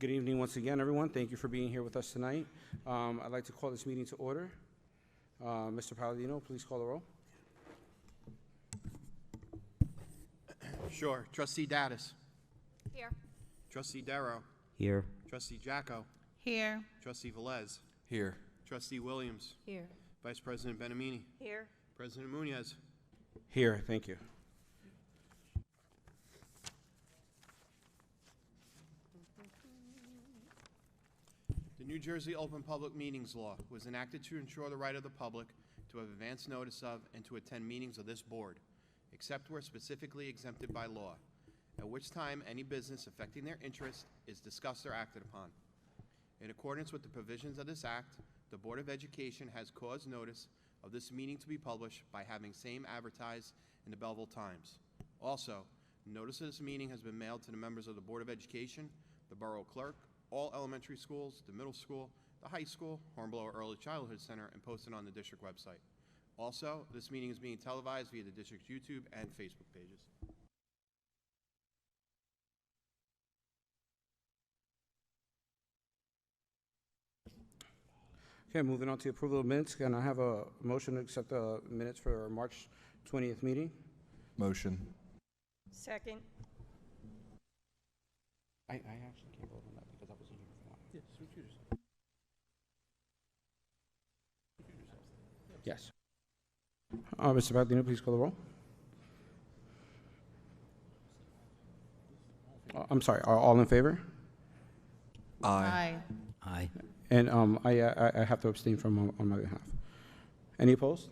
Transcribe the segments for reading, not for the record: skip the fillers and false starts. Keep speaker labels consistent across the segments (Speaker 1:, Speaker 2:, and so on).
Speaker 1: Good evening once again, everyone. Thank you for being here with us tonight. I'd like to call this meeting to order. Mr. Palladino, please call the roll.
Speaker 2: Sure. Trustee Dattis.
Speaker 3: Here.
Speaker 2: Trustee Darrow.
Speaker 4: Here.
Speaker 2: Trustee Jacko.
Speaker 3: Here.
Speaker 2: Trustee Velez.
Speaker 4: Here.
Speaker 2: Trustee Williams.
Speaker 3: Here.
Speaker 2: Vice President Benamini.
Speaker 3: Here.
Speaker 2: President Munoz.
Speaker 1: Here, thank you.
Speaker 2: The New Jersey Open Public Meetings Law was enacted to ensure the right of the public to have advance notice of and to attend meetings of this board, except where specifically exempted by law, at which time any business affecting their interest is discussed or acted upon. In accordance with the provisions of this act, the Board of Education has caused notice of this meeting to be published by having same advertised in the Belleville Times. Also, notice of this meeting has been mailed to the members of the Board of Education, the Borough Clerk, all elementary schools, the middle school, the high school, Hornblower Early Childhood Center, and posted on the district website. Also, this meeting is being televised via the district's YouTube and Facebook pages.
Speaker 1: Okay, moving on to approval of minutes. Can I have a motion to accept the minutes for our March 20th meeting?
Speaker 4: Motion.
Speaker 3: Second.
Speaker 1: I actually can't vote on that because I wasn't here for that.
Speaker 2: Yes, recuse yourself.
Speaker 1: Yes. Mr. Palladino, please call the roll. I'm sorry, are all in favor?
Speaker 4: Aye. Aye.
Speaker 1: And I have to abstain from on my behalf. Any opposed?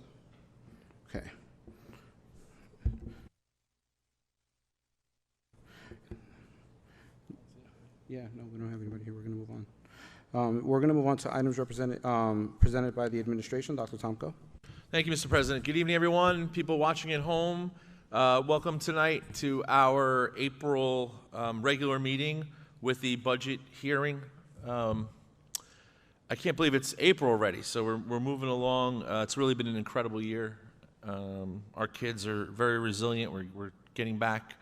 Speaker 1: Okay. Yeah, no, we don't have anybody here. We're going to move on. We're going to move on to items presented by the administration. Dr. Tomko.
Speaker 5: Thank you, Mr. President. Good evening, everyone. People watching at home, welcome tonight to our April regular meeting with the budget hearing. I can't believe it's April already, so we're moving along. It's really been an incredible year. Our kids are very resilient. We're getting back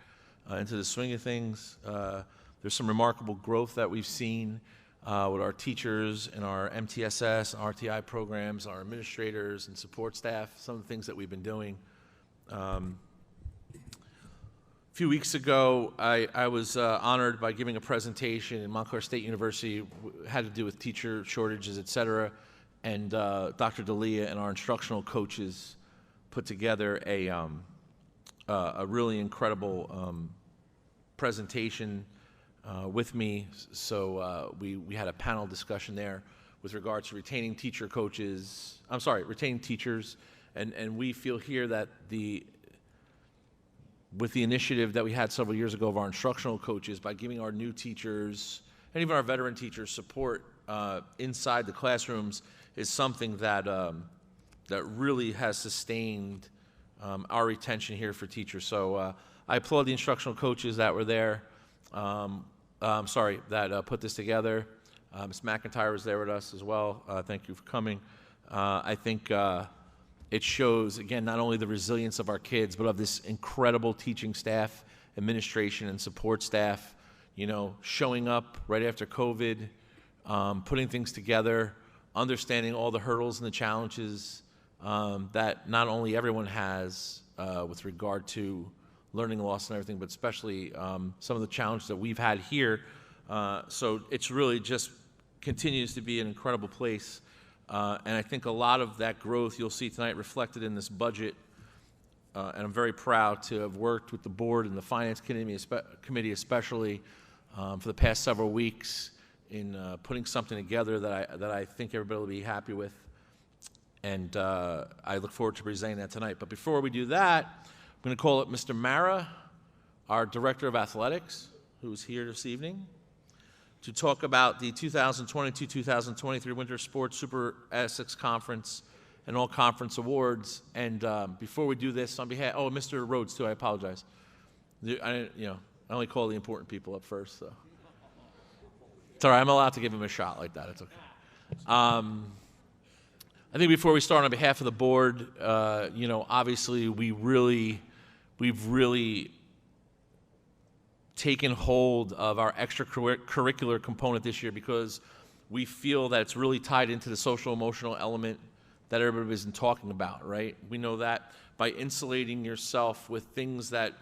Speaker 5: into the swing of things. There's some remarkable growth that we've seen with our teachers and our MTSS, RTI programs, our administrators and support staff, some of the things that we've been doing. A few weeks ago, I was honored by giving a presentation in Montclair State University, had to do with teacher shortages, et cetera, and Dr. D'Elia and our instructional coaches put together a really incredible presentation with me. So we had a panel discussion there with regards to retaining teachers, and we feel here that with the initiative that we had several years ago of our instructional coaches, by giving our new teachers and even our veteran teachers support inside the classrooms, is something that that really has sustained our retention here for teachers. So I applaud the instructional coaches that were there. That put this together. Ms. McIntyre was there with us as well. Thank you for coming. I think it shows, again, not only the resilience of our kids, but of this incredible teaching staff, administration, and support staff, showing up right after COVID, putting things together, understanding all the hurdles and the challenges that not only everyone has with regard to learning loss and everything, but especially some of the challenges that we've had here. So it's really just continues to be an incredible place. And I think a lot of that growth you'll see tonight reflected in this budget. And I'm very proud to have worked with the board and the finance committee especially for the past several weeks in putting something together that I think everybody will be happy with. And I look forward to presenting that tonight. But before we do that, I'm going to call up Mr. Mara, our Director of Athletics, who's here this evening, to talk about the 2022-2023 Winter Sports Super Essex Conference and all conference awards. And before we do this, on behalf, Mr. Rhodes too, I apologize. I only call the important people up first, so. It's all right, I'm allowed to give him a shot like that, it's okay. I think before we start, on behalf of the board, obviously we've really taken hold of our extracurricular component this year because we feel that it's really tied into the social emotional element that everybody's been talking about, right? We know that by insulating yourself with things that,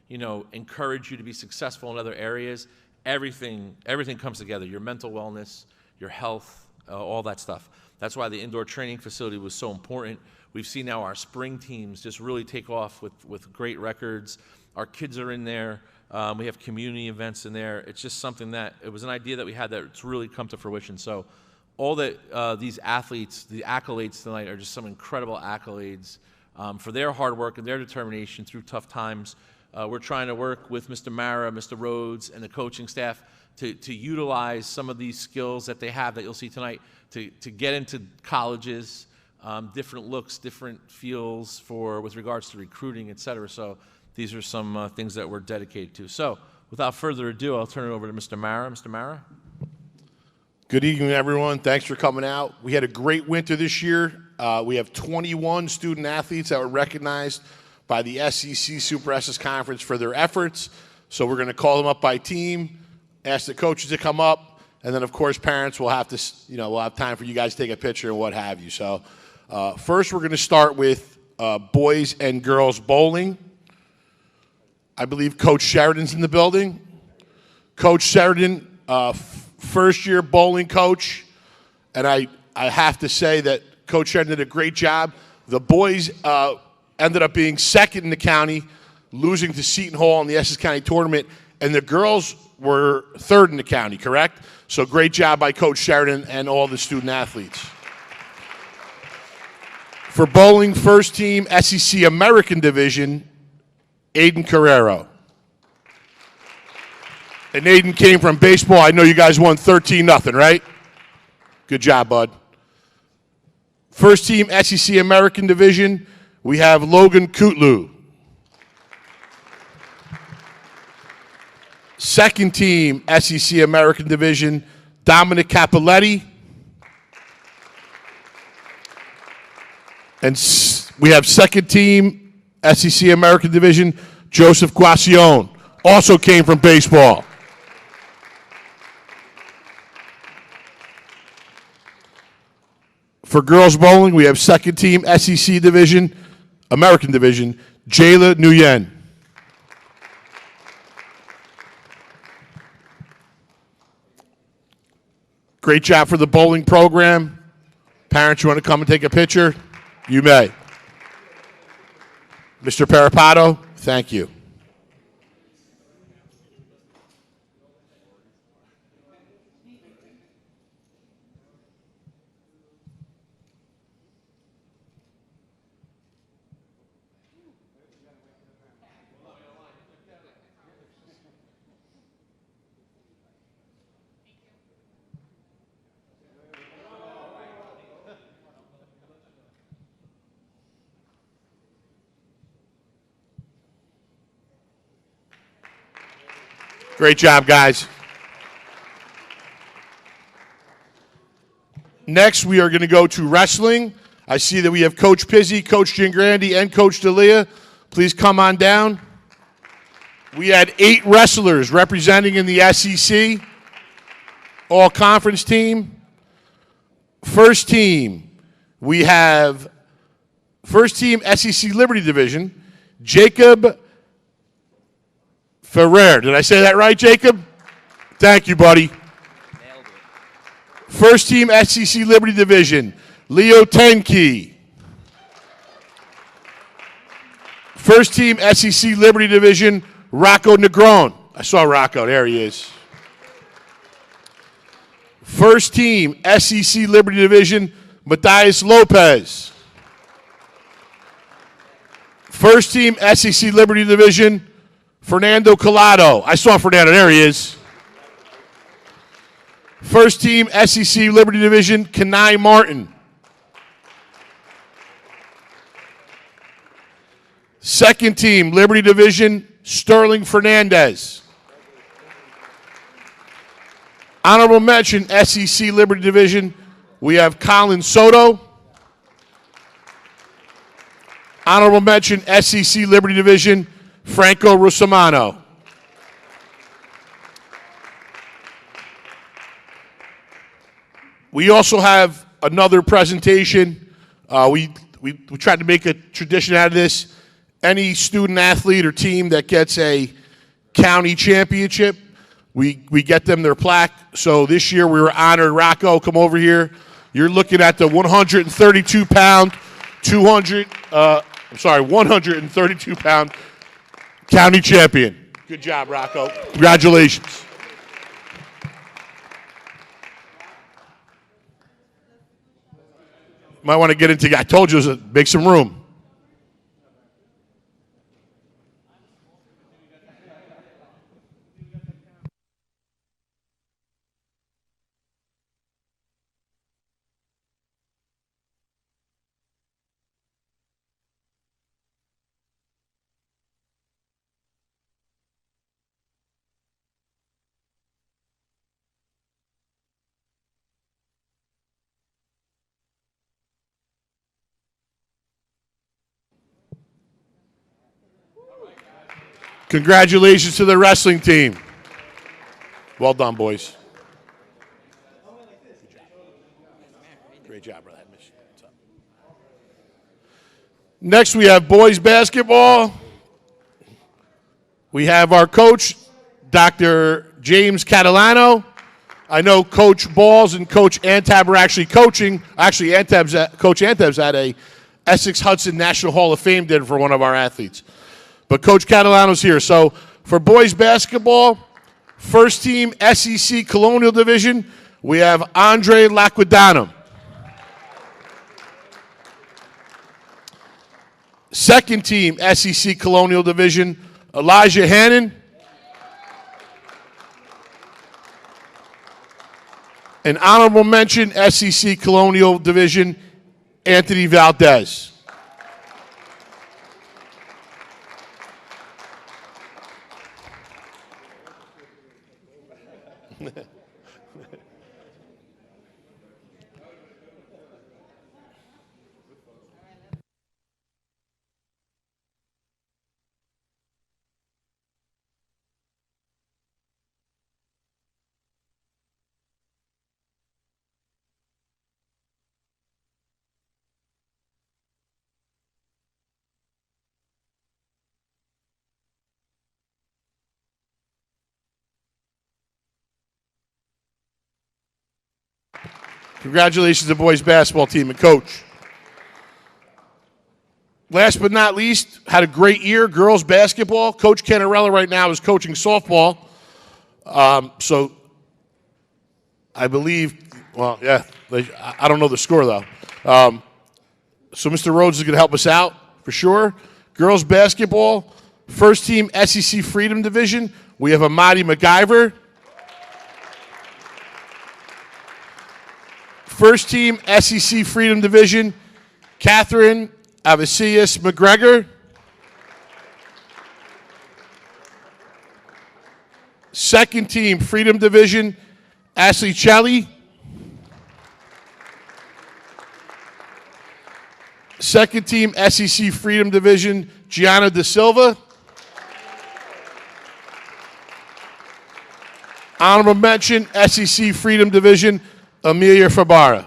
Speaker 5: you know, encourage you to be successful in other areas, everything comes together. Your mental wellness, your health, all that stuff. That's why the indoor training facility was so important. We've seen now our spring teams just really take off with great records. Our kids are in there. We have community events in there. It's just something that, it was an idea that we had that's really come to fruition. So all that these athletes, the accolades tonight are just some incredible accolades for their hard work and their determination through tough times. We're trying to work with Mr. Mara, Mr. Rhodes, and the coaching staff to utilize some of these skills that they have that you'll see tonight to get into colleges, different looks, different feels with regards to recruiting, et cetera. So these are some things that we're dedicated to. So without further ado, I'll turn it over to Mr. Mara. Mr. Mara?
Speaker 6: Good evening, everyone. Thanks for coming out. We had a great winter this year. We have 21 student athletes that were recognized by the SEC Super SS Conference for their efforts. So we're going to call them up by team, ask the coaches to come up, and then, of course, parents will have to, we'll have time for you guys to take a picture and what have you. So first, we're going to start with boys and girls bowling. I believe Coach Sheridan's in the building. Coach Sheridan, first-year bowling coach, and I have to say that Coach Sheridan did a great job. The boys ended up being second in the county, losing to Seton Hall in the Essex County tournament, and the girls were third in the county, correct? So great job by Coach Sheridan and all the student athletes. For bowling, first team, SEC American Division, Aiden Carrero. And Aiden came from baseball. I know you guys won 13-0, right? Good job, bud. First team, SEC American Division, we have Logan Kutlu. Second team, SEC American Division, Dominic Capoletti. And we have second team, SEC American Division, Joseph Guacione, also came from baseball. For girls bowling, we have second team, SEC Division, American Division, Jayla Nguyen. Great job for the bowling program. Parents, you want to come and take a picture? You may. Mr. Parapato, thank you. Great job, guys. Next, we are going to go to wrestling. I see that we have Coach Pizzi, Coach Gingrandi, and Coach D'Elia. Please come on down. We had 8 wrestlers representing in the SEC, all-conference team. First team, we have first team SEC Liberty Division, Jacob Ferrer. Did I say that right, Jacob? Thank you, buddy. First team SEC Liberty Division, Leo Tenke. First team SEC Liberty Division, Rocco Negron. I saw Rocco. There he is. First team SEC Liberty Division, Matthias Lopez. First team SEC Liberty Division, Fernando Collado. I saw Fernando. There he is. First team SEC Liberty Division, Kenai Martin. Second team Liberty Division, Sterling Fernandez. Honorable mention, SEC Liberty Division, we have Colin Soto. Honorable mention, SEC Liberty Division, Franco Russamano. We also have another presentation. We tried to make a tradition out of this. Any student athlete or team that gets a county championship, we get them their plaque. So this year we were honored. Rocco, come over here. You're looking at the 132-pound, 132-pound county champion. Good job, Rocco. Congratulations. Might want to get into, I told you, make some room. Congratulations to the wrestling team. Well done, boys. Great job, brother. Next, we have boys basketball. We have our coach, Dr. James Catalano. I know Coach Balls and Coach Antab are actually coaching. Actually, Coach Antab's at a Essex Hudson National Hall of Fame dinner for one of our athletes. But Coach Catalano's here. So for boys basketball, first team SEC Colonial Division, we have Andre Laquidano. Second team SEC Colonial Division, Elijah Hannon. An honorable mention, SEC Colonial Division, Anthony Valdez. Congratulations to the boys basketball team and coach. Last but not least, had a great year, girls basketball. Coach Canarella right now is coaching softball. So I believe, well, yeah, I don't know the score though. So Mr. Rhodes is going to help us out for sure. Girls basketball, first team SEC Freedom Division. We have Amadi MacGyver. First team SEC Freedom Division, Catherine Avicius McGregor. Second team Freedom Division, Ashley Chelly. Second team SEC Freedom Division, Gianna Da Silva. Honorable mention, SEC Freedom Division, Amelia Fabara.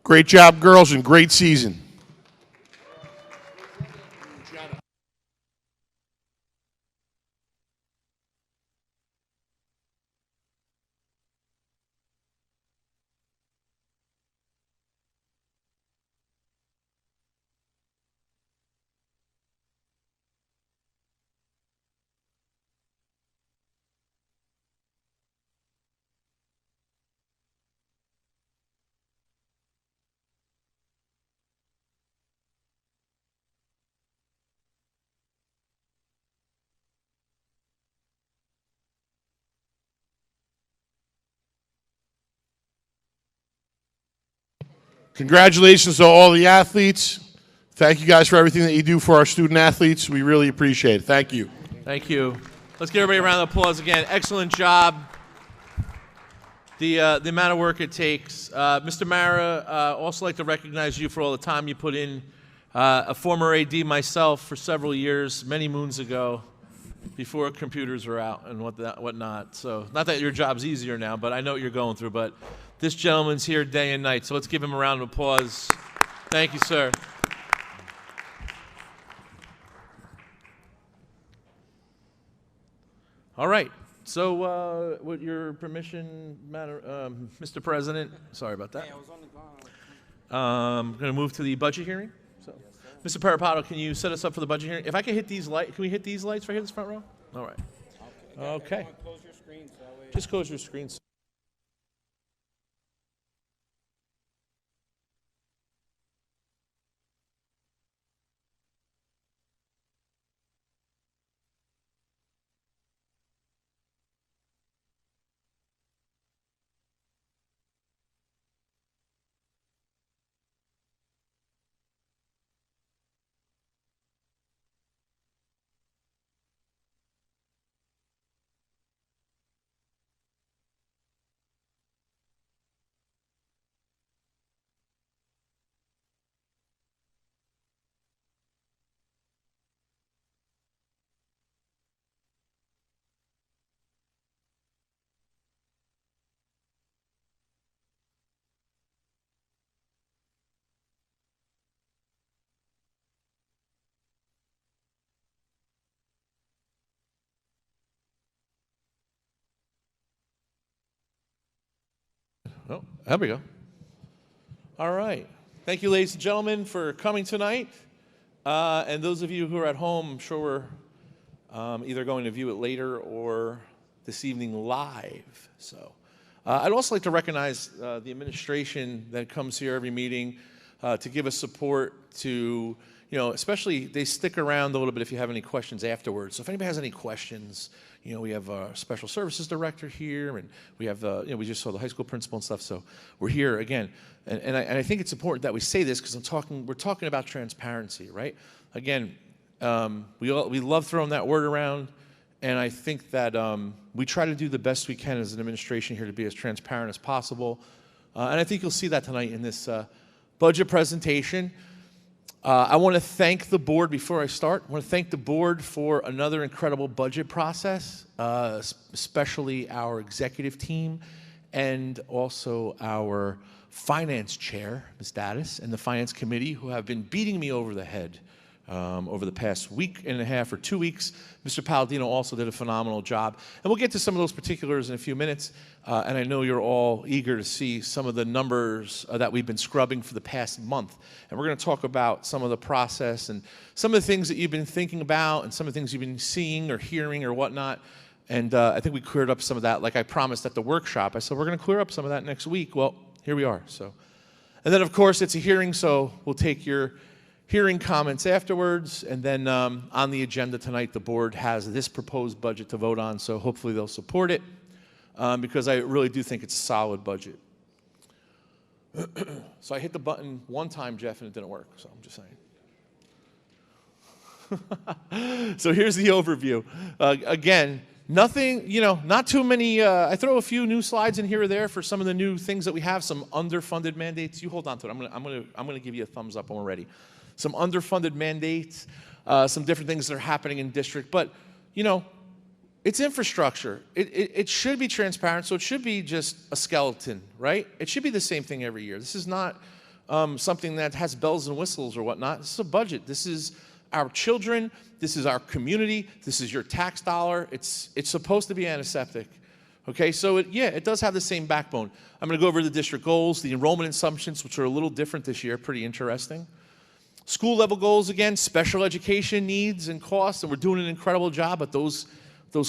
Speaker 6: Great job, girls, and great season. Congratulations to all the athletes. Thank you guys for everything that you do for our student athletes. We really appreciate it. Thank you.
Speaker 5: Thank you. Let's give everybody a round of applause again. Excellent job. the amount of work it takes. Mr. Mara, also like to recognize you for all the time you put in. A former AD myself for several years, many moons ago, before computers were out and whatnot. So not that your job's easier now, but I know what you're going through. But this gentleman's here day and night, so let's give him a round of applause. Thank you, sir. All right. So, with your permission, Mr. President, sorry about that.
Speaker 1: Hey, I was on the ground.
Speaker 5: I'm going to move to the budget hearing. So, Mr. Parapato, can you set us up for the budget hearing? If I can hit these lights, can we hit these lights right here, this front row? All right. Okay.
Speaker 1: Everyone close your screens, that way.
Speaker 5: Just close your screens. Oh, there we go. All right. Thank you, ladies and gentlemen, for coming tonight. And those of you who are at home, I'm sure we're either going to view it later or this evening live. So I'd also like to recognize the administration that comes here every meeting to give us support to, especially they stick around a little bit if you have any questions afterwards. So if anybody has any questions, we have a special services director here, and we have, we just saw the high school principal and stuff. So we're here again, and I think it's important that we say this because we're talking about transparency, right? Again, we love throwing that word around, and I think that we try to do the best we can as an administration here to be as transparent as possible, and I think you'll see that tonight in this budget presentation. I want to thank the board before I start. I want to thank the board for another incredible budget process, especially our executive team and also our finance chair, Ms. Dattis, and the finance committee who have been beating me over the head over the past week and a half or 2 weeks. Mr. Palladino also did a phenomenal job. And we'll get to some of those particulars in a few minutes. And I know you're all eager to see some of the numbers that we've been scrubbing for the past month. And we're going to talk about some of the process and some of the things that you've been thinking about and some of the things you've been seeing or hearing or whatnot. And I think we cleared up some of that, like I promised at the workshop. I said, we're going to clear up some of that next week. Well, here we are. So, and then, of course, it's a hearing, so we'll take your hearing comments afterwards, and then on the agenda tonight, the board has this proposed budget to vote on, so hopefully they'll support it, because I really do think it's a solid budget. So I hit the button one time, Jeff, and it didn't work, so I'm just saying. So here's the overview. Again, nothing, not too many, I throw a few new slides in here or there for some of the new things that we have, some underfunded mandates. You hold on to it. I'm gonna give you a thumbs up when we're ready. Some underfunded mandates, some different things that are happening in district. But, it's infrastructure. It should be transparent, so it should be just a skeleton, right? It should be the same thing every year. This is not something that has bells and whistles or whatnot. This is a budget. This is our children. This is our community. This is your tax dollar. It's supposed to be antiseptic. Okay, so it does have the same backbone. I'm going to go over the district goals, the enrollment assumptions, which are a little different this year, pretty interesting. School level goals, again, special education needs and costs, and we're doing an incredible job, but those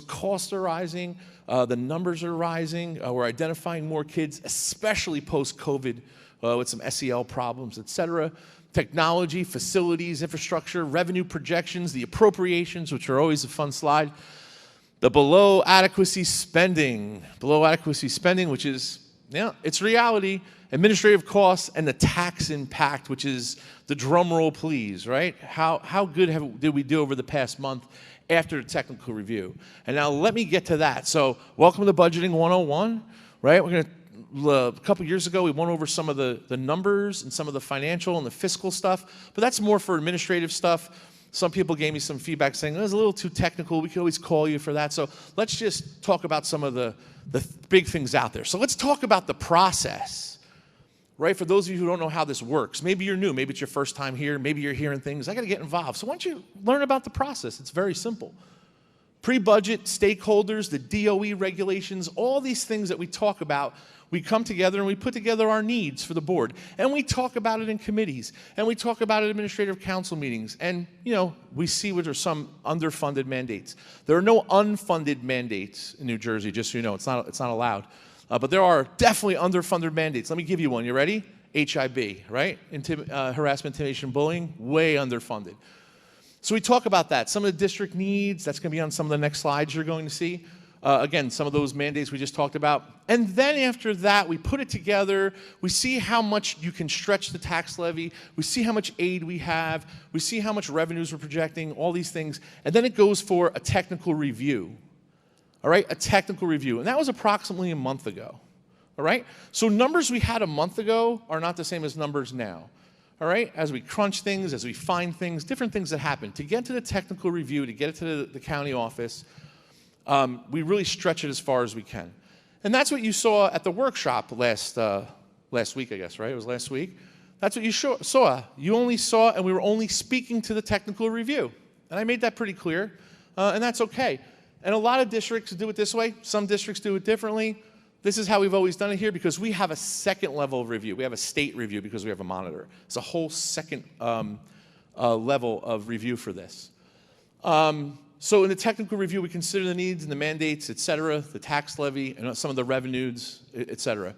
Speaker 5: costs are rising, the numbers are rising, we're identifying more kids, especially post-COVID, with some SEL problems, et cetera. Technology, facilities, infrastructure, revenue projections, the appropriations, which are always a fun slide. The below adequacy spending, which is, it's reality. Administrative costs and the tax impact, which is the drum roll, please, right? How good did we do over the past month after the technical review? And now let me get to that. So welcome to Budgeting 101, right? We're going to a couple years ago, we went over some of the numbers and some of the financial and the fiscal stuff, but that's more for administrative stuff. Some people gave me some feedback saying, it was a little too technical. We could always call you for that. So let's just talk about some of the big things out there. So let's talk about the process, right? For those of you who don't know how this works, maybe you're new, maybe it's your first time here, maybe you're hearing things, I got to get involved. So why don't you learn about the process? It's very simple. Pre-budget, stakeholders, the DOE regulations, all these things that we talk about, we come together and we put together our needs for the board. And we talk about it in committees. And we talk about it at administrative council meetings. And, you know, we see what are some underfunded mandates. There are no unfunded mandates in New Jersey, just so you know. It's not allowed. But there are definitely underfunded mandates. Let me give you one. You ready? HIB, right? Harassment, intimidation, bullying, way underfunded. So we talk about that. Some of the district needs, that's going to be on some of the next slides you're going to see. Again, some of those mandates we just talked about. And then after that, we put it together. We see how much you can stretch the tax levy. We see how much aid we have. We see how much revenues we're projecting, all these things. And then it goes for a technical review. All right, a technical review. And that was approximately a month ago. All right? So numbers we had a month ago are not the same as numbers now. All right, as we crunch things, as we find things, different things that happen. To get to the technical review, to get it to the county office, we really stretch it as far as we can. And that's what you saw at the workshop last week, I guess, right? It was last week. That's what you saw. You only saw, and we were only speaking to the technical review. And I made that pretty clear, and that's okay. And a lot of districts do it this way. Some districts do it differently. This is how we've always done it here because we have a second level of review. We have a state review because we have a monitor. It's a whole second level of review for this. So in the technical review, we consider the needs and the mandates, et cetera, the tax levy, and some of the revenues, et cetera.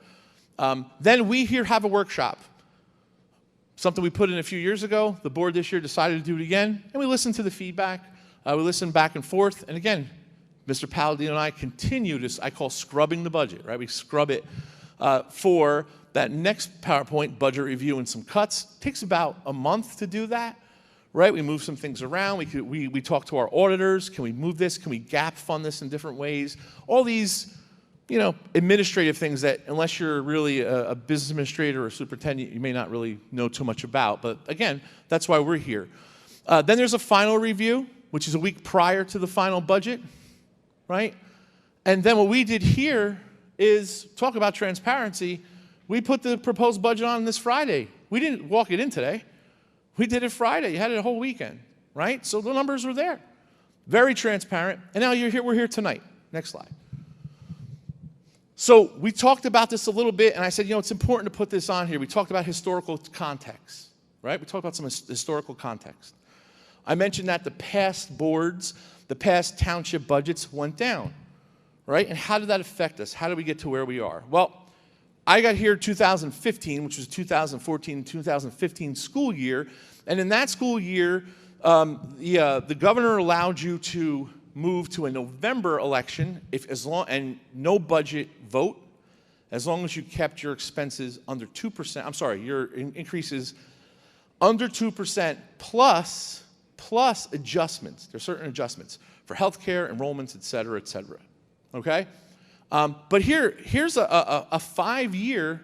Speaker 5: Then we here have a workshop. Something we put in a few years ago. The board this year decided to do it again, and we listened to the feedback. We listened back and forth, and again, Mr. Palladino and I continue to, I call scrubbing the budget, right? We scrub it for that next PowerPoint budget review and some cuts. It takes about a month to do that, right? We move some things around. We talk to our auditors. Can we move this? Can we gap fund this in different ways? All these, you know, administrative things that unless you're really a business administrator or a superintendent, you may not really know too much about. But again, that's why we're here. Then there's a final review, which is a week prior to the final budget. Right? And then what we did here is talk about transparency. We put the proposed budget on this Friday. We didn't walk it in today. We did it Friday. You had it a whole weekend, right? So the numbers were there. Very transparent. And now you're here, we're here tonight. Next slide. So we talked about this a little bit, and I said, you know, it's important to put this on here. We talked about historical context, right? We talked about some historical context. I mentioned that the past boards, the past township budgets went down, right? And how did that affect us? How did we get to where we are? Well, I got here in 2015, which was 2014-2015 school year, and in that school year, the governor allowed you to move to a November election and no budget vote, as long as you kept your expenses under 2%. I'm sorry, your increases under 2% plus adjustments. There's certain adjustments for healthcare, enrollments, et cetera, okay? But here's a 5-year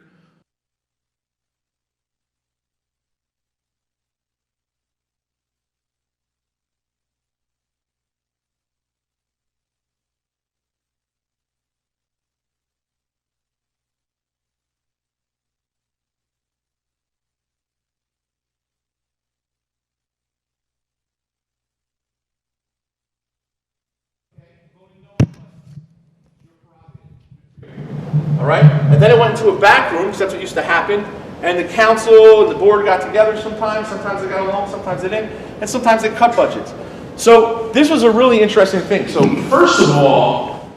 Speaker 5: all right? And then it went into a back room, because that's what used to happen, and the council and the board got together sometimes they got along, sometimes they didn't, and sometimes they cut budgets. So this was a really interesting thing. So first of all,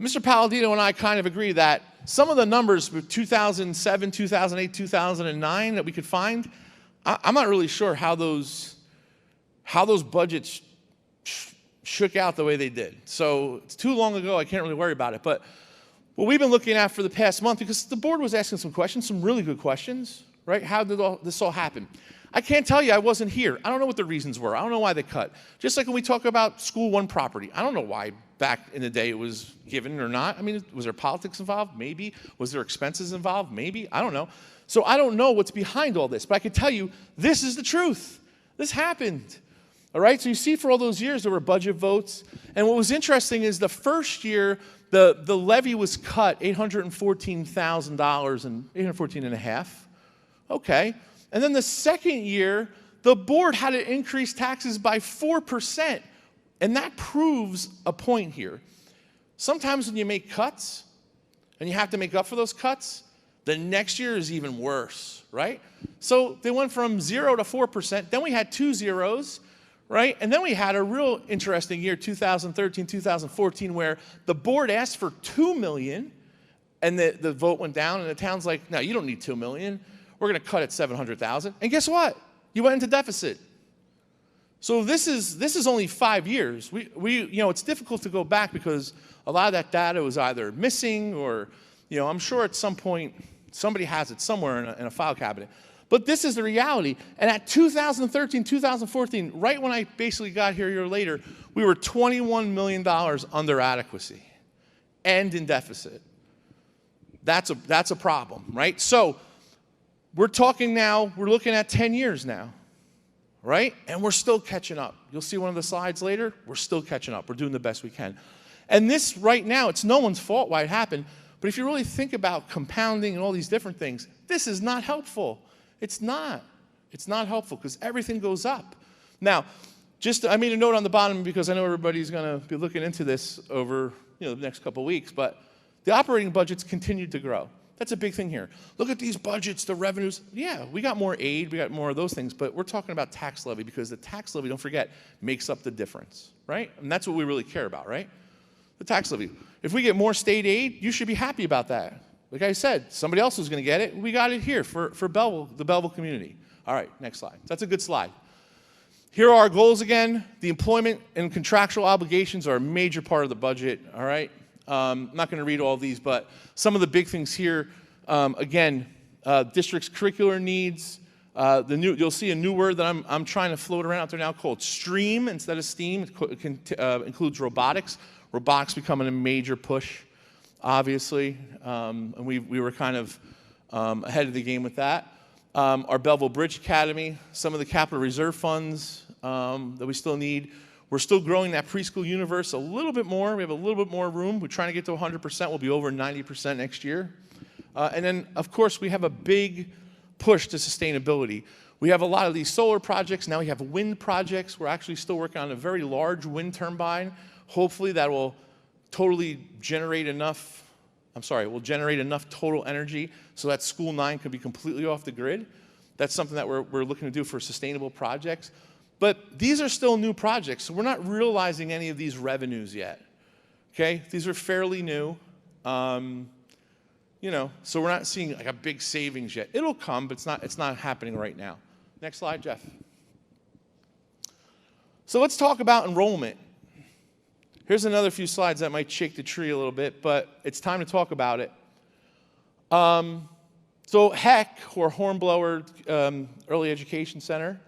Speaker 5: Mr. Palladino and I kind of agree that some of the numbers for 2007, 2008, 2009 that we could find, I'm not really sure how those budgets shook out the way they did. So it's too long ago, I can't really worry about it. But what we've been looking at for the past month, because the board was asking some questions, some really good questions, right? How did this all happen? I can't tell you, I wasn't here. I don't know what the reasons were. I don't know why they cut. Just like when we talk about School 1 property. I don't know why back in the day it was given or not. I mean, was there politics involved? Maybe. Was there expenses involved? Maybe. I don't know. So I don't know what's behind all this, but I can tell you this is the truth. This happened. All right? So you see for all those years there were budget votes. And what was interesting is the first year the levy was cut $814,000 and $814.5. Okay. And then the second year the board had to increase taxes by 4%. And that proves a point here. Sometimes when you make cuts, and you have to make up for those cuts, the next year is even worse, right? So they went from 0 to 4%, then we had 2 zeros, right? And then we had a real interesting year, 2013, 2014, where the board asked for $2 million, and the vote went down, and the town's like, no, you don't need $2 million. We're going to cut it $700,000. And guess what? You went into deficit. So this is only 5 years. It's difficult to go back because a lot of that data was either missing or, I'm sure at some point somebody has it somewhere in a file cabinet. But this is the reality. And at 2013, 2014, right when I basically got here a year later, we were $21 million under adequacy and in deficit. That's a problem, right? So we're talking now, we're looking at 10 years now. Right? And we're still catching up. You'll see one of the slides later. We're still catching up. We're doing the best we can. And this right now, it's no one's fault why it happened. But if you really think about compounding and all these different things, this is not helpful. It's not. It's not helpful because everything goes up. Now, I made a note on the bottom because I know everybody's going to be looking into this over the next couple of weeks. But the operating budgets continued to grow. That's a big thing here. Look at these budgets, the revenues. Yeah, we got more aid, we got more of those things, but we're talking about tax levy because the tax levy, don't forget, makes up the difference, right? And that's what we really care about, right? The tax levy. If we get more state aid, you should be happy about that. Like I said, somebody else was going to get it. We got it here for Belleville, the Belleville community. All right, next slide. That's a good slide. Here are our goals again. The employment and contractual obligations are a major part of the budget, all right? I'm not going to read all these, but some of the big things here, district's curricular needs. You'll see a new word that I'm trying to float around out there now called STREAM instead of STEAM. It includes robotics. Robotics becoming a major push, obviously, and we were kind of ahead of the game with that. Our Belleville Bridge Academy, some of the capital reserve funds that we still need. We're still growing that preschool universe a little bit more. We have a little bit more room. We're trying to get to 100%. We'll be over 90% next year. And then, of course, we have a big push to sustainability. We have a lot of these solar projects. Now we have wind projects. We're actually still working on a very large wind turbine. Hopefully that will totally generate enough, will generate enough total energy so that School 9 can be completely off the grid. That's something that we're looking to do for sustainable projects. But these are still new projects, so we're not realizing any of these revenues yet. Okay? These are fairly new. So we're not seeing like a big savings yet. It'll come, but it's not happening right now. Next slide, Jeff. So let's talk about enrollment. Here's another few slides that might shake the tree a little bit, but it's time to talk about it. So HEC, or Hornblower Early Education Center,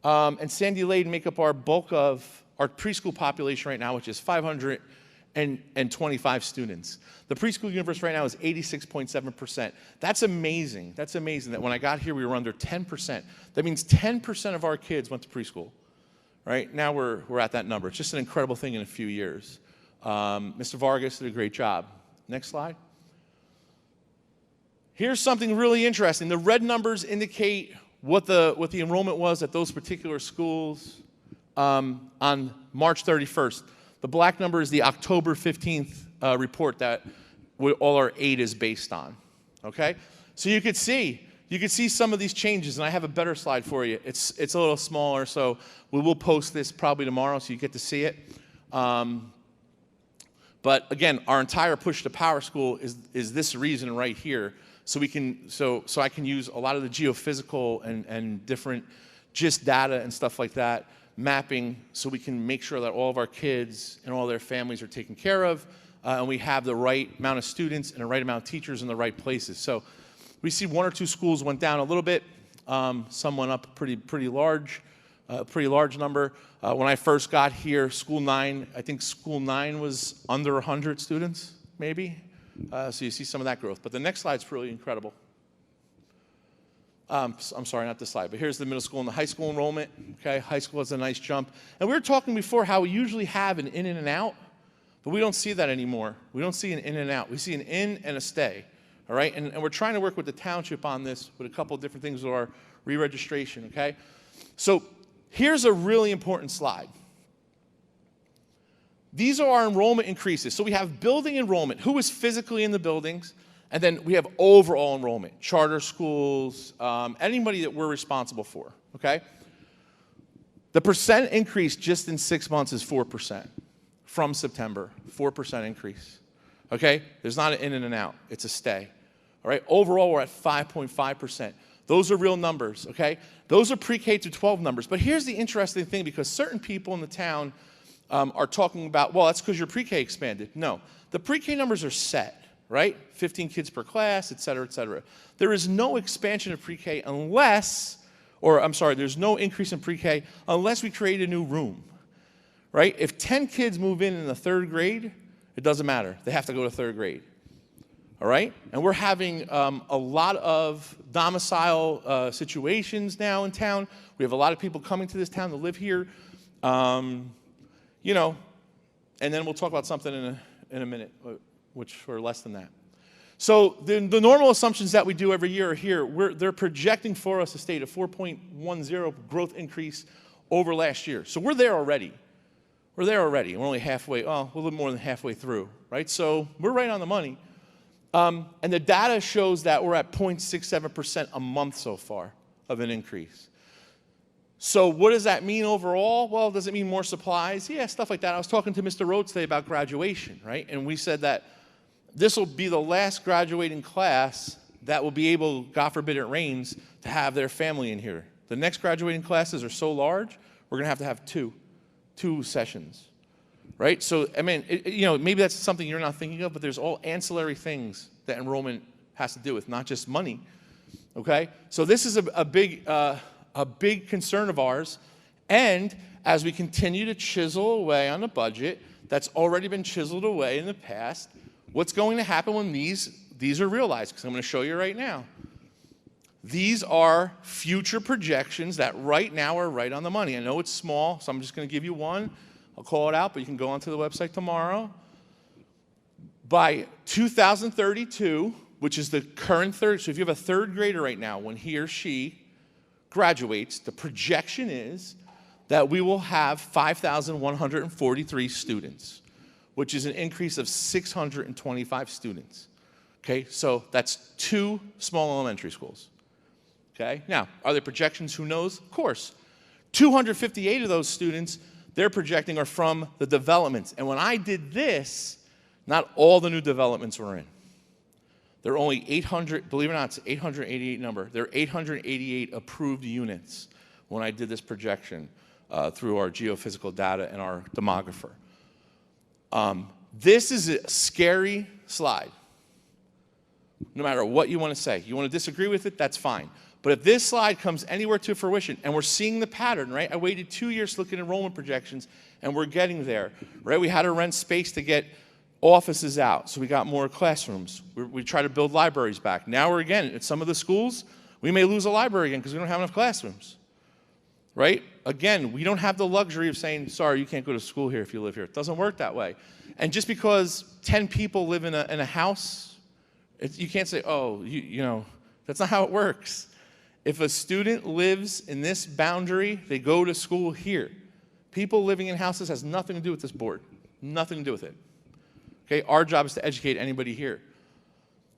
Speaker 5: and Sandy Lane make up our bulk of our preschool population right now, which is 525 students. The preschool universe right now is 86.7%. That's amazing. That's amazing that when I got here, we were under 10%. That means 10% of our kids went to preschool. Right? Now we're at that number. It's just an incredible thing in a few years. Mr. Vargas did a great job. Next slide. Here's something really interesting. The red numbers indicate what the enrollment was at those particular schools on March 31st. The black number is the October 15th report that all our aid is based on. Okay? So you could see some of these changes, and I have a better slide for you. It's a little smaller, so we will post this probably tomorrow so you get to see it. But again, our entire push to Power School is this reason right here. So I can use a lot of the geophysical and different GIS data and stuff like that, mapping, so we can make sure that all of our kids and all their families are taken care of, and we have the right amount of students and the right amount of teachers in the right places. So we see 1 or 2 schools went down a little bit, some went up pretty large, a pretty large number. When I first got here, I think school 9 was under 100 students, maybe. So you see some of that growth. But the next slide's really incredible. I'm sorry, not this slide, but here's the middle school and the high school enrollment. Okay, high school has a nice jump. And we were talking before how we usually have an in and an out, but we don't see that anymore. We don't see an in and out. We see an in and a stay. All right, and we're trying to work with the township on this with a couple of different things with our re-registration, okay? So here's a really important slide. These are our enrollment increases. So we have building enrollment, who is physically in the buildings, and then we have overall enrollment, charter schools, anybody that we're responsible for, okay? The percent increase just in 6 months is 4% from September, 4% increase, okay? There's not an in and an out, it's a stay, all right? Overall, we're at 5.5%. Those are real numbers, okay? Those are pre-K through 12 numbers. But here's the interesting thing, because certain people in the town are talking about, well, that's because your pre-K expanded. No, the pre-K numbers are set, right? 15 kids per class, et cetera, et cetera. There is no expansion of pre-K there's no increase in pre-K unless we create a new room, right? If 10 kids move in the 3rd grade, it doesn't matter. They have to go to 3rd grade. All right? And we're having a lot of domicile situations now in town. We have a lot of people coming to this town to live here. You know, and then we'll talk about something in a minute, which are less than that. So the normal assumptions that we do every year are here. They're projecting for us a state of 4.10 growth increase over last year. So we're there already. We're there already. We're only halfway, a little more than halfway through, right? So we're right on the money. And the data shows that we're at 0.67% a month so far of an increase. So what does that mean overall? Well, does it mean more supplies? Yeah, stuff like that. I was talking to Mr. Rhodes today about graduation, right? And we said that this will be the last graduating class that will be able, God forbid it rains, to have their family in here. The next graduating classes are so large, we're going to have two sessions. Right? So, I mean, maybe that's something you're not thinking of, but there's all ancillary things that enrollment has to do with, not just money. Okay? So this is a big concern of ours. And as we continue to chisel away on the budget that's already been chiseled away in the past, what's going to happen when these are realized? Because I'm going to show you right now. These are future projections that right now are right on the money. I know it's small, so I'm just going to give you one. I'll call it out, but you can go onto the website tomorrow. By 2032, which is the current third, so if you have a 3rd grader right now, when he or she graduates, the projection is that we will have 5,143 students, which is an increase of 625 students. Okay, so that's 2 small elementary schools. Okay, now, are there projections? Who knows? Of course. 258 of those students they're projecting are from the developments. And when I did this, not all the new developments were in. There are only 800, believe it or not, it's 888 number. There are 888 approved units when I did this projection through our geophysical data and our demographer. This is a scary slide. No matter what you want to say. You want to disagree with it, that's fine. But if this slide comes anywhere to fruition, and we're seeing the pattern, right? I waited 2 years to look at enrollment projections, and we're getting there, right? We had to rent space to get offices out, so we got more classrooms. We try to build libraries back. Now we're again, at some of the schools, we may lose a library again because we don't have enough classrooms, right? Again, we don't have the luxury of saying, sorry, you can't go to school here if you live here. It doesn't work that way. And just because 10 people live in a house, you can't say, oh, you know, that's not how it works. If a student lives in this boundary, they go to school here. People living in houses has nothing to do with this board. Nothing to do with it. Okay, our job is to educate anybody here.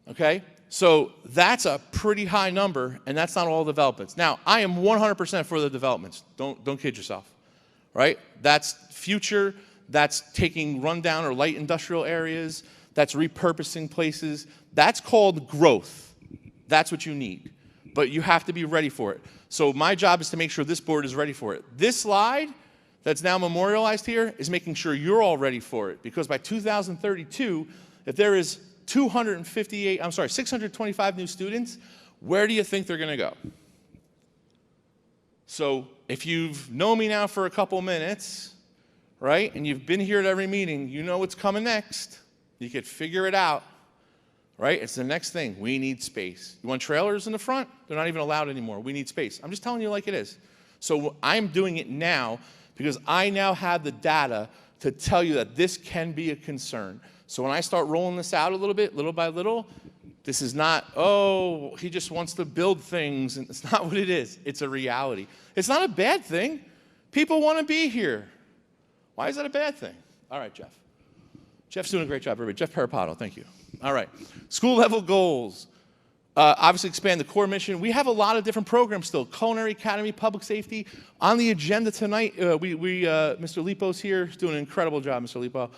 Speaker 5: Okay, so that's a pretty high number, and that's not all developments. Now, I am 100% for the developments. Don't kid yourself. Right? That's future. That's taking rundown or light industrial areas. That's repurposing places. That's called growth. That's what you need. But you have to be ready for it. So my job is to make sure this board is ready for it. This slide that's now memorialized here is making sure you're all ready for it. Because by 2032, if there is 625 new students, where do you think they're going to go? So
Speaker 7: if you've known me now for a couple minutes, right, and you've been here at every meeting, you know what's coming next. You could figure it out, right? It's the next thing. We need space. You want trailers in the front? They're not even allowed anymore. We need space. I'm just telling you like it is. So I'm doing it now because I now have the data to tell you that this can be a concern. So when I start rolling this out a little bit, little by little, this is not, oh, he just wants to build things. And it's not what it is. It's a reality. It's not a bad thing. People want to be here. Why is that a bad thing? All right, Jeff. Jeff's doing a great job, everybody. Jeff Parapato, thank you. All right. School level goals. Obviously expand the core mission. We have a lot of different programs still. Culinary Academy, public safety. On the agenda tonight, Mr. Lipo's here. He's doing an incredible job, Mr. Lipo.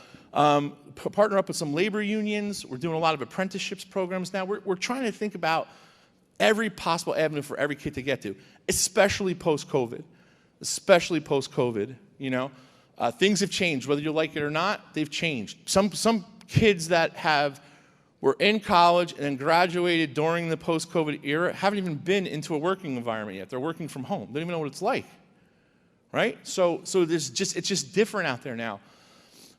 Speaker 7: Partner up with some labor unions. We're doing a lot of apprenticeships programs now. We're trying to think about every possible avenue for every kid to get to, especially post-COVID. Especially post-COVID, you know. Things have changed, whether you like it or not, they've changed. Some kids that were in college and then graduated during the post-COVID era haven't even been into a working environment yet. They're working from home. They don't even know what it's like, right? So it's just different out there now.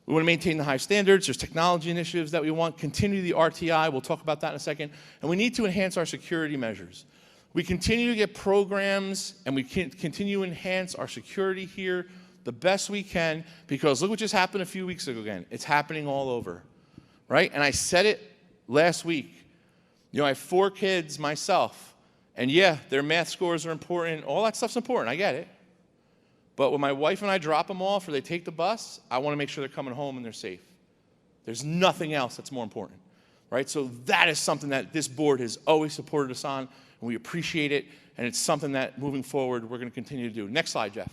Speaker 7: We want to maintain the high standards. There's technology initiatives that we want. Continue the RTI. We'll talk about that in a second. And we need to enhance our security measures. We continue to get programs, and we can continue to enhance our security here the best we can, because look what just happened a few weeks ago again. It's happening all over, right? And I said it last week. You know, I have 4 kids myself, and yeah, their math scores are important. All that stuff's important. I get it. But when my wife and I drop them off or they take the bus, I want to make sure they're coming home and they're safe. There's nothing else that's more important, right? So that is something that this board has always supported us on, and we appreciate it, and it's something that moving forward we're going to continue to do. Next slide, Jeff.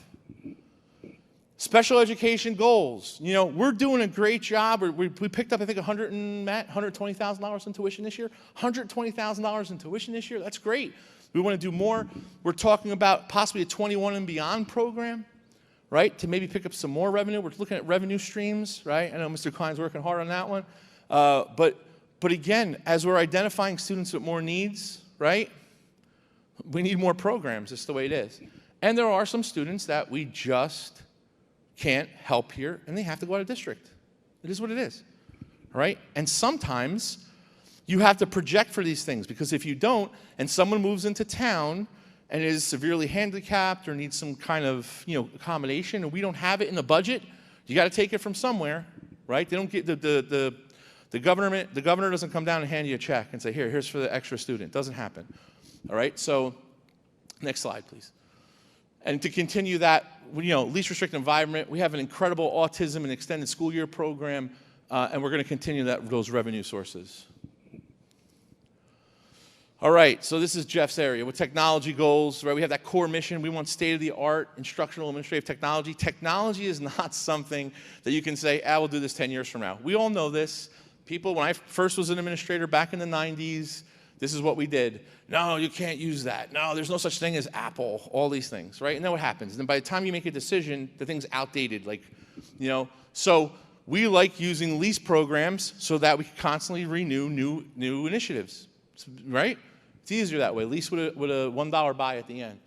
Speaker 7: Special education goals. You know, we're doing a great job. We picked up, I think, $120,000 in tuition this year. $120,000 in tuition this year. That's great. We want to do more. We're talking about possibly a 21 and beyond program, right, to maybe pick up some more revenue. We're looking at revenue streams, right? I know Mr. Klein's working hard on that one. But again, as we're identifying students with more needs, right, we need more programs. It's the way it is. And there are some students that we just can't help here, and they have to go out of district. It is what it is, right? And sometimes you have to project for these things, because if you don't, and someone moves into town and is severely handicapped or needs some kind of, you know, accommodation, and we don't have it in the budget, you got to take it from somewhere, right? They don't get the governor doesn't come down and hand you a check and say, here's for the extra student. It doesn't happen, all right? So, next slide, please. And to continue that, you know, least restricted environment, we have an incredible autism and extended school year program, and we're going to continue those revenue sources. All right, so this is Jeff's area with technology goals, right? We have that core mission. We want state-of-the-art instructional administrative technology. Technology is not something that you can say, we'll do this 10 years from now. We all know this. People, when I first was an administrator back in the 90s, this is what we did. No, you can't use that. No, there's no such thing as Apple, all these things, right? And then what happens? And then by the time you make a decision, the thing's outdated, like, you know. So we like using lease programs so that we can constantly renew new initiatives, right? It's easier that way, lease with a $1 buy at the end.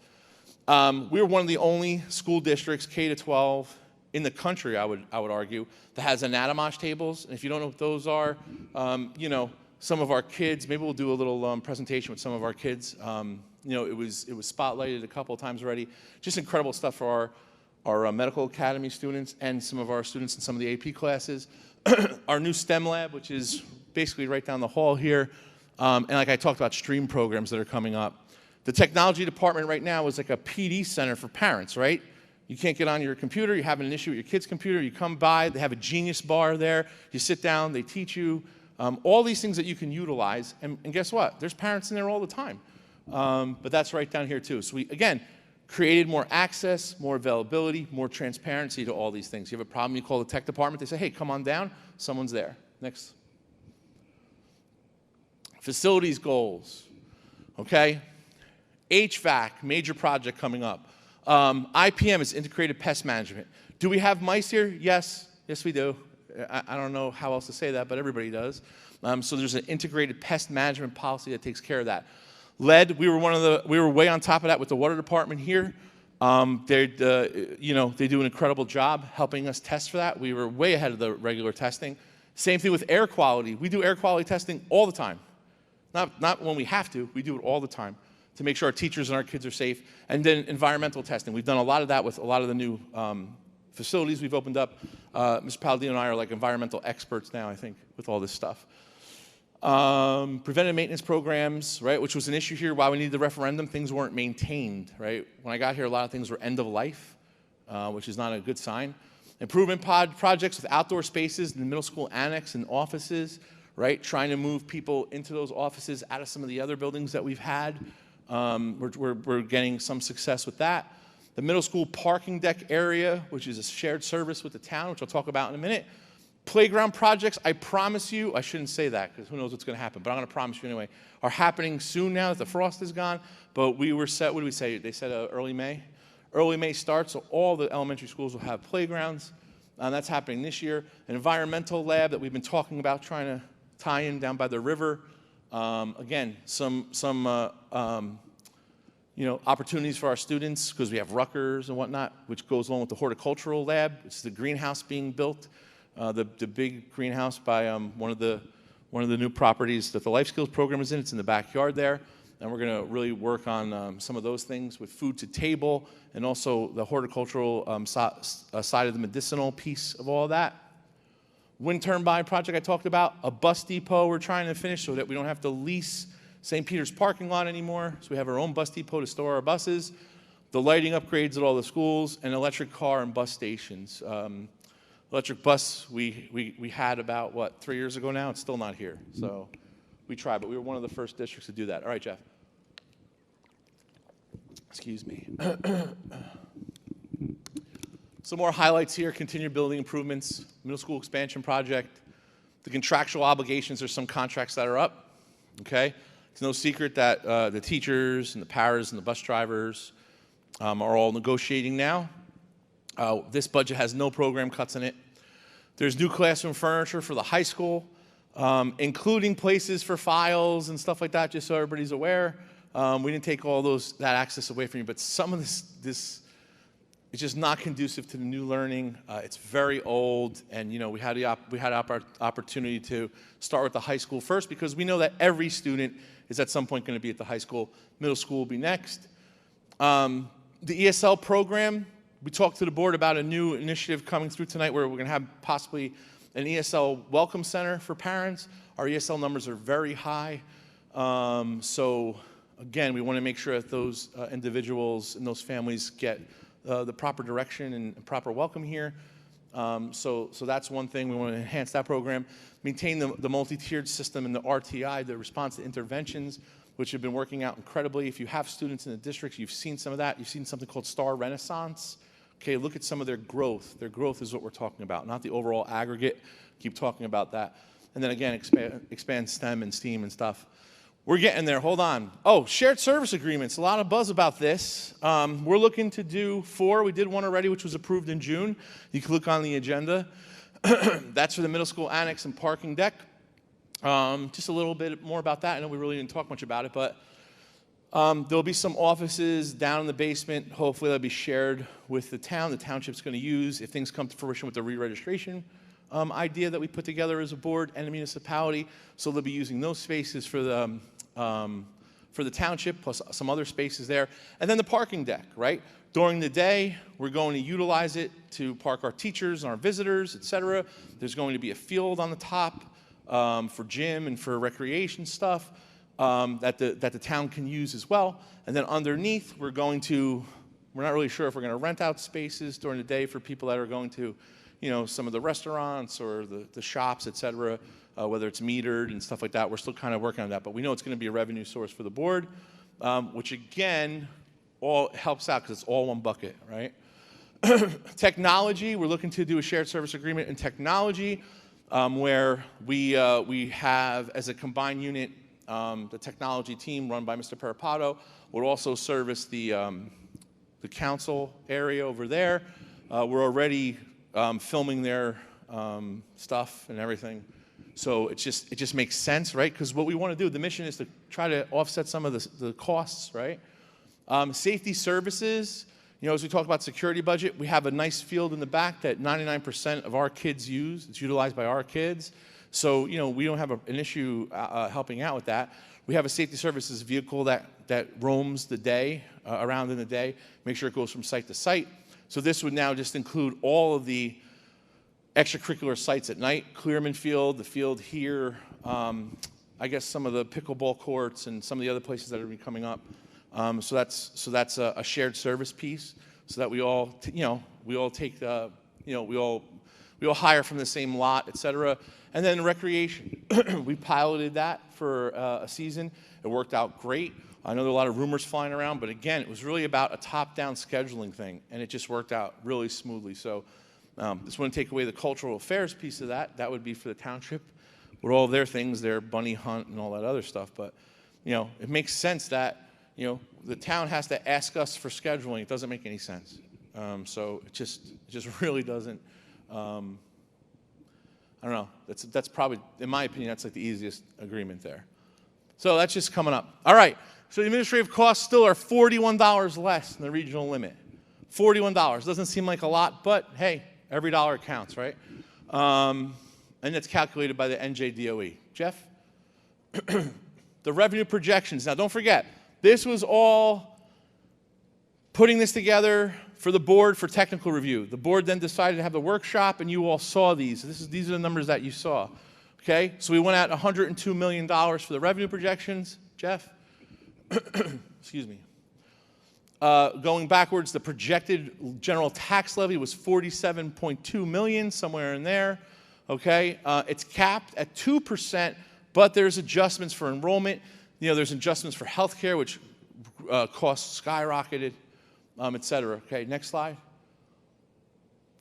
Speaker 7: We're one of the only school districts, K-12, in the country, I would argue, that has anatomage tables. And if you don't know what those are, you know, some of our kids, maybe we'll do a little presentation with some of our kids. You know, it was spotlighted a couple of times already. Just incredible stuff for our medical academy students and some of our students in some of the AP classes. Our new STEM lab, which is basically right down the hall here. And like I talked about, STREAM programs that are coming up. The technology department right now is like a PD center for parents, right? You can't get on your computer, you're having an issue with your kid's computer, you come by, they have a Genius bar there, you sit down, they teach you. All these things that you can utilize, and guess what? There's parents in there all the time. But that's right down here too. So we, again, created more access, more availability, more transparency to all these things. You have a problem, you call the tech department, they say, hey, come on down, someone's there. Next. Facilities goals, okay? HVAC, major project coming up. IPM is integrated pest management. Do we have mice here? Yes, yes we do. I don't know how else to say that, but everybody does. So there's an integrated pest management policy that takes care of that. Lead, we were way on top of that with the water department here. They do an incredible job helping us test for that. We were way ahead of the regular testing. Same thing with air quality. We do air quality testing all the time. Not when we have to, we do it all the time to make sure our teachers and our kids are safe. And then environmental testing. We've done a lot of that with a lot of the new facilities we've opened up. Mr. Palladino and I are like environmental experts now, I think, with all this stuff. Preventive maintenance programs, right, which was an issue here. While we needed the referendum, things weren't maintained, right? When I got here, a lot of things were end of life, which is not a good sign. Improvement projects with outdoor spaces in the middle school annex and offices, right? Trying to move people into those offices out of some of the other buildings that we've had. We're getting some success with that. The middle school parking deck area, which is a shared service with the town, which I'll talk about in a minute. Playground projects, I promise you, I shouldn't say that because who knows what's going to happen, but I'm going to promise you anyway, are happening soon now that the frost is gone. But we were set, what did we say? They said early May? Early May starts, so all the elementary schools will have playgrounds. That's happening this year. An environmental lab that we've been talking about trying to tie in down by the river. Again, some opportunities for our students because we have Rutgers and whatnot, which goes along with the horticultural lab. It's the greenhouse being built. The big greenhouse by one of the new properties that the Life Skills program is in. It's in the backyard there, and we're going to really work on some of those things with food to table, and also the horticultural side of the medicinal piece of all of that. Wind turbine project I talked about, a bus depot we're trying to finish so that we don't have to lease St. Peter's parking lot anymore, so we have our own bus depot to store our buses. The lighting upgrades at all the schools, and electric car and bus stations. Electric bus we had about, 3 years ago now? It's still not here. So we tried, but we were one of the first districts to do that. All right, Jeff. Excuse me. Some more highlights here. Continued building improvements, middle school expansion project. The contractual obligations, there's some contracts that are up. Okay? It's no secret that the teachers and the paras and the bus drivers are all negotiating now. This budget has no program cuts in it. There's new classroom furniture for the high school, including places for files and stuff like that, just so everybody's aware. We didn't take all that access away from you, but some of this is just not conducive to the new learning. It's very old, and we had opportunity to start with the high school first because we know that every student is at some point going to be at the high school. Middle school will be next. The ESL program. We talked to the board about a new initiative coming through tonight where we're going to have possibly an ESL welcome center for parents. Our ESL numbers are very high. So, again, we want to make sure that those individuals and those families get the proper direction and proper welcome here. So that's one thing. We want to enhance that program. Maintain the multi-tiered system and the RTI, the response to interventions, which have been working out incredibly. If you have students in the districts, you've seen some of that. You've seen something called Star Renaissance. Okay, look at some of their growth. Their growth is what we're talking about, not the overall aggregate. Keep talking about that. And then again, expand STEM and STEAM and stuff. We're getting there. Hold on. Oh, shared service agreements. A lot of buzz about this. We're looking to do 4. We did one already, which was approved in June. You can look on the agenda. That's for the middle school annex and parking deck. Just a little bit more about that. I know we really didn't talk much about it, but there'll be some offices down in the basement. Hopefully they'll be shared with the town. The township's going to use, if things come to fruition with the re-registration idea that we put together as a board and a municipality. So they'll be using those spaces for the township, plus some other spaces there. And then the parking deck, right? During the day, we're going to utilize it to park our teachers and our visitors, et cetera. There's going to be a field on the top for gym and for recreation stuff. That the town can use as well. And then underneath, we're not really sure if we're going to rent out spaces during the day for people that are going to, some of the restaurants or the shops, et cetera, whether it's metered and stuff like that. We're still kind of working on that, but we know it's going to be a revenue source for the board, which again, all helps out because it's all one bucket, right? Technology, we're looking to do a shared service agreement in technology where we have, as a combined unit, the technology team run by Mr. Parapato will also service the council area over there. We're already filming their stuff and everything. So it just makes sense, right? Because what we want to do, the mission is to try to offset some of the costs, right? Safety services, You know, as we talk about security budget, we have a nice field in the back that 99% of our kids use. It's utilized by our kids. So, you know, we don't have an issue helping out with that. We have a safety services vehicle that roams the day, around in the day, make sure it goes from site to site. So this would now just include all of the extracurricular sites at night, Clearman Field, the field here, I guess some of the pickleball courts and some of the other places that are going to be coming up. So that's a shared service piece, so that we all take we all hire from the same lot, et cetera. And then recreation, we piloted that for a season. It worked out great. I know there are a lot of rumors flying around, but again, it was really about a top-down scheduling thing, and it just worked out really smoothly. So this wouldn't take away the cultural affairs piece of that. That would be for the township with all of their things, their bunny hunt and all that other stuff. But, you know, it makes sense that, you know, the town has to ask us for scheduling. It doesn't make any sense. So it just really doesn't. I don't know. That's probably, in my opinion, that's like the easiest agreement there. So that's just coming up. All right. So the administrative costs still are $41 less than the regional limit. $41. Doesn't seem like a lot, but hey, every dollar counts, right? And it's calculated by the NJDOE. Jeff? The revenue projections. Now, don't forget, this was all putting this together for the board for technical review. The board then decided to have the workshop, and you all saw these. These are the numbers that you saw. Okay? So we went at $102 million for the revenue projections. Jeff? Excuse me. Going backwards, the projected general tax levy was $47.2 million, somewhere in there. Okay? It's capped at 2%, but there's adjustments for enrollment. You know, there's adjustments for health care, which costs skyrocketed, et cetera. Okay, next slide.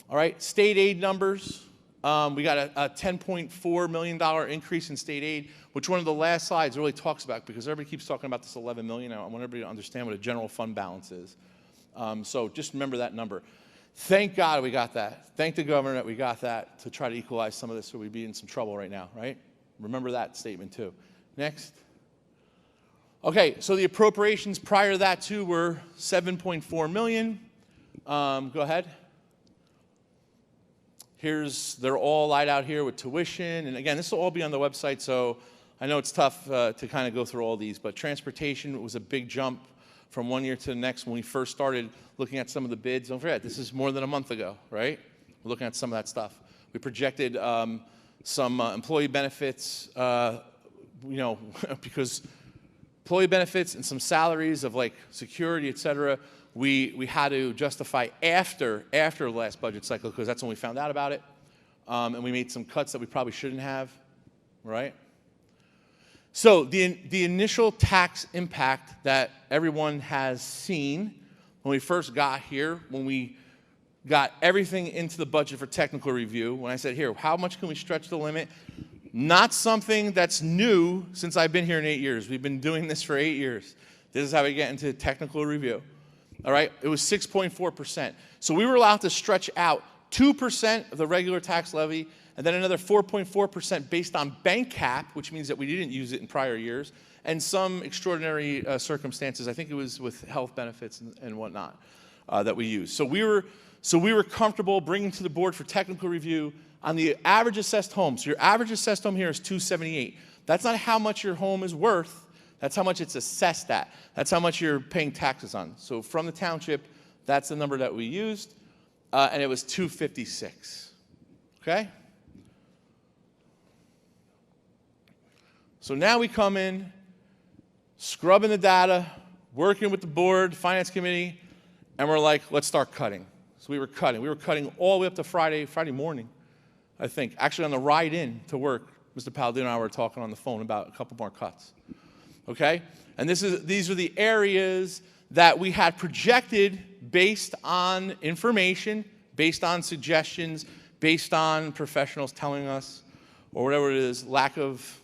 Speaker 7: All right, state aid numbers. We got a $10.4 million increase in state aid, which one of the last slides really talks about, because everybody keeps talking about this $11 million. I want everybody to understand what a general fund balance is. So just remember that number. Thank God we got that. Thank the governor that we got that to try to equalize some of this, or we'd be in some trouble right now, right? Remember that statement too. Next. Okay, so the appropriations prior to that too were $7.4 million. Go ahead. They're all laid out here with tuition, and again, this will all be on the website, so I know it's tough to kind of go through all these, but transportation was a big jump from one year to the next when we first started looking at some of the bids. Don't forget, this is more than a month ago, right? We're looking at some of that stuff. We projected some employee benefits, you know, because employee benefits and some salaries of like security, et cetera, we had to justify after the last budget cycle, because that's when we found out about it. And we made some cuts that we probably shouldn't have, right? So the initial tax impact that everyone has seen when we first got here, when we got everything into the budget for technical review, when I said, here, how much can we stretch the limit? Not something that's new since I've been here in 8 years. We've been doing this for 8 years. This is how we get into technical review. All right, it was 6.4%. So we were allowed to stretch out 2% of the regular tax levy, and then another 4.4% based on bank cap, which means that we didn't use it in prior years, and some extraordinary circumstances. I think it was with health benefits and whatnot that we used. So we were comfortable bringing to the board for technical review on the average assessed home. So your average assessed home here is $278. That's not how much your home is worth. That's how much it's assessed at. That's how much you're paying taxes on. So from the township, that's the number that we used, and it was $256. Okay? So now we come in, scrubbing the data, working with the board, finance committee, and we're like, let's start cutting. So we were cutting. We were cutting all the way up to Friday morning, I think. Actually, on the ride in to work, Mr. Palladino and I were talking on the phone about a couple more cuts. Okay? And these are the areas that we had projected based on information, based on suggestions, based on professionals telling us, or whatever it is, lack of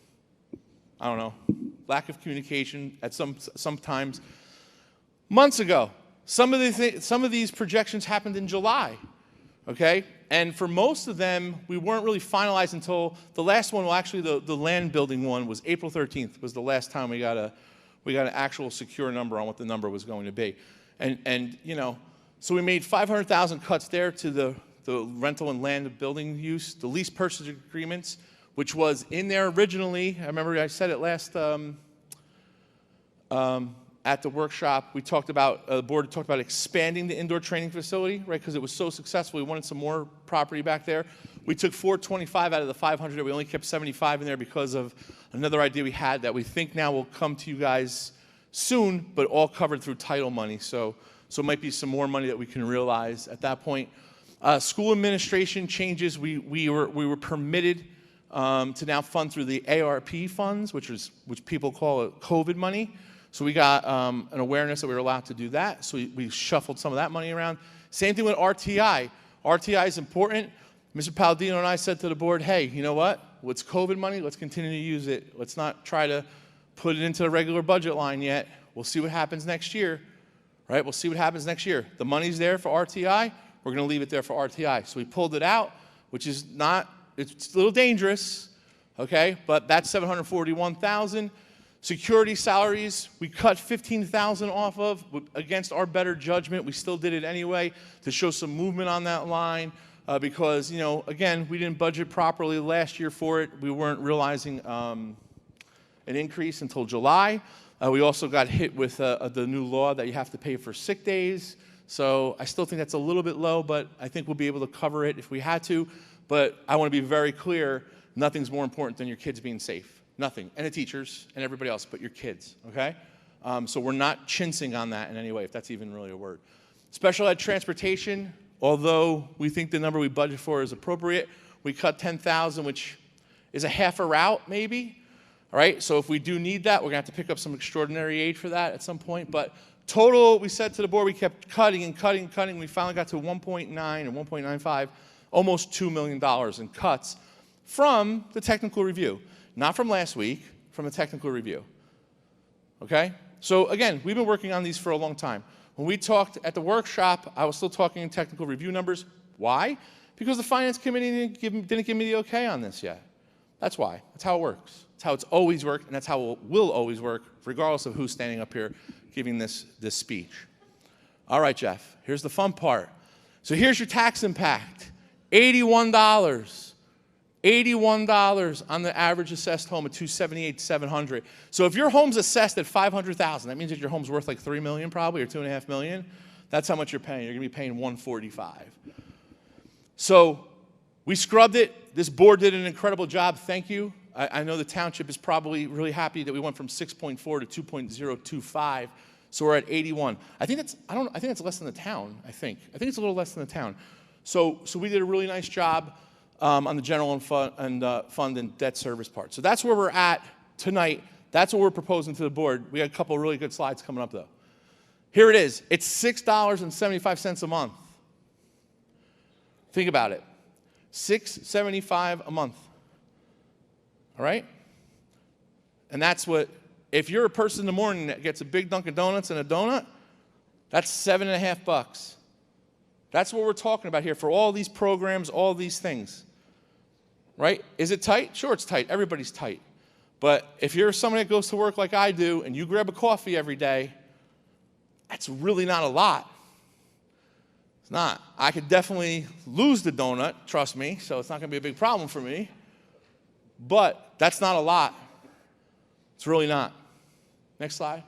Speaker 7: communication at sometimes months ago. Some of these projections happened in July, okay? And for most of them, we weren't really finalized until the last one. Well, actually, the land building one was April 13th was the last time we got an actual secure number on what the number was going to be. And you know, So we made 500,000 cuts there to the rental and land building use, the lease purchase agreements, which was in there originally. I remember I said it last at the workshop. We talked about, the board talked about expanding the indoor training facility, right? Because it was so successful, we wanted some more property back there. We took 425 out of the 500. We only kept 75 in there because of another idea we had that we think now will come to you guys soon, but all covered through title money. So it might be some more money that we can realize at that point. School administration changes. We were permitted to now fund through the ARP funds, which people call COVID money. So we got an awareness that we were allowed to do that. So we shuffled some of that money around. Same thing with RTI. RTI is important. Mr. Palladino and I said to the board, hey, you know what? It's COVID money. Let's continue to use it. Let's not try to put it into the regular budget line yet. We'll see what happens next year. Right? We'll see what happens next year. The money's there for RTI. We're going to leave it there for RTI. So we pulled it out, which is not, it's a little dangerous, okay? But that's $741,000. Security salaries, we cut $15,000 off of against our better judgment. We still did it anyway to show some movement on that line because, you know, again, we didn't budget properly last year for it. We weren't realizing an increase until July. We also got hit with the new law that you have to pay for sick days. So I still think that's a little bit low, but I think we'll be able to cover it if we had to. But I want to be very clear, nothing's more important than your kids being safe. Nothing. And the teachers and everybody else, but your kids, okay? So we're not chinsing on that in any way, if that's even really a word. Special ed transportation, although we think the number we budget for is appropriate, we cut $10,000, which is a half a route maybe. All right, so if we do need that, we're going to have to pick up some extraordinary aid for that at some point. But total, we said to the board, we kept cutting and cutting and cutting. We finally got to 1.9 or 1.95, almost $2 million in cuts from the technical review. Not from last week, from a technical review. Okay? So again, we've been working on these for a long time. When we talked at the workshop, I was still talking in technical review numbers. Why? Because the finance committee didn't give me the okay on this yet. That's why. That's how it works. That's how it's always worked, and that's how it will always work, regardless of who's standing up here giving this speech. All right, Jeff, here's the fun part. So here's your tax impact. $81. $81 on the average assessed home at $278,700. So if your home's assessed at $500,000, that means that your home's worth like $3 million probably, or $2.5 million. That's how much you're paying. You're going to be paying $145. So we scrubbed it. This board did an incredible job. Thank you. I know the township is probably really happy that we went from 6.4 to 2.025. So we're at 81. I think that's less than the town. I think it's a little less than the town. So we did a really nice job on the general fund and debt service part. So that's where we're at tonight. That's what we're proposing to the board. We got a couple of really good slides coming up, though. Here it is. It's $6.75 a month. Think about it. $6.75 a month. All right? And that's what, if you're a person in the morning that gets a big Dunkin' Donuts and a donut, that's $7.50. That's what we're talking about here for all these programs, all these things. Right? Is it tight? Sure, it's tight. Everybody's tight. But if you're somebody that goes to work like I do and you grab a coffee every day, that's really not a lot. It's not. I could definitely lose the donut, trust me, so it's not going to be a big problem for me. But that's not a lot. It's really not. Next slide.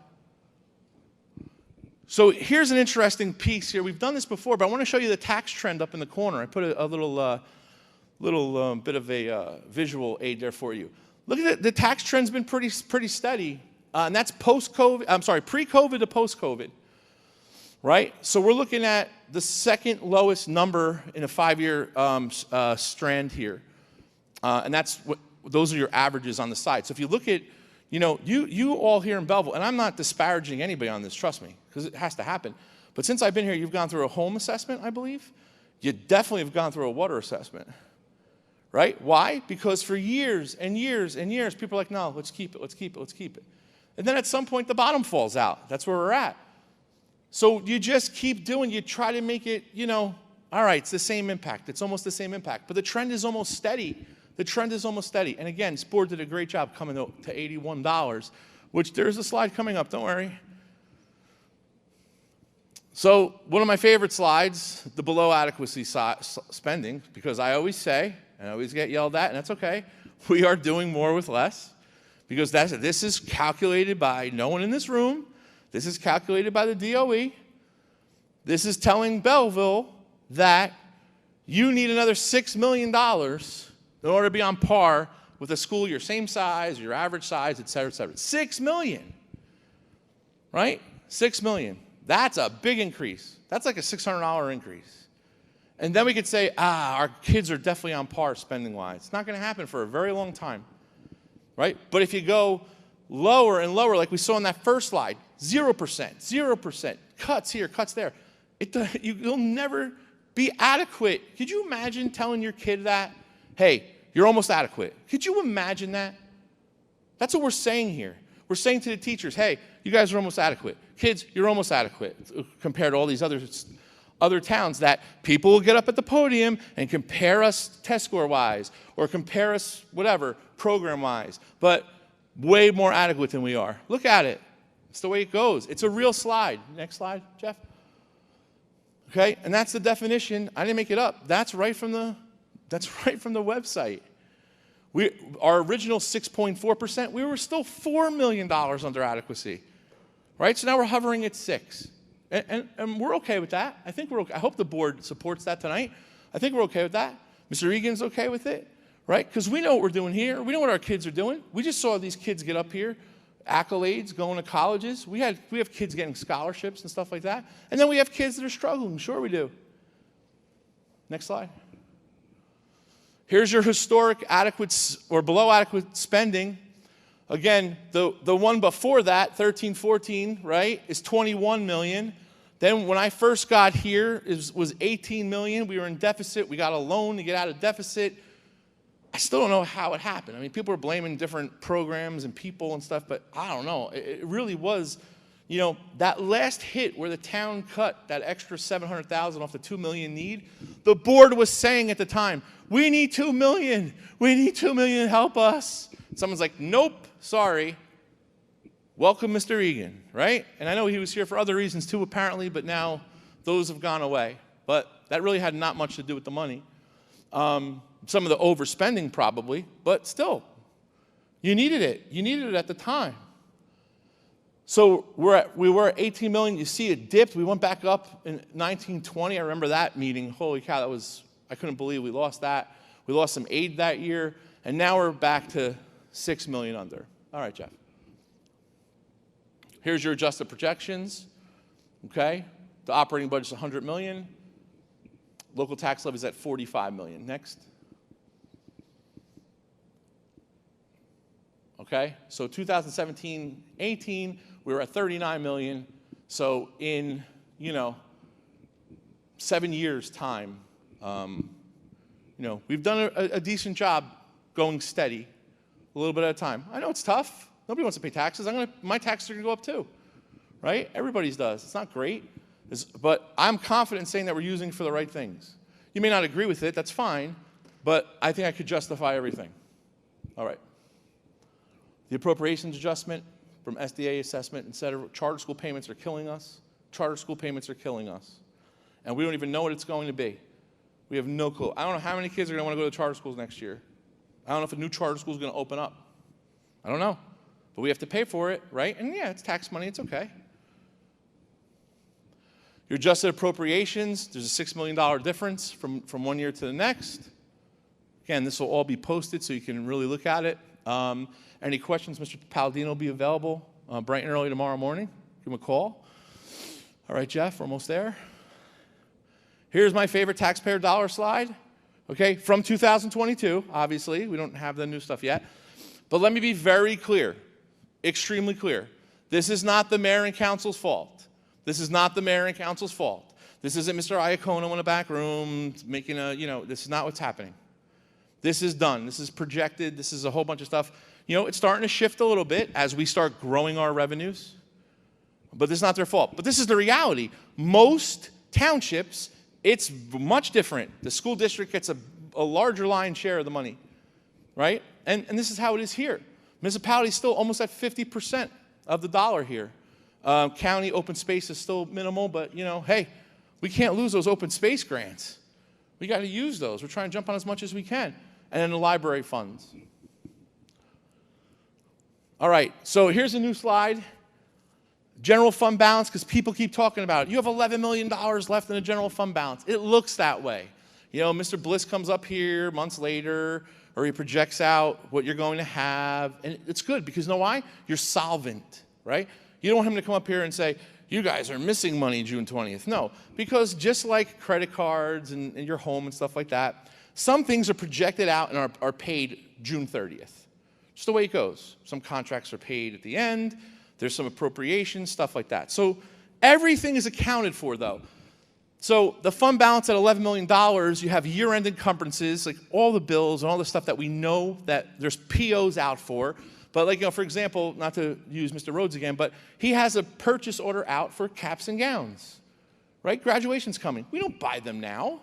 Speaker 7: So here's an interesting piece here. We've done this before, but I want to show you the tax trend up in the corner. I put a little bit of a visual aid there for you. Look at it. The tax trend's been pretty steady, and that's pre-COVID to post-COVID, right? So we're looking at the second lowest number in a 5-year strand here, and those are your averages on the side. So if you look at, you all here in Belleville, and I'm not disparaging anybody on this, trust me, because it has to happen. But since I've been here, you've gone through a home assessment, I believe. You definitely have gone through a water assessment. Right? Why? Because for years and years and years, people are like, no, let's keep it, let's keep it, let's keep it. And then at some point, the bottom falls out. That's where we're at. So you just keep doing, you try to make it, all right, it's the same impact. It's almost the same impact. But the trend is almost steady. The trend is almost steady. And again, this board did a great job coming to $81, which there's a slide coming up, don't worry. So one of my favorite slides, the below adequacy spending, because I always say, and I always get yelled at, and that's okay, we are doing more with less, because this is calculated by no one in this room. This is calculated by the DOE. This is telling Belleville that you need another $6 million in order to be on par with a school your same size, your average size, et cetera, et cetera. $6 million, right? $6 million. That's a big increase. That's like a $600 increase. And then we could say, our kids are definitely on par spending-wise. It's not going to happen for a very long time, right? But if you go lower and lower, like we saw in that first slide, 0%, 0%, cuts here, cuts there, you'll never be adequate. Could you imagine telling your kid that? Hey, you're almost adequate. Could you imagine that? That's what we're saying here. We're saying to the teachers, hey, you guys are almost adequate. Kids, you're almost adequate compared to all these other towns that people will get up at the podium and compare us test score-wise or compare us whatever, program-wise, but way more adequate than we are. Look at it. It's the way it goes. It's a real slide. Next slide, Jeff. Okay, and that's the definition. I didn't make it up. That's right from the website. Our original 6.4%, we were still $4 million under adequacy, right? So now we're hovering at 6, and we're okay with that. I think we're okay. I hope the board supports that tonight. I think we're okay with that. Mr. Egan's okay with it, right? Because we know what we're doing here. We know what our kids are doing. We just saw these kids get up here, accolades, going to colleges. We have kids getting scholarships and stuff like that, and then we have kids that are struggling. Sure, we do. Next slide. Here's your historic adequate or below adequate spending. Again, the one before that, 13-14, right, is 21 million. Then when I first got here, it was 18 million. We were in deficit. We got a loan to get out of deficit. I still don't know how it happened. I mean, people are blaming different programs and people and stuff, but I don't know. It really was, that last hit where the town cut that extra 700,000 off the 2 million need, the board was saying at the time, we need 2 million. We need 2 million. Help us. Someone's like, nope, sorry. Welcome, Mr. Egan, right? And I know he was here for other reasons too, apparently, but now those have gone away. But that really had not much to do with the money. Some of the overspending probably, but still, you needed it. You needed it at the time. So we were at 18 million. You see it dipped. We went back up in 1920. I remember that meeting. Holy cow, I couldn't believe we lost that. We lost some aid that year, and now we're back to 6 million under. All right, Jeff. Here's your adjusted projections, okay? The operating budget's 100 million. Local tax levy is at 45 million. Next. Okay, so 2017-18, we were at 39 million. So in, 7 years' time, we've done a decent job going steady, a little bit at a time. I know it's tough. Nobody wants to pay taxes. My taxes are going to go up too, right? Everybody's does. It's not great, but I'm confident in saying that we're using it for the right things. You may not agree with it. That's fine, but I think I could justify everything. All right. The appropriations adjustment from SDA assessment, et cetera. Charter school payments are killing us. Charter school payments are killing us. And we don't even know what it's going to be. We have no clue. I don't know how many kids are going to want to go to charter schools next year. I don't know if a new charter school is going to open up. I don't know. But we have to pay for it, right? And yeah, it's tax money. It's okay. Your adjusted appropriations, there's a $6 million difference from one year to the next. Again, this will all be posted so you can really look at it. Any questions? Mr. Palladino will be available bright and early tomorrow morning. Give him a call. All right, Jeff, we're almost there. Here's my favorite taxpayer dollar slide, okay, from 2022, obviously. We don't have the new stuff yet. But let me be very clear, extremely clear. This is not the mayor and council's fault. This is not the mayor and council's fault. This isn't Mr. Iacono in the back room making this is not what's happening. This is done. This is projected. This is a whole bunch of stuff. It's starting to shift a little bit as we start growing our revenues. But this is not their fault. But this is the reality. Most townships, it's much different. The school district gets a larger lion's share of the money, right? And this is how it is here. Municipality is still almost at 50% of the dollar here. County open space is still minimal, but, hey, we can't lose those open space grants. We got to use those. We're trying to jump on as much as we can. And then the library funds. All right, so here's a new slide. General fund balance, because people keep talking about it. You have $11 million left in the general fund balance. It looks that way. Mr. Bliss comes up here months later, or he projects out what you're going to have. And it's good, because you know why? You're solvent, right? You don't want him to come up here and say, you guys are missing money June 20th. No, because just like credit cards and your home and stuff like that, some things are projected out and are paid June 30th. Just the way it goes. Some contracts are paid at the end. There's some appropriations, stuff like that. So everything is accounted for, though. So the fund balance at $11 million, you have year-end encumbrances, like all the bills and all the stuff that we know that there's POs out for. But for example, not to use Mr. Rhodes again, but he has a purchase order out for caps and gowns, right? Graduation's coming. We don't buy them now,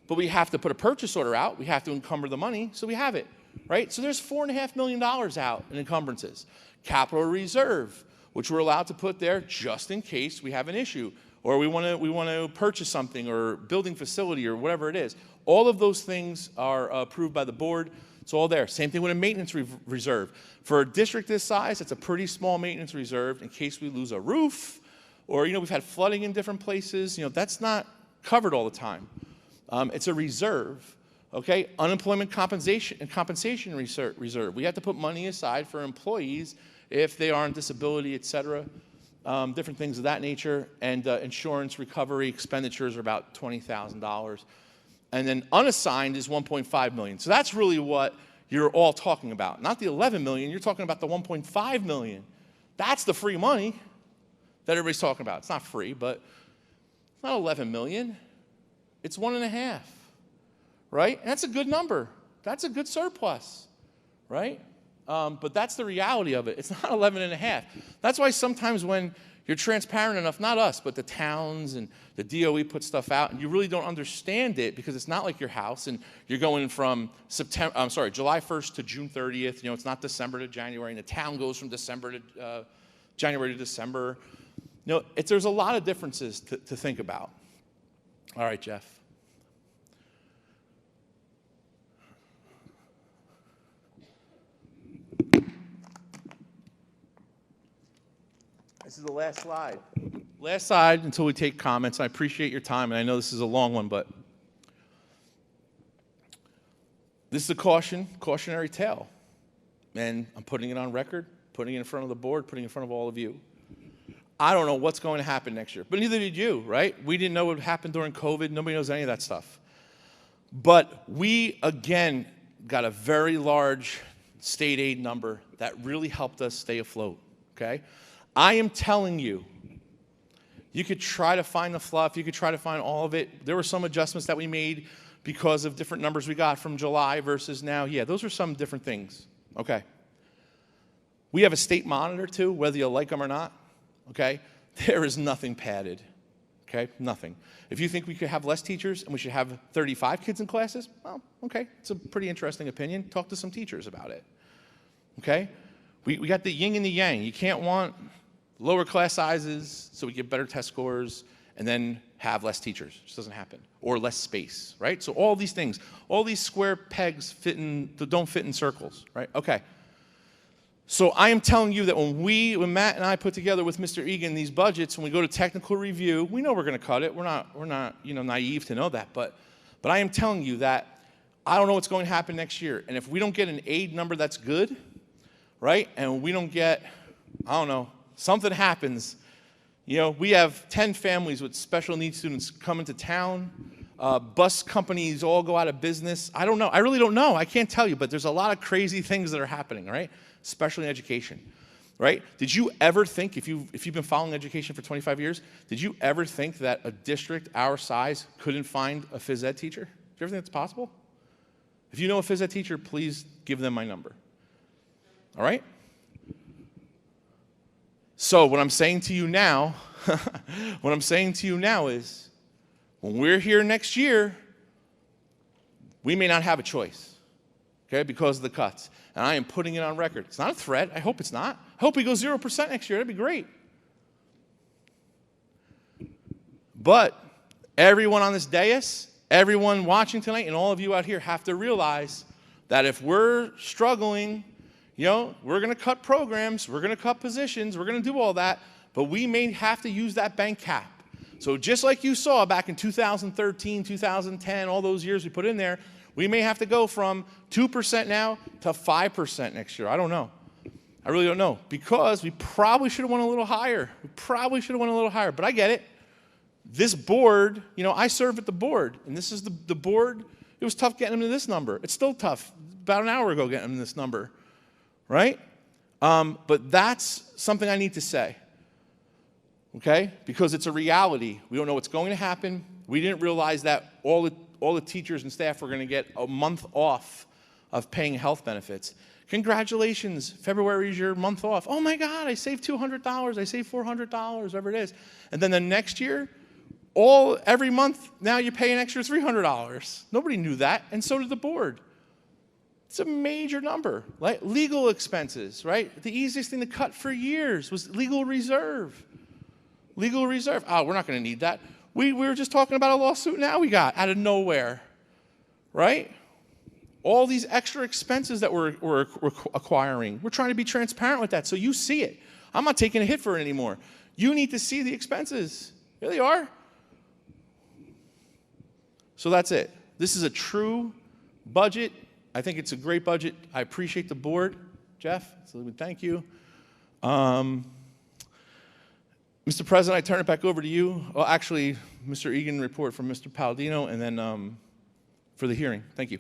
Speaker 7: but we have to put a purchase order out. We have to encumber the money, so we have it, right? So there's $4.5 million out in encumbrances. Capital reserve, which we're allowed to put there just in case we have an issue, or we want to purchase something, or building facility, or whatever it is. All of those things are approved by the board. It's all there. Same thing with a maintenance reserve. For a district this size, it's a pretty small maintenance reserve in case we lose a roof, or we've had flooding in different places. That's not covered all the time. It's a reserve. Okay, unemployment compensation reserve. We have to put money aside for employees if they are on disability, et cetera, different things of that nature. And insurance recovery expenditures are about $20,000. And then unassigned is $1.5 million. So that's really what you're all talking about. Not the $11 million, you're talking about the $1.5 million. That's the free money that everybody's talking about. It's not free, but it's not $11 million. It's 1.5, right? And that's a good number. That's a good surplus, right? But that's the reality of it. It's not 11.5. That's why sometimes when you're transparent enough, not us, but the towns and the DOE put stuff out, and you really don't understand it because it's not like your house, and you're going from July 1st to June 30th. It's not December to January, and the town goes from January to December. There's a lot of differences to think about. All right, Jeff. This is the last slide. Last slide until we take comments. I appreciate your time, and I know this is a long one, but this is a cautionary tale. And I'm putting it on record, putting it in front of the board, putting it in front of all of you. I don't know what's going to happen next year, but neither did you, right? We didn't know what would happen during COVID. Nobody knows any of that stuff. But we, again, got a very large state aid number that really helped us stay afloat, okay? I am telling you, you could try to find the fluff, you could try to find all of it. There were some adjustments that we made because of different numbers we got from July versus now. Yeah, those are some different things, okay? We have a state monitor too, whether you like them or not, okay? There is nothing padded, okay? Nothing. If you think we could have less teachers and we should have 35 kids in classes, well, okay, it's a pretty interesting opinion. Talk to some teachers about it, okay? We got the yin and the yang. You can't want lower class sizes so we get better test scores and then have less teachers. It just doesn't happen. Or less space, right? So all these things, all these square pegs don't fit in circles, right? Okay. So I am telling you that when Matt and I put together with Mr. Egan these budgets, when we go to technical review, we know we're going to cut it. We're not naive to know that, but I am telling you that I don't know what's going to happen next year. And if we don't get an aid number that's good, right? And we don't get, I don't know, something happens. We have 10 families with special needs students coming to town. Bus companies all go out of business. I don't know. I really don't know. I can't tell you, but there's a lot of crazy things that are happening, right? Especially in education, right? Did you ever think, if you've been following education for 25 years, did you ever think that a district our size couldn't find a phys ed teacher? Do you ever think that's possible? If you know a phys ed teacher, please give them my number. All right? So what I'm saying to you now, is when we're here next year, we may not have a choice, okay, because of the cuts. And I am putting it on record. It's not a threat. I hope it's not. I hope we go 0% next year. That'd be great. But everyone on this dais, everyone watching tonight, and all of you out here have to realize that if we're struggling, we're going to cut programs, we're going to cut positions, we're going to do all that, but we may have to use that bank cap. So just like you saw back in 2013, 2010, all those years we put in there, we may have to go from 2% now to 5% next year. I don't know. I really don't know, because we probably should have went a little higher. But I get it. This board, I serve at the board, and this is the board. It was tough getting them to this number. It's still tough. About an hour ago getting them to this number, right? But that's something I need to say, okay? Because it's a reality. We don't know what's going to happen. We didn't realize that all the teachers and staff were going to get a month off of paying health benefits. Congratulations, February is your month off. Oh my God, I saved $200, I saved $400, whatever it is. And then the next year, every month, now you pay an extra $300. Nobody knew that, and so did the board. It's a major number, right? Legal expenses, right? The easiest thing to cut for years was legal reserve. Legal reserve, we're not gonna need that. We were just talking about a lawsuit now we got out of nowhere, right? All these extra expenses that we're acquiring, we're trying to be transparent with that so you see it. I'm not taking a hit for it anymore. You need to see the expenses. Here they are. So that's it. This is a true budget. I think it's a great budget. I appreciate the board. Jeff, so thank you. Mr. President, I turn it back over to you. Well, actually, Mr. Egan, report from Mr. Palladino, and then for the hearing. Thank you.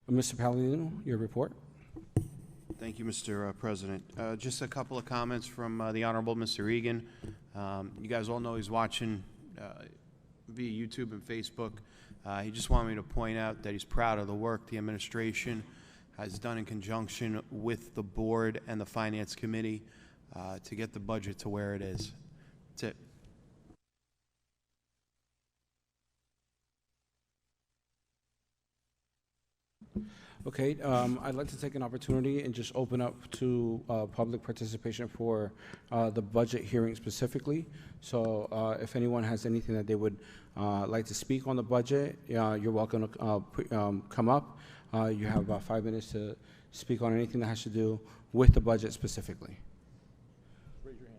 Speaker 1: Mr. Palladino, your report.
Speaker 2: Thank you, Mr. President. Just a couple of comments from the Honorable Mr. Egan. You guys all know he's watching via YouTube and Facebook. He just wanted me to point out that he's proud of the work the administration has done in conjunction with the board and the Finance Committee to get the budget to where it is. That's it.
Speaker 1: Okay, I'd like to take an opportunity and just open up to public participation for the budget hearing specifically. So if anyone has anything that they would like to speak on the budget, you're welcome to come up. You have about 5 minutes to speak on anything that has to do with the budget specifically. Raise your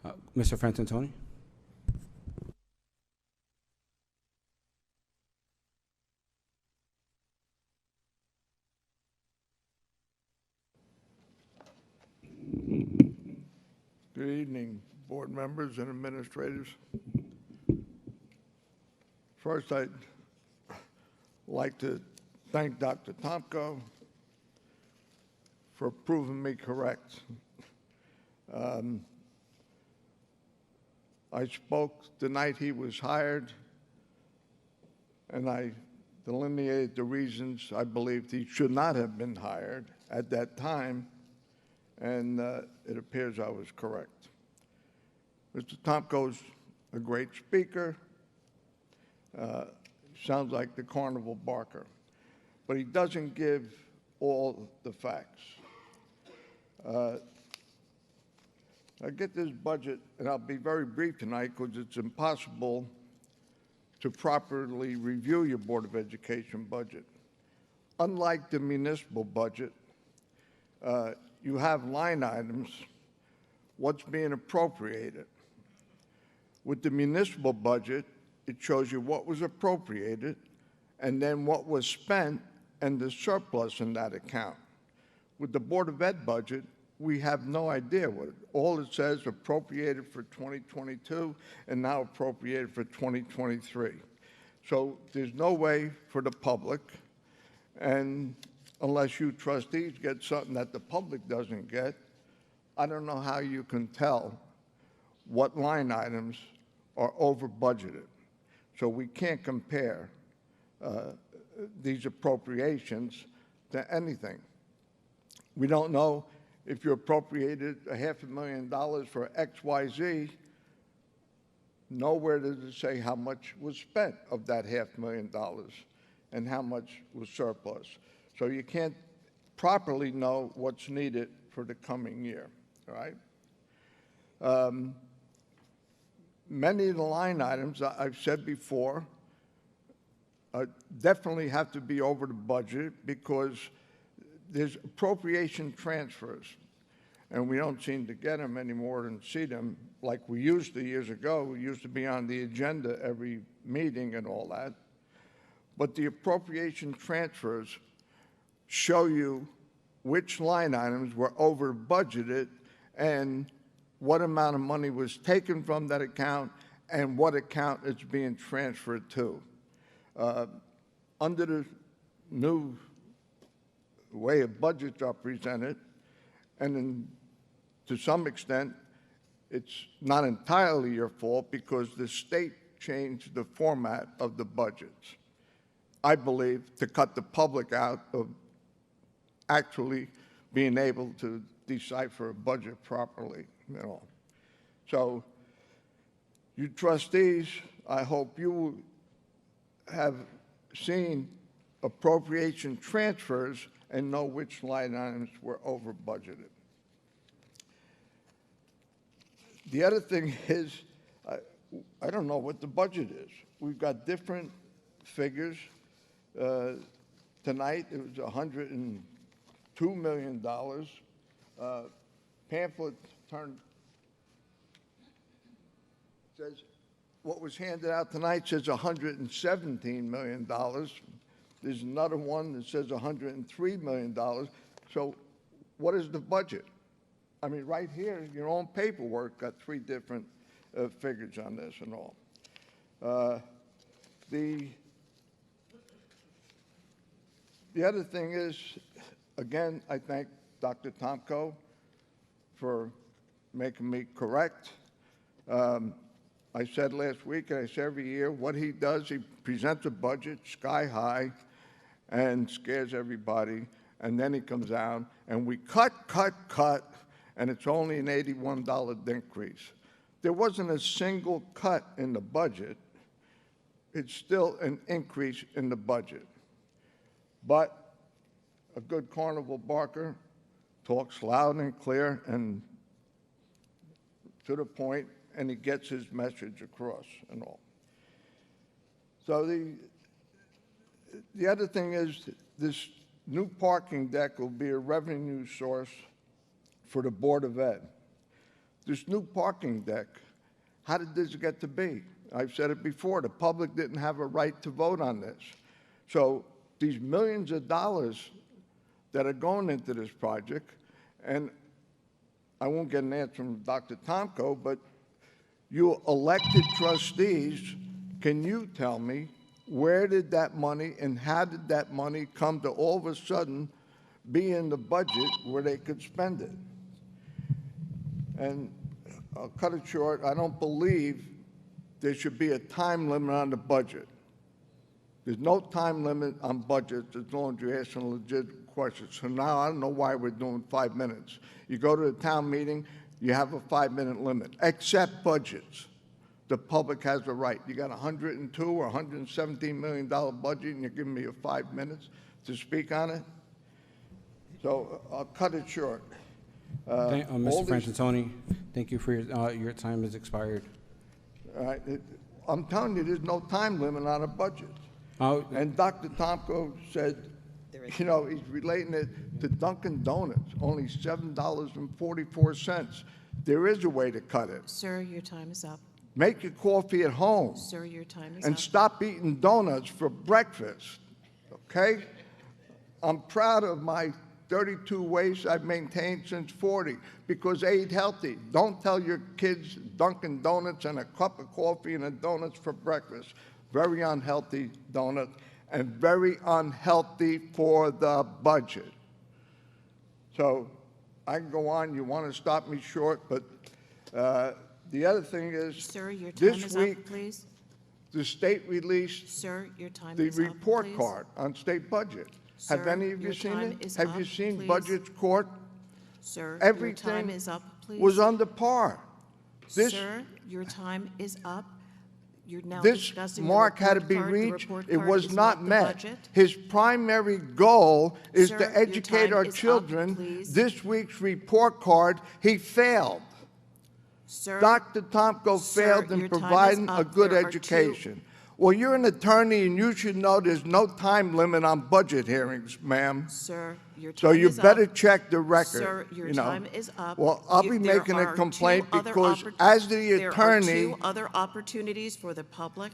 Speaker 1: hand. Mr. Frantantoni?
Speaker 8: Good evening, board members and administrators. First, I'd like to thank Dr. Tomko for proving me correct. I spoke the night he was hired, and I delineated the reasons I believed he should not have been hired at that time, and it appears I was correct. Mr. Tomko's a great speaker, sounds like the carnival barker, but he doesn't give all the facts. I get this budget, and I'll be very brief tonight because it's impossible to properly review your Board of Education budget. Unlike the municipal budget, you have line items, what's being appropriated. With the municipal budget, it shows you what was appropriated and then what was spent and the surplus in that account. With the Board of Ed budget, we have no idea what, all it says appropriated for 2022 and now appropriated for 2023. So there's no way for the public, and unless you trustees get something that the public doesn't get, I don't know how you can tell what line items are over budgeted. So we can't compare these appropriations to anything. We don't know if you appropriated $500,000 for XYZ. Nowhere does it say how much was spent of that $500,000 and how much was surplus. So you can't properly know what's needed for the coming year, all right? Many of the line items, I've said before, definitely have to be over the budget because there's appropriation transfers, and we don't seem to get them anymore and see them like we used to years ago. We used to be on the agenda every meeting and all that. But the appropriation transfers show you which line items were over budgeted and what amount of money was taken from that account and what account it's being transferred to. Under the new way of budgets are presented, and to some extent, it's not entirely your fault because the state changed the format of the budgets. I believe to cut the public out of actually being able to decipher a budget properly, you know. So, you trustees, I hope you have seen appropriation transfers and know which line items were over budgeted. The other thing is, I don't know what the budget is. We've got different figures. Tonight, it was $102 million. Pamphlet says, what was handed out tonight says $117 million. There's another one that says $103 million. So what is the budget? I mean, right here, your own paperwork got three different figures on this and all. The other thing is, again, I thank Dr. Tomko for making me correct. I said last week, and I say every year, what he does, he presents a budget sky high and scares everybody, and then he comes out and we cut, and it's only an $81 increase. There wasn't a single cut in the budget. It's still an increase in the budget. But a good carnival barker talks loud and clear and to the point, and he gets his message across and all. So the other thing is this new parking deck will be a revenue source for the Board of Ed. This new parking deck, how did this get to be? I've said it before, the public didn't have a right to vote on this. So these millions of dollars that are going into this project, and I won't get an answer from Dr. Tomko, but you elected trustees, can you tell me where did that money and how did that money come to all of a sudden be in the budget where they could spend it? And I'll cut it short, I don't believe there should be a time limit on the budget. There's no time limit on budgets as long as you're asking legit questions. So now I don't know why we're doing 5 minutes. You go to the town meeting, you have a 5-minute limit, except budgets. The public has a right. You got $102 or $117 million budget and you're giving me 5 minutes to speak on it? So I'll cut it short.
Speaker 1: Mr. Frantantoni, thank you for your time has expired.
Speaker 8: All right, I'm telling you, there's no time limit on a budget. And Dr. Tomko said, you know, he's relating it to Dunkin' Donuts, only $7.44. There is a way to cut it.
Speaker 9: Sir, your time is up.
Speaker 8: Make your coffee at home.
Speaker 9: Sir, your time is
Speaker 8: and
Speaker 9: up.
Speaker 8: Stop eating donuts for breakfast, okay? I'm proud of my 32 weights I've maintained since 40 because I eat healthy. Don't tell your kids Dunkin' Donuts and a cup of coffee and a donuts for breakfast. Very unhealthy donut and very unhealthy for the budget. So I can go on. You want to stop me short, but the other thing is,
Speaker 9: Sir, your time
Speaker 8: this
Speaker 9: is
Speaker 8: week,
Speaker 9: up, please.
Speaker 8: the state released
Speaker 9: Sir, your time
Speaker 8: the
Speaker 9: is up,
Speaker 8: report
Speaker 9: please.
Speaker 8: card on state budget.
Speaker 9: Sir,
Speaker 8: Have any of you
Speaker 9: your
Speaker 8: seen
Speaker 9: time
Speaker 8: it?
Speaker 9: is
Speaker 8: Have
Speaker 9: up,
Speaker 8: you seen
Speaker 9: please.
Speaker 8: budgets court?
Speaker 9: Sir,
Speaker 8: Everything
Speaker 9: your time is up, please.
Speaker 8: was under par. This,
Speaker 9: Sir, your time is up. You're now
Speaker 8: this
Speaker 9: discussing the
Speaker 8: mark had to
Speaker 9: report
Speaker 8: be
Speaker 9: card. The
Speaker 8: reached.
Speaker 9: report
Speaker 8: It
Speaker 9: card
Speaker 8: was
Speaker 9: is
Speaker 8: not
Speaker 9: the
Speaker 8: met.
Speaker 9: budget.
Speaker 8: His primary goal is
Speaker 9: Sir,
Speaker 8: to
Speaker 9: your
Speaker 8: educate
Speaker 9: time
Speaker 8: our
Speaker 9: is up,
Speaker 8: children.
Speaker 9: please.
Speaker 8: This week's report card, he failed.
Speaker 9: Sir,
Speaker 8: Dr. Tomko
Speaker 9: Sir,
Speaker 8: failed in
Speaker 9: your time is
Speaker 8: providing a
Speaker 9: up.
Speaker 8: good
Speaker 9: There are
Speaker 8: education. Well, you're an attorney and you should know there's no time limit on budget hearings, ma'am.
Speaker 9: Sir, your time
Speaker 8: So you
Speaker 9: is
Speaker 8: better
Speaker 9: up.
Speaker 8: check the record.
Speaker 9: Sir, your
Speaker 8: you know.
Speaker 9: time is up.
Speaker 8: Well, I'll be
Speaker 9: There
Speaker 8: making a
Speaker 9: are
Speaker 8: complaint
Speaker 9: two other
Speaker 8: because as the
Speaker 9: there are
Speaker 8: attorney,
Speaker 9: 2 other opportunities for the public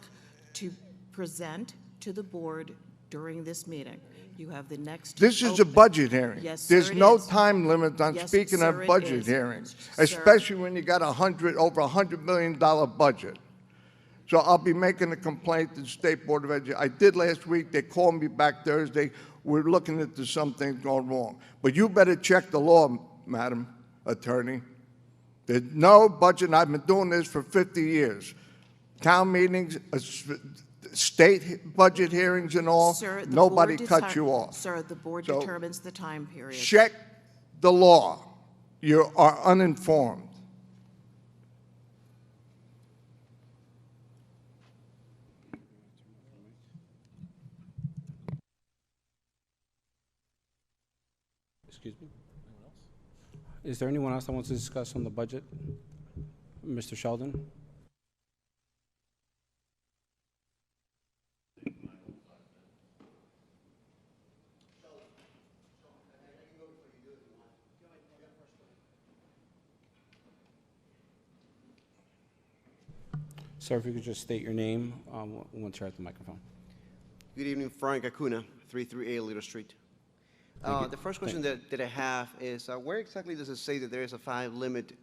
Speaker 9: to present to the board during this meeting. You have the next.
Speaker 8: this is a
Speaker 9: open-
Speaker 8: budget hearing.
Speaker 9: Yes,
Speaker 8: There's
Speaker 9: sir, it
Speaker 8: no
Speaker 9: is.
Speaker 8: time limit on
Speaker 9: Yes,
Speaker 8: speaking
Speaker 9: sir,
Speaker 8: of
Speaker 9: it
Speaker 8: budget
Speaker 9: is.
Speaker 8: hearings,
Speaker 9: Sir.
Speaker 8: especially when you got over $100 million budget. So I'll be making a complaint to the State Board of Education. I did last week. They called me back Thursday. We're looking into some things going wrong. But you better check the law, Madam Attorney. There's no budget, and I've been doing this for 50 years. Town meetings, state budget hearings and all,
Speaker 9: Sir, the
Speaker 8: nobody
Speaker 9: board
Speaker 8: cuts you off.
Speaker 9: Sir, the board
Speaker 8: So,
Speaker 9: determines the time period.
Speaker 8: Check the law. You are uninformed.
Speaker 1: Excuse me? Is there anyone else that wants to discuss on the budget? Mr. Sheldon? Sir, if you could just state your name once you're at the microphone.
Speaker 10: Good evening, Frank Acuna, 338 Little Street. The first question that I have is, where exactly does it say that there is a 5-limit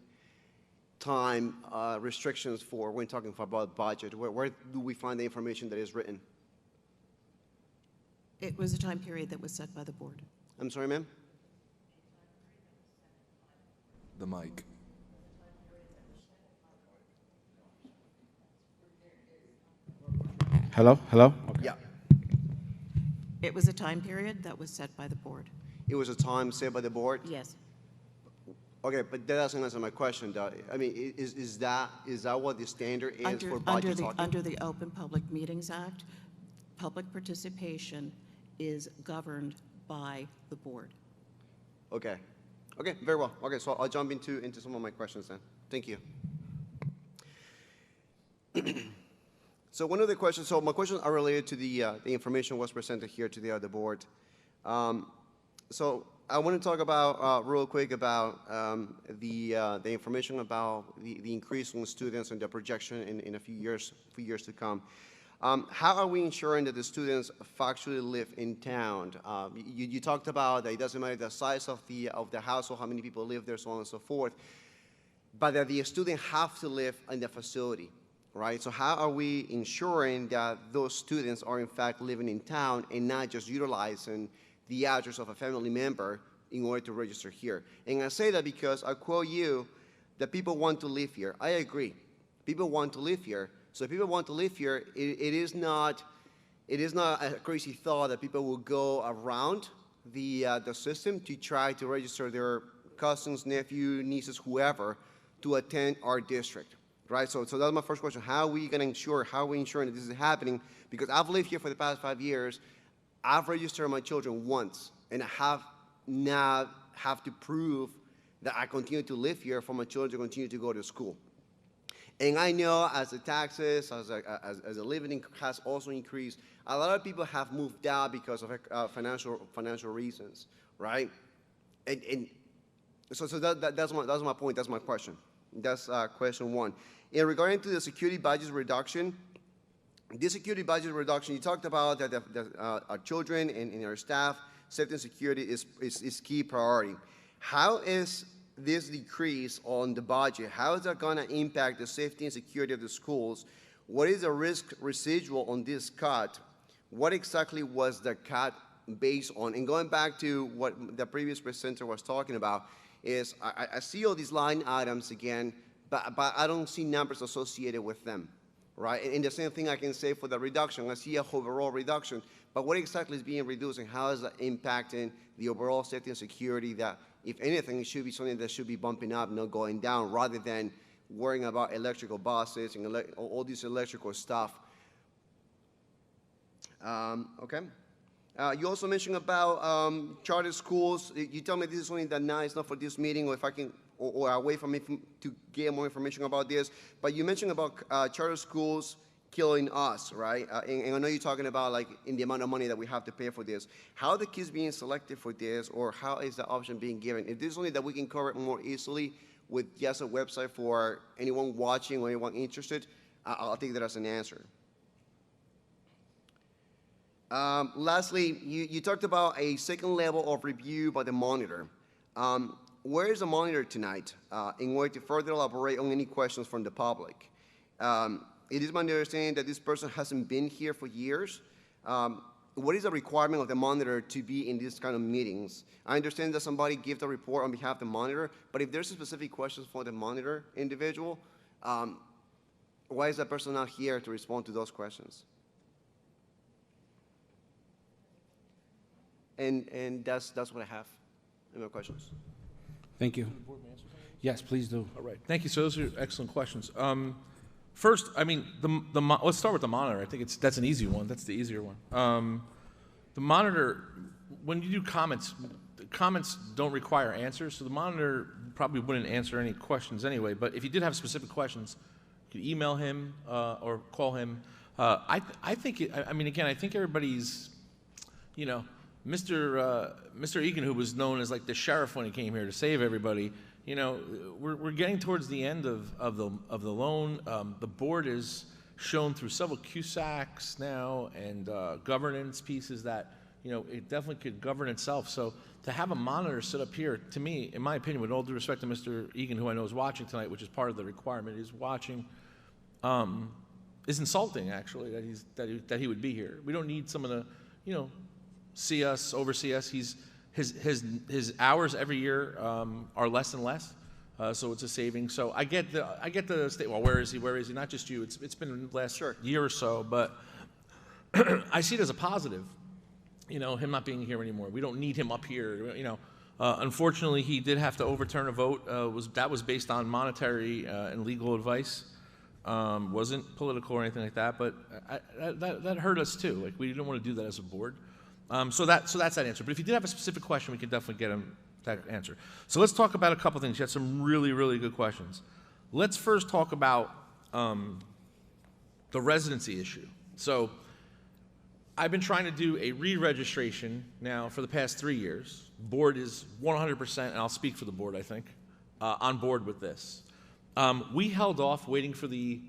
Speaker 10: time restrictions for when talking about budget? Where do we find the information that is written?
Speaker 9: It was a time period that was set by the board.
Speaker 10: I'm sorry, ma'am?
Speaker 4: The mic.
Speaker 1: Hello? Hello?
Speaker 10: Yeah.
Speaker 9: It was a time period that was set by the board.
Speaker 10: It was a time set by the board?
Speaker 9: Yes.
Speaker 10: Okay, but that doesn't answer my question, though. I mean, is that what the standard is for budget talking?
Speaker 9: Under the Open Public Meetings Act, public participation is governed by the board.
Speaker 10: Okay. Okay, very well. Okay, so I'll jump into some of my questions then. Thank you. So one of the questions, so my questions are related to the information was presented here to the other board. So I want to talk about, real quick, about the information about the increase in students and the projection in a few years to come. How are we ensuring that the students factually live in town? You talked about that it doesn't matter the size of the household, how many people live there, so on and so forth, but that the student have to live in the facility, right? So how are we ensuring that those students are in fact living in town and not just utilizing the address of a family member in order to register here? And I say that because I quote you that people want to live here. I agree. People want to live here. So if people want to live here, it is not a crazy thought that people will go around the system to try to register their cousins, nephew, nieces, whoever, to attend our district, right? So that's my first question. How are we going to ensure, how are we ensuring that this is happening? Because I've lived here for the past 5 years. I've registered my children once, and I have not have to prove that I continue to live here for my children to continue to go to school. And I know as the taxes, as the living has also increased, a lot of people have moved out because of financial reasons, right? And so that's my point, that's my question. That's question one. In regarding to the security budget reduction, this security budget reduction, you talked about that our children and our staff, safety and security is key priority. How is this decrease on the budget, how is that going to impact the safety and security of the schools? What is the risk residual on this cut? What exactly was the cut based on? And going back to what the previous presenter was talking about, is I see all these line items again, but I don't see numbers associated with them, right? And the same thing I can say for the reduction. I see a overall reduction, but what exactly is being reduced and how is that impacting the overall safety and security that, if anything, it should be something that should be bumping up, not going down, rather than worrying about electrical buses and all this electrical stuff. Okay. You also mentioned about charter schools. You tell me this is something that now is not for this meeting, or if I can, or away from me to get more information about this. But you mentioned about charter schools killing us, right? And I know you're talking about like in the amount of money that we have to pay for this. How are the kids being selected for this, or how is the option being given? If this is something that we can cover more easily with just a website for anyone watching or anyone interested, I'll take that as an answer. Lastly, you talked about a second level of review by the monitor. Where is the monitor tonight in order to further elaborate on any questions from the public? It is my understanding that this person hasn't been here for years. What is the requirement of the monitor to be in these kind of meetings? I understand that somebody gave the report on behalf of the monitor, but if there's a specific questions for the monitor individual, why is that person not here to respond to those questions? And that's what I have. Any more questions?
Speaker 1: Thank you. Yes, please do.
Speaker 5: All right. Thank you. So those are excellent questions. First, I mean, let's start with the monitor. I think that's an easy one. That's the easier one. The monitor, when you do comments, the comments don't require answers, so the monitor probably wouldn't answer any questions anyway. But if you did have specific questions, you could email him or call him. I think, I mean, again, I think everybody's, you know, Mr. Egan, who was known as like the sheriff when he came here to save everybody, you know, we're getting towards the end of the loan. The board is shown through several CUSACs now and governance pieces that, you know, it definitely could govern itself. So to have a monitor sit up here, to me, in my opinion, with all due respect to Mr. Egan, who I know is watching tonight, which is part of the requirement, is watching, is insulting actually that he would be here. We don't need some of the, you know, see us, oversee us. His hours every year are less and less, so it's a saving. So I get the state. Well, where is he? Where is he? Not just you. It's been the last year or so, but I see it as a positive. You know, him not being here anymore. We don't need him up here. You know, unfortunately, he did have to overturn a vote. That was based on monetary and legal advice. Wasn't political or anything like that, but that hurt us too. Like, we didn't want to do that as a board. So that's that answer. But if you did have a specific question, we could definitely get him that answer. So let's talk about a couple things. You had some really, really good questions. Let's first talk about the residency issue. So I've been trying to do a re-registration now for the past 3 years. Board is 100%, and I'll speak for the board, I think, on board with this. We held off waiting for the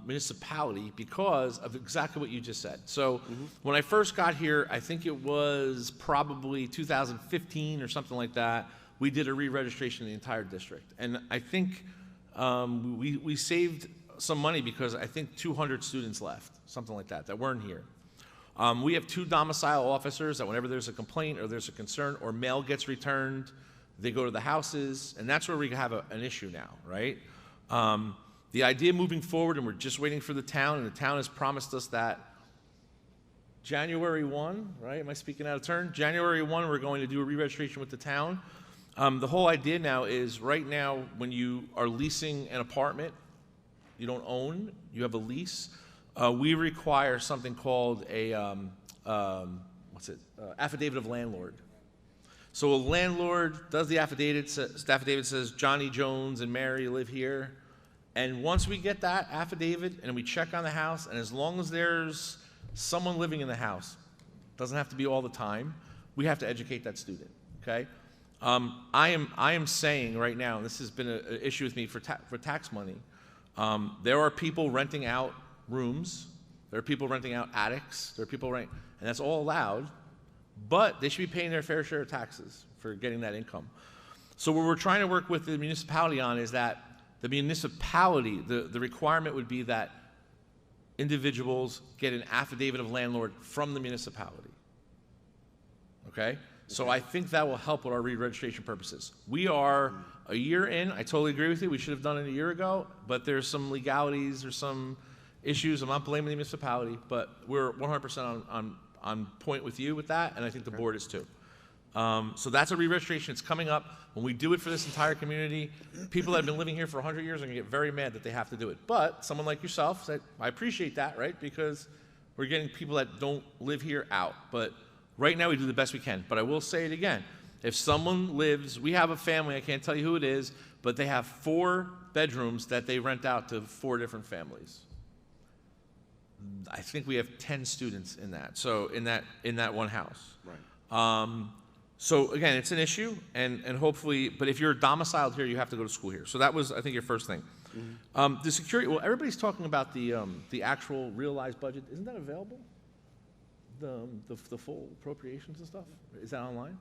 Speaker 5: municipality because of exactly what you just said. So when I first got here, I think it was probably 2015 or something like that, we did a re-registration in the entire district. And I think we saved some money because I think 200 students left, something like that weren't here. We have 2 domicile officers that whenever there's a complaint or there's a concern or mail gets returned, they go to the houses, and that's where we have an issue now, right? The idea moving forward, and we're just waiting for the town, and the town has promised us that January 1, right? Am I speaking out of turn? January 1, we're going to do a re-registration with the town. The whole idea now is, right now, when you are leasing an apartment, you don't own, you have a lease, we require something called a, affidavit of landlord. So a landlord does the affidavit, the affidavit says Johnny Jones and Mary live here. And once we get that affidavit and we check on the house, and as long as there's someone living in the house, doesn't have to be all the time, we have to educate that student, okay? I am saying right now, and this has been an issue with me for tax money, there are people renting out rooms, there are people renting out attics, there are people renting, and that's all allowed, but they should be paying their fair share of taxes for getting that income. So what we're trying to work with the municipality on is that the municipality, the requirement would be that individuals get an affidavit of landlord from the municipality. Okay? So I think that will help with our re-registration purposes. We are a year in. I totally agree with you. We should have done it a year ago, but there's some legalities, there's some issues. I'm not blaming the municipality, but we're 100% on point with you with that, and I think the board is too. So that's a re-registration. It's coming up. When we do it for this entire community, people that have been living here for 100 years are going to get very mad that they have to do it. But someone like yourself said, I appreciate that, right? Because we're getting people that don't live here out. But right now we do the best we can. But I will say it again. If someone lives, we have a family, I can't tell you who it is, but they have 4 bedrooms that they rent out to 4 different families. I think we have 10 students in that. So in that one house. Right. So again, it's an issue, and hopefully, but if you're domiciled here, you have to go to school here. So that was, I think, your first thing. The security, well, everybody's talking about the actual realized budget. Isn't that available? The full appropriations and stuff? Is that online?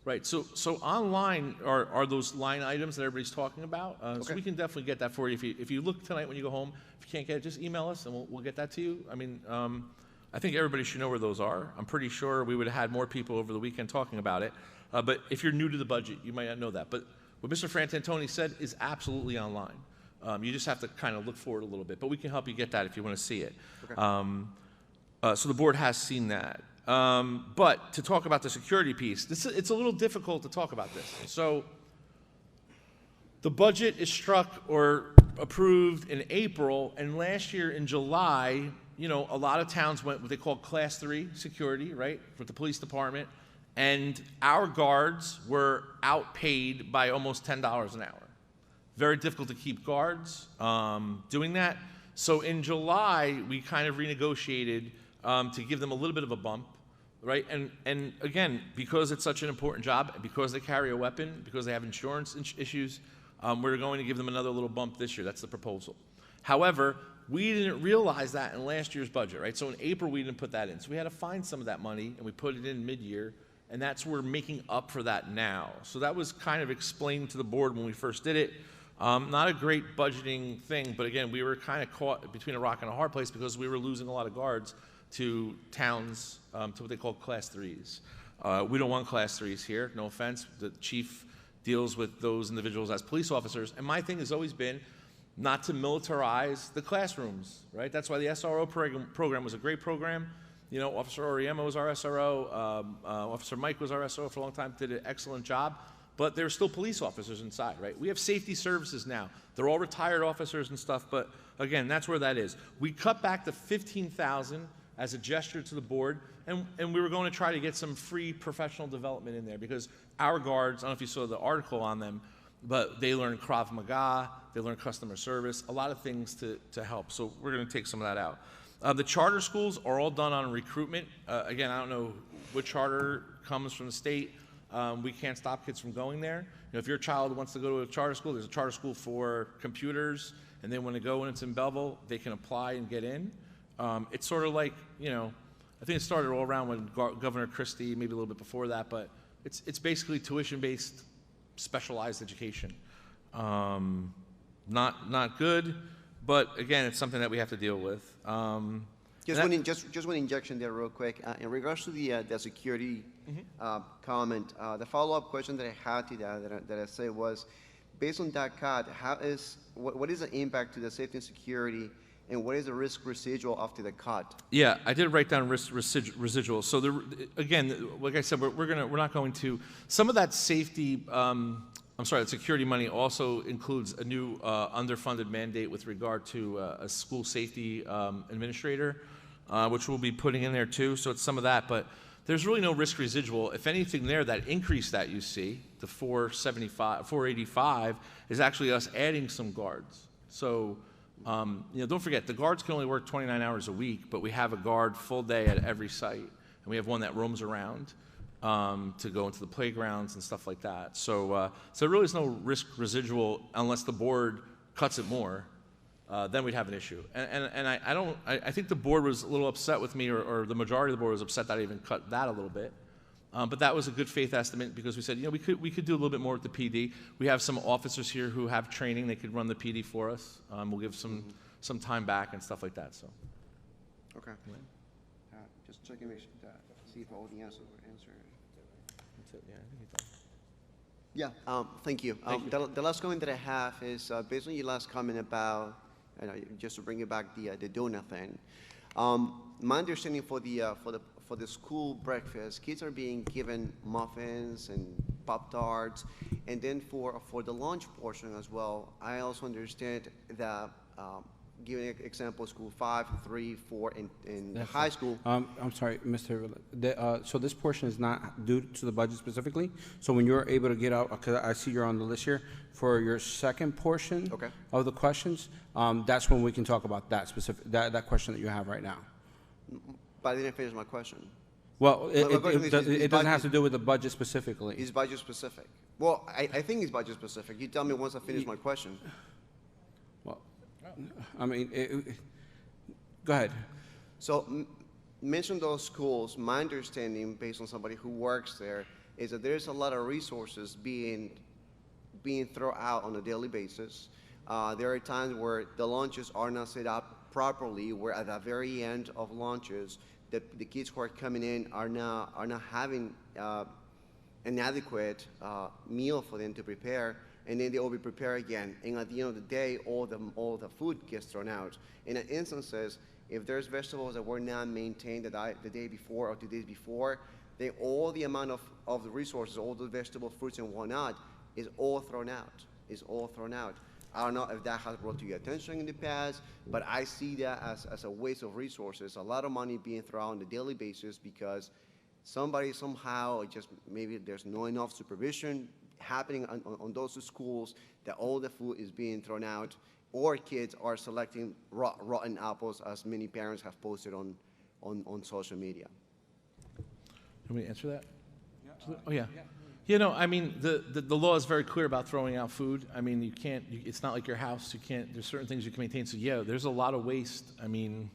Speaker 5: Right, so online are those line items that everybody's talking about. So we can definitely get that for you. If you look tonight when you go home, if you can't get it, just email us and we'll get that to you. I mean, I think everybody should know where those are. I'm pretty sure we would have had more people over the weekend talking about it. But if you're new to the budget, you might not know that. But what Mr. Frantantoni said is absolutely online. You just have to kind of look forward a little bit. But we can help you get that if you want to see it. So the board has seen that. But to talk about the security piece, it's a little difficult to talk about this. So the budget is struck or approved in April, and last year in July, you know, a lot of towns went what they call Class 3 security, right, with the police department, and our guards were outpaid by almost $10 an hour. Very difficult to keep guards doing that. So in July, we kind of renegotiated to give them a little bit of a bump, right? And again, because it's such an important job, and because they carry a weapon, because they have insurance issues, we're going to give them another little bump this year. That's the proposal. However, we didn't realize that in last year's budget, right? So in April, we didn't put that in. So we had to find some of that money, and we put it in mid-year, and that's we're making up for that now. So that was kind of explained to the board when we first did it. Not a great budgeting thing, but again, we were kind of caught between a rock and a hard place because we were losing a lot of guards to towns, to what they call Class 3s. We don't want Class 3s here, no offense. The chief deals with those individuals as police officers, and my thing has always been not to militarize the classrooms, right? That's why the SRO program was a great program. You know, Officer Oriema was our SRO, Officer Mike was our SRO for a long time, did an excellent job, but there's still police officers inside, right? We have safety services now. They're all retired officers and stuff, but again, that's where that is. We cut back to $15,000 as a gesture to the board, and we were going to try to get some free professional development in there because our guards, I don't know if you saw the article on them, but they learn Krav Maga, they learn customer service, a lot of things to help. So we're going to take some of that out. The charter schools are all done on recruitment. Again, I don't know what charter comes from the state. We can't stop kids from going there. You know, if your child wants to go to a charter school, there's a charter school for computers, and they want to go when it's in Belleville, they can apply and get in. It's sort of like, you know, I think it started all around when Governor Christie, maybe a little bit before that, but it's basically tuition-based specialized education. Not good, but again, it's something that we have to deal with.
Speaker 10: Just one injection there real quick. In regards to the security comment, the follow-up question that I had to that I said was, based on that cut, what is the impact to the safety and security, and what is the risk residual after the cut? Yeah,
Speaker 5: I did write down risk residual. So again, like I said, we're not going to, some of that safety, that security money also includes a new underfunded mandate with regard to a school safety administrator, which we'll be putting in there too. So it's some of that, but there's really no risk residual. If anything there, that increase that you see, the 485, is actually us adding some guards. So, you know, don't forget, the guards can only work 29 hours a week, but we have a guard full day at every site, and we have one that roams around to go into the playgrounds and stuff like that. So, so there really is no risk residual unless the board cuts it more. Then we'd have an issue. And I think the board was a little upset with me, or the majority of the board was upset that I even cut that a little bit. But that was a good faith estimate because we said, you know, we could do a little bit more with the PD. We have some officers here who have training; they could run the PD for us. We'll give some time back and stuff like that. So.
Speaker 10: Okay. Just checking, see if all the answers were answered.
Speaker 5: That's it. Yeah, I think you're done.
Speaker 10: Yeah. Thank you. The last comment that I have is based on your last comment about, just to bring it back, the donut thing. My understanding for the school breakfast, kids are being given muffins and Pop-Tarts, and then for the lunch portion as well, I also understand that, giving an example, school 5, 3, 4, and high school.
Speaker 1: I'm sorry, Mr. So this portion is not due to the budget specifically. So when you're able to get out, because I see you're on the list here, for your second portion of the questions, that's when we can talk about that specific, that question that you have right now.
Speaker 10: But I didn't finish my question.
Speaker 1: Well, it doesn't have to do with the budget specifically.
Speaker 10: It's budget specific. Well, I think it's budget specific. You tell me once I finish my question.
Speaker 1: Well, I mean, go ahead.
Speaker 10: So, mention those schools. My understanding, based on somebody who works there, is that there's a lot of resources being thrown out on a daily basis. There are times where the lunches are not set up properly, where at the very end of lunches, the kids who are coming in are not having an adequate meal for them to prepare, and then they will be prepared again. And at the end of the day, all the food gets thrown out. In instances, if there's vegetables that were not maintained the day before or 2 days before, then all the amount of the resources, all the vegetables, fruits, and whatnot, is all thrown out. Is all thrown out. I don't know if that has brought to your attention in the past, but I see that as a waste of resources, a lot of money being thrown on a daily basis because somebody somehow, just maybe there's no enough supervision happening on those schools that all the food is being thrown out, or kids are selecting rotten apples, as many parents have posted on social media.
Speaker 5: Can we answer that? Yeah. Oh, yeah. You know, I mean, the law is very clear about throwing out food. I mean, you can't, it's not like your house. You can't, there's certain things you can maintain. So, yeah, there's a lot of waste. I mean,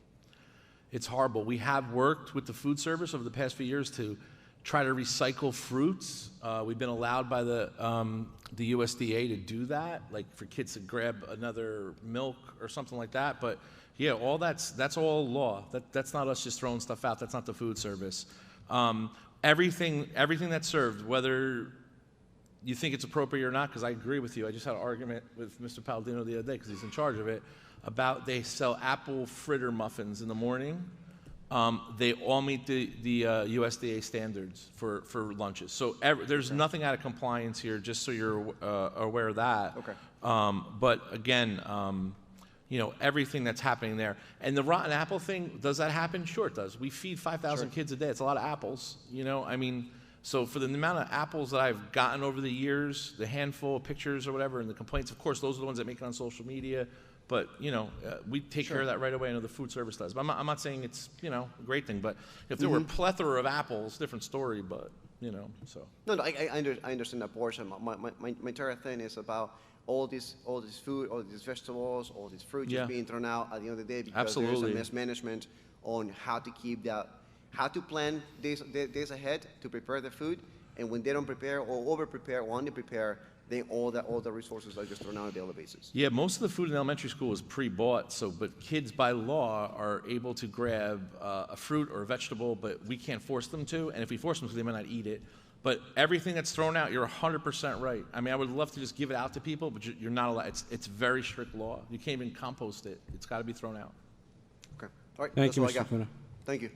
Speaker 5: it's horrible. We have worked with the food service over the past few years to try to recycle fruits. We've been allowed by the USDA to do that, like for kids to grab another milk or something like that. But yeah, all that's all law. That's not us just throwing stuff out. That's not the food service. Everything that's served, whether you think it's appropriate or not, because I agree with you. I just had an argument with Mr. Palladino the other day, because he's in charge of it, about they sell apple fritter muffins in the morning. They all meet the USDA standards for lunches. So there's nothing out of compliance here, just so you're aware of that.
Speaker 10: Okay.
Speaker 5: But again, you know, everything that's happening there. And the rotten apple thing, does that happen? Sure it does. We feed 5,000 kids a day. It's a lot of apples, you know? I mean, so for the amount of apples that I've gotten over the years, the handful of pictures or whatever, and the complaints, of course, those are the ones that make it on social media. But, you know, we take care of that right away. I know the food service does. But I'm not saying it's, you know, a great thing. But if there were a plethora of apples, different story. But, you know, so.
Speaker 10: No, I understand that portion. My entire thing is about all this food, all these vegetables, all these fruit just being thrown out at the end of the day because there's a mismanagement on how to keep that, how to plan days ahead to prepare the food, and when they don't prepare or over prepare or under prepare, then all the resources are just thrown out on a daily basis.
Speaker 5: Yeah, most of the food in elementary school is pre-bought, but kids by law are able to grab a fruit or a vegetable, but we can't force them to, and if we force them to, they might not eat it. But everything that's thrown out, you're 100% right. I mean, I would love to just give it out to people, but you're not allowed. It's very strict law. You can't even compost it. It's got to be thrown out.
Speaker 10: Okay. All right.
Speaker 1: Thank
Speaker 10: That's
Speaker 1: you,
Speaker 10: all I
Speaker 1: Mr.
Speaker 10: got.
Speaker 1: Kuna.
Speaker 10: Thank you.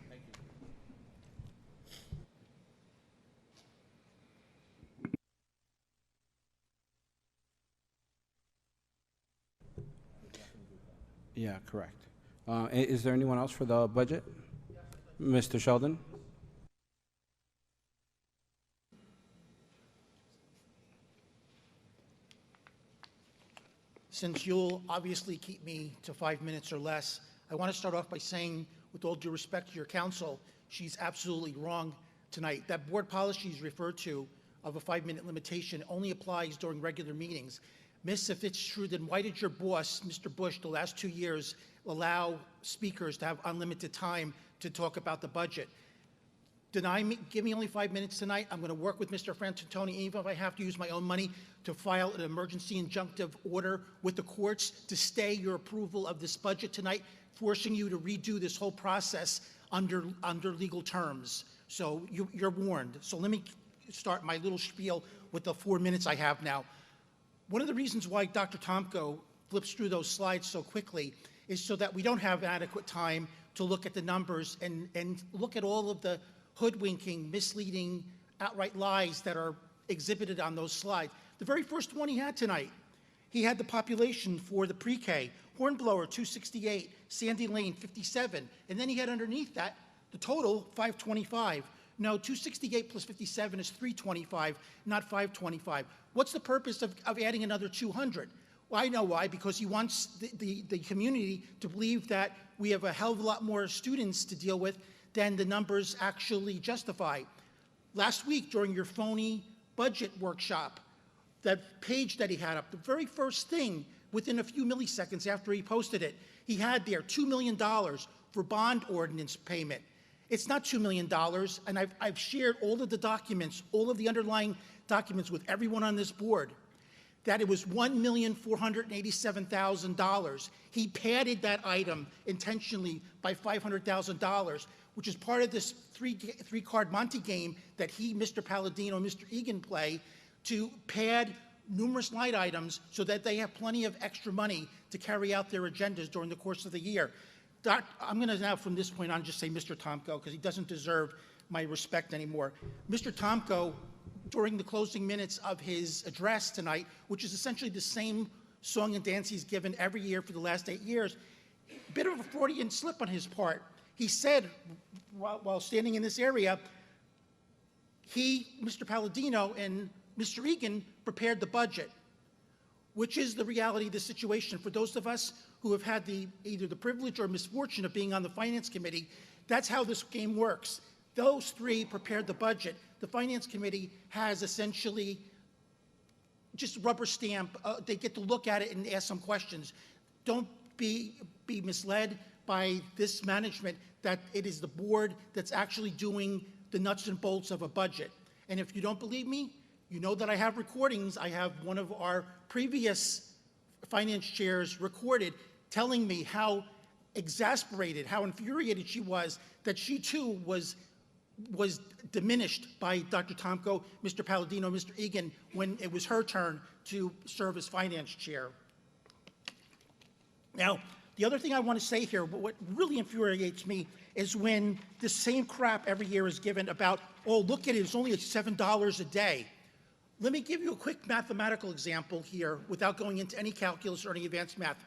Speaker 1: Yeah, correct. Is there anyone else for the budget? Mr. Sheldon?
Speaker 11: Since you'll obviously keep me to 5 minutes or less, I want to start off by saying, with all due respect to your counsel, she's absolutely wrong tonight. That board policy is referred to of a 5-minute limitation only applies during regular meetings. Miss, if it's true, then why did your boss, Mr. Bush, the last 2 years allow speakers to have unlimited time to talk about the budget? Give me only 5 minutes tonight. I'm going to work with Mr. Frantantoni, even if I have to use my own money, to file an emergency injunctive order with the courts to stay your approval of this budget tonight, forcing you to redo this whole process under legal terms. So you're warned. So let me start my little spiel with the 4 minutes I have now. One of the reasons why Dr. Tomko flips through those slides so quickly is so that we don't have adequate time to look at the numbers and look at all of the hoodwinking, misleading, outright lies that are exhibited on those slides. The very first one he had tonight, he had the population for the pre-K, Hornblower 268, Sandy Lane 57, and then he had underneath that the total 525. No, 268 plus 57 is 325, not 525. What's the purpose of adding another 200? Well, I know why, because he wants the community to believe that we have a hell of a lot more students to deal with than the numbers actually justify. Last week, during your phony budget workshop, that page that he had up, the very first thing, within a few milliseconds after he posted it, he had there $2 million for bond ordinance payment. It's not $2 million, and I've shared all of the documents, all of the underlying documents with everyone on this board, that it was $1,487,000. He padded that item intentionally by $500,000, which is part of this three-card Monte game that he, Mr. Palladino, and Mr. Egan play to pad numerous line items so that they have plenty of extra money to carry out their agendas during the course of the year. I'm going to now, from this point on, just say Mr. Tomko, because he doesn't deserve my respect anymore. Mr. Tomko, during the closing minutes of his address tonight, which is essentially the same song and dance he's given every year for the last 8 years, a bit of a Freudian slip on his part. He said, while standing in this area, he, Mr. Palladino, and Mr. Egan prepared the budget, which is the reality of the situation. For those of us who have had either the privilege or misfortune of being on the Finance Committee, that's how this game works. Those three prepared the budget. The Finance Committee has essentially just rubber stamp. They get to look at it and ask some questions. Don't be misled by this management that it is the board that's actually doing the nuts and bolts of a budget. And if you don't believe me, you know that I have recordings. I have one of our previous finance chairs recorded telling me how exasperated, how infuriated she was that she too was diminished by Dr. Tomko, Mr. Palladino, Mr. Egan, when it was her turn to serve as finance chair. Now, the other thing I want to say here, what really infuriates me, is when the same crap every year is given about, oh, look at it, it's only $7 a day. Let me give you a quick mathematical example here without going into any calculus or any advanced math.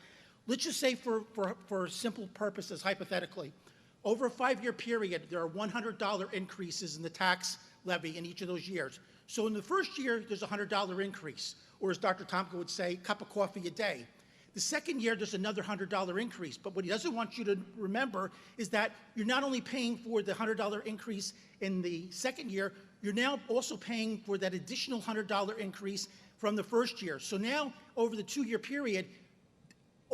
Speaker 11: Let's just say for simple purposes, hypothetically, over a 5-year period, there are $100 increases in the tax levy in each of those years. So in the first year, there's a $100 increase, or as Dr. Tomko would say, cup of coffee a day. The second year, there's another $100 increase. But what he doesn't want you to remember is that you're not only paying for the $100 increase in the second year, you're now also paying for that additional $100 increase from the first year. So now, over the 2-year period,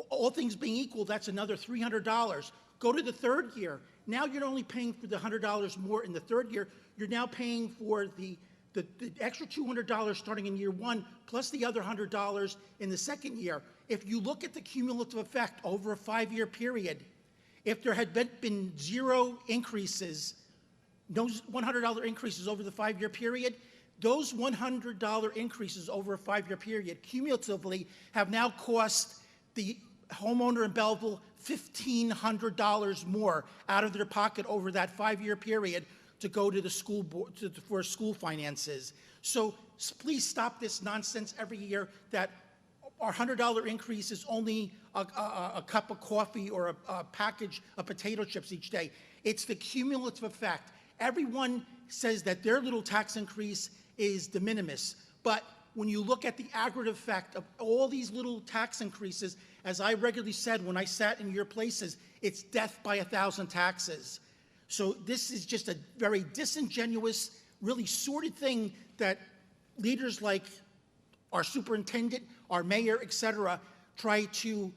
Speaker 11: all things being equal, that's another $300. Go to the third year. Now you're not only paying for the $100 more in the third year, you're now paying for the extra $200 starting in year 1, plus the other $100 in the second year. If you look at the cumulative effect over a 5-year period, if there had been 0 increases, no $100 increases over the 5-year period, those $100 increases over a 5-year period cumulatively have now cost the homeowner in Belleville $1,500 more out of their pocket over that 5-year period to go to the school board, for school finances. So please stop this nonsense every year that our $100 increase is only a cup of coffee or a package of potato chips each day. It's the cumulative effect. Everyone says that their little tax increase is de minimis, but when you look at the aggregate effect of all these little tax increases, as I regularly said when I sat in your places, it's death by 1,000 taxes. So this is just a very disingenuous, really sordid thing that leaders like our superintendent, our mayor, et cetera, try to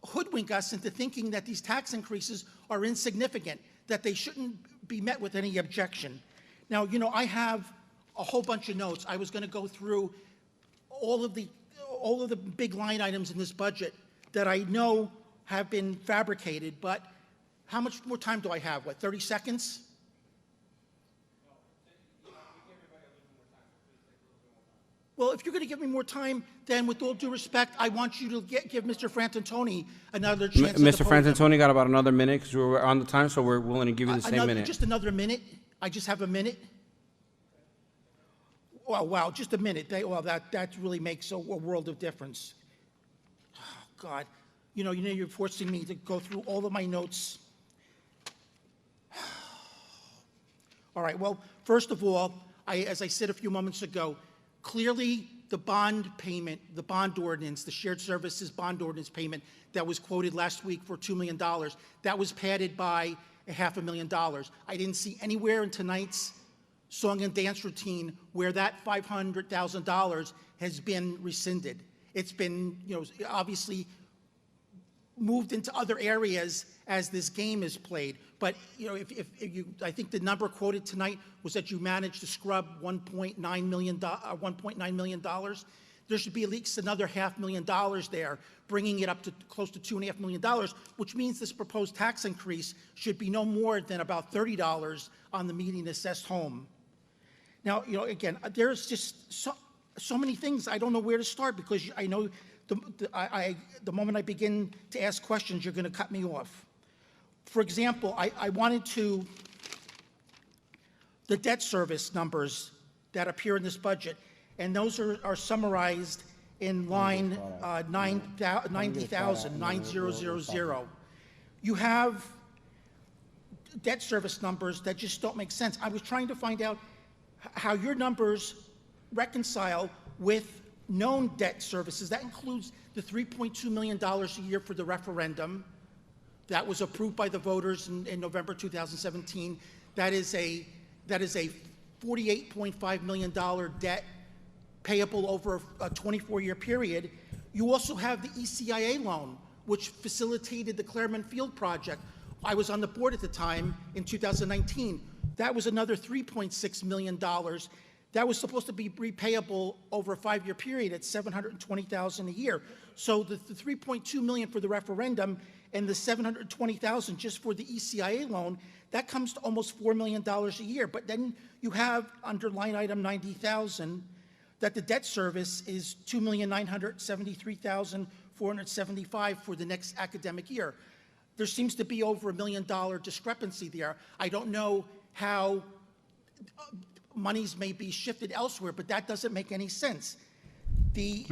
Speaker 11: hoodwink us into thinking that these tax increases are insignificant, that they shouldn't be met with any objection. Now, you know, I have a whole bunch of notes. I was going to go through all of the big line items in this budget that I know have been fabricated, but how much more time do I have? What, 30 seconds? Well, if you're going to give me more time, then with all due respect, I want you to give Mr. Frantantoni another chance.
Speaker 1: Mr. Frantantoni got about another minute because we're on the time, so we're willing to give you the same minute.
Speaker 11: Just another minute? I just have a minute? Oh, wow, just a minute. Well, that really makes a world of difference. Oh, God. You know, you're forcing me to go through all of my notes. All right, well, first of all, as I said a few moments ago, clearly the bond payment, the bond ordinance, the shared services bond ordinance payment that was quoted last week for $2 million, that was padded by $500,000. I didn't see anywhere in tonight's song and dance routine where that $500,000 has been rescinded. It's been, you know, obviously moved into other areas as this game is played. But, you know, if you, I think the number quoted tonight was that you managed to scrub $1.9 million. There should be at least another $500,000 there, bringing it up to close to $2.5 million, which means this proposed tax increase should be no more than about $30 on the median assessed home. Now, you know, again, there's just so many things I don't know where to start, because I know the moment I begin to ask questions, you're going to cut me off. For example, I wanted to, the debt service numbers that appear in this budget, and those are summarized in line 90,000. You have debt service numbers that just don't make sense. I was trying to find out how your numbers reconcile with known debt services. That includes the $3.2 million a year for the referendum that was approved by the voters in November 2017. That is a $48.5 million debt payable over a 24-year period. You also have the ECIA loan, which facilitated the Claremont Field project. I was on the board at the time in 2019. That was another $3.6 million. That was supposed to be repayable over a 5-year period at $720,000 a year. So the $3.2 million for the referendum and the $720,000 just for the ECIA loan, that comes to almost $4 million a year. But then you have under line item 90,000 that the debt service is $2,973,475 for the next academic year. There seems to be over $1 million discrepancy there. I don't know how monies may be shifted elsewhere, but that doesn't make any sense. The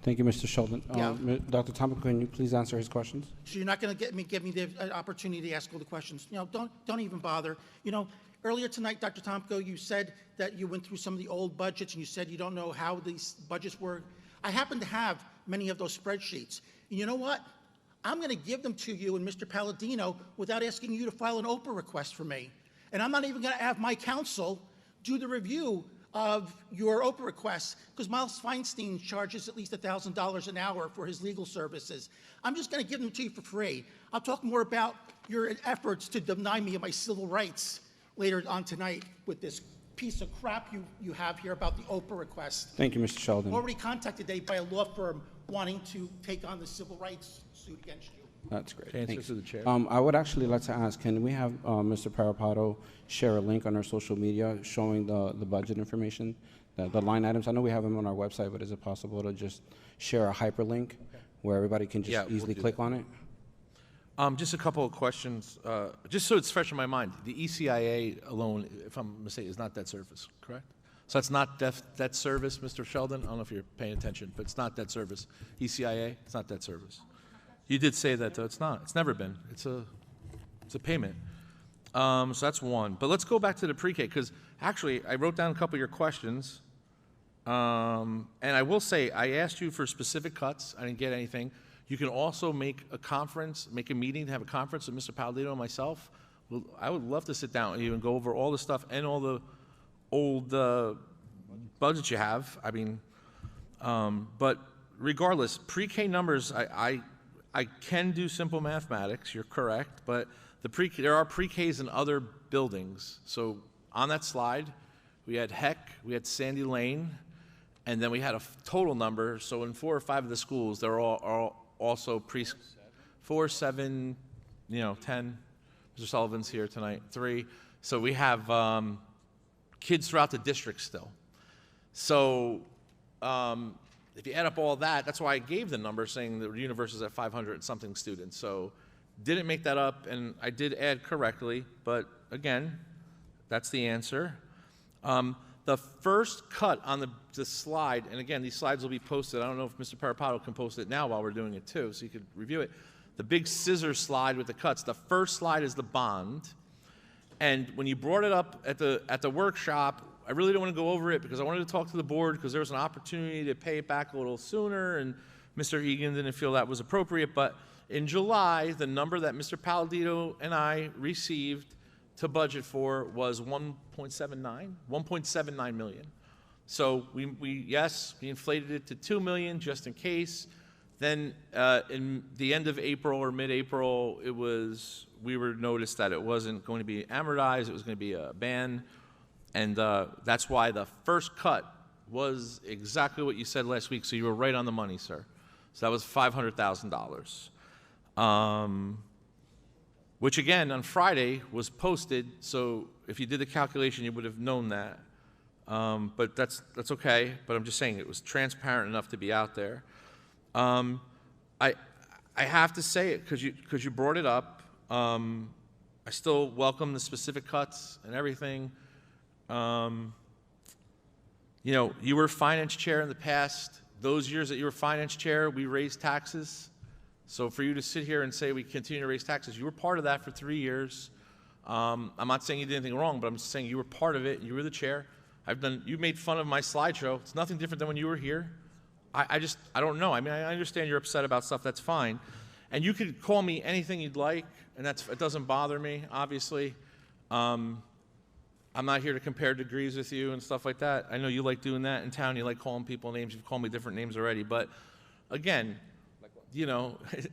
Speaker 1: Thank you, Mr. Sheldon.
Speaker 11: Yeah.
Speaker 1: Dr. Tomko, can you please answer his questions?
Speaker 11: So you're not going to give me the opportunity to ask all the questions. You know, don't even bother. You know, earlier tonight, Dr. Tomko, you said that you went through some of the old budgets and you said you don't know how these budgets were. I happen to have many of those spreadsheets. And you know what? I'm going to give them to you and Mr. Palladino without asking you to file an Oprah request for me. And I'm not even going to have my counsel do the review of your Oprah requests, because Miles Feinstein charges at least $1,000 an hour for his legal services. I'm just going to give them to you for free. I'll talk more about your efforts to deny me of my civil rights later on tonight with this piece of crap you have here about the Oprah request.
Speaker 1: Thank you, Mr. Sheldon.
Speaker 11: Already contacted today by a law firm wanting to take on the civil rights suit against you.
Speaker 1: That's great.
Speaker 5: Answer
Speaker 1: Thanks.
Speaker 5: to the chair.
Speaker 1: I would actually like to ask, can we have Mr. Parapato share a link on our social media showing the budget information, the line items? I know we have them on our website, but is it possible to just share a hyperlink where everybody can just
Speaker 5: Yeah, we'll
Speaker 1: easily
Speaker 5: do
Speaker 1: click
Speaker 5: that.
Speaker 1: on it?
Speaker 5: Just a couple of questions, just so it's fresh in my mind. The ECIA alone, if I'm mistaken, is not debt service, correct? So that's not debt service, Mr. Sheldon? I don't know if you're paying attention, but it's not debt service. ECIA, it's not debt service. You did say that, though. It's not. It's never been. It's a payment. So that's one. But let's go back to the pre-K, because actually I wrote down a couple of your questions. And I will say, I asked you for specific cuts. I didn't get anything. You can also make a conference, make a meeting to have a conference with Mr. Palladino and myself. Well, I would love to sit down with you and go over all the stuff and all the old budgets you have. I mean, but regardless, pre-K numbers, I can do simple mathematics, you're correct, but there are pre-Ks in other buildings. So on that slide, we had Heck, we had Sandy Lane, and then we had a total number. So in 4 or 5 of the schools, they're all also 4, 7, 10. Mr. Sullivan's here tonight, 3. So we have kids throughout the district still. So if you add up all that, that's why I gave the number saying the universe is at 500 and something students. So didn't make that up, and I did add correctly, but again, that's the answer. The first cut on the slide, and again, these slides will be posted. I don't know if Mr. Parapato can post it now while we're doing it too, so you could review it. The big scissor slide with the cuts, the first slide is the bond. And when you brought it up at the workshop, I really don't want to go over it because I wanted to talk to the board because there was an opportunity to pay it back a little sooner, and Mr. Egan didn't feel that was appropriate. But in July, the number that Mr. Palladino and I received to budget for was 1.79 million. So we inflated it to 2 million just in case. Then in the end of April or mid-April, we were noticed that it wasn't going to be amortized, it was going to be a ban. And that's why the first cut was exactly what you said last week. So you were right on the money, sir. So that was $500,000. Which again, on Friday was posted. So if you did the calculation, you would have known that. But that's okay. But I'm just saying it was transparent enough to be out there. I have to say it because you brought it up. I still welcome the specific cuts and everything. You were finance chair in the past. Those years that you were finance chair, we raised taxes. So for you to sit here and say we continue to raise taxes, you were part of that for 3 years. I'm not saying you did anything wrong, but I'm just saying you were part of it. You were the chair. You made fun of my slideshow. It's nothing different than when you were here. I don't know. I mean, I understand you're upset about stuff. That's fine. And you could call me anything you'd like, and it doesn't bother me, obviously. I'm not here to compare degrees with you and stuff like that. I know you like doing that in town. You like calling people names. You've called me different names already. But again,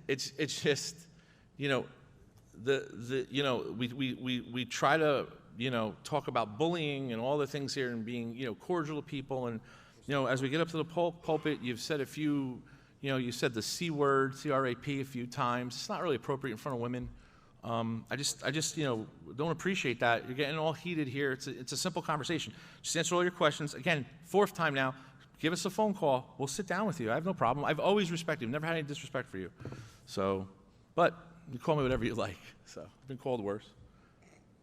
Speaker 5: it's just, we try to talk about bullying and all the things here and being, cordial to people. And, as we get up to the pulpit, you've said a few, you said the C word, C-R-A-P, a few times. It's not really appropriate in front of women. I just, don't appreciate that. You're getting all heated here. It's a simple conversation. Just answer all your questions. Again, 4th time now. Give us a phone call. We'll sit down with you. I have no problem. I've always respected you. Never had any disrespect for you. So, but you call me whatever you like. So, I've been called worse.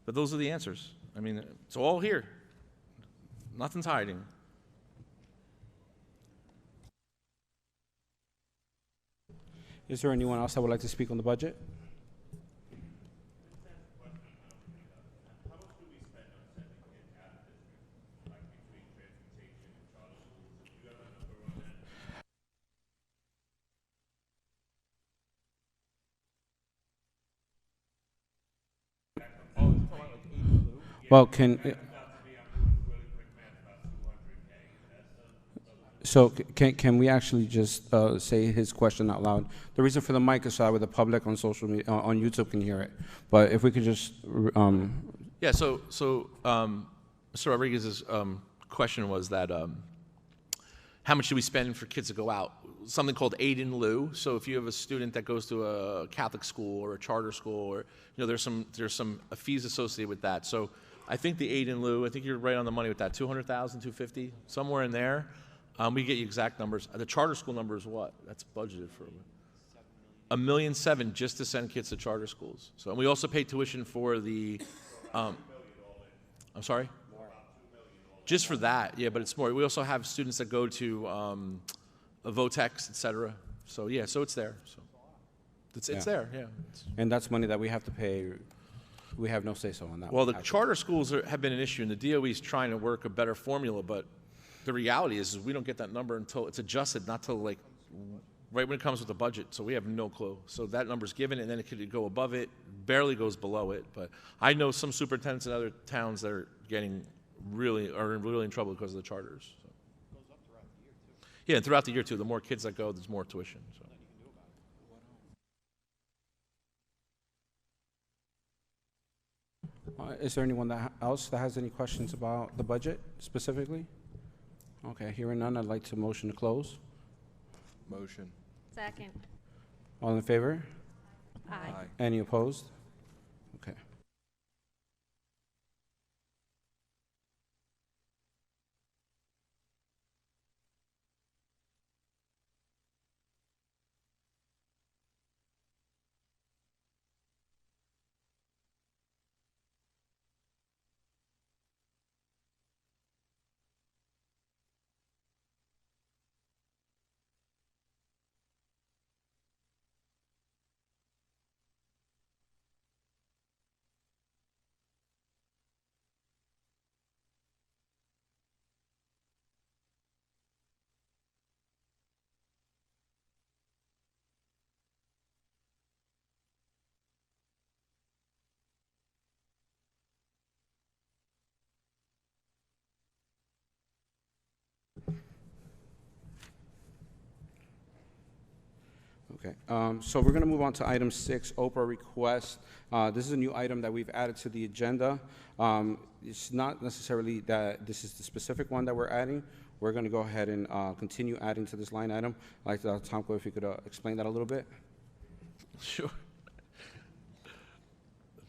Speaker 5: But those are the answers. I mean, it's all here. Nothing's hiding.
Speaker 1: Is there anyone else that would like to speak on the budget? Well, can we actually just say his question out loud? The reason for the mic is so that the public on social media, on YouTube can hear it. But if we could just,
Speaker 5: Yeah. So Mr. Rodriguez's question was that how much do we spend for kids to go out? Something called aid in lieu. So if you have a student that goes to a Catholic school or a charter school, or there's some fees associated with that. So I think the aid in lieu, I think you're right on the money with that, 200,000, 250, somewhere in there. We get you exact numbers. The charter school number is what? That's budgeted for $1.7 million just to send kids to charter schools. So, and we also pay tuition for the. I'm sorry. Just for that, yeah, but it's more. We also have students that go to Votex, et cetera. So yeah, so it's there. So it's there, yeah.
Speaker 1: and that's money that we have to pay. We have no say-so on that.
Speaker 5: Well, the charter schools have been an issue, and the DOE is trying to work a better formula, but the reality is we don't get that number until it's adjusted, not till like right when it comes with the budget. So we have no clue. So that number's given, and then it could go above it, barely goes below it. But I know some superintendents in other towns that are really in trouble because of the charters. So. It goes up throughout the year too. Yeah, and throughout the year too. The more kids that go, there's more tuition. So.
Speaker 1: Is there anyone else that has any questions about the budget specifically? Okay, hearing none, I'd like to motion to close.
Speaker 4: Motion.
Speaker 3: Second.
Speaker 1: All in favor?
Speaker 3: Aye.
Speaker 1: Any opposed? Okay. Okay, so we're going to move on to item 6, Oprah request. This is a new item that we've added to the agenda. It's not necessarily that this is the specific one that we're adding. We're going to go ahead and continue adding to this line item. I'd like Tomko, if you could explain that a little bit.
Speaker 5: Sure.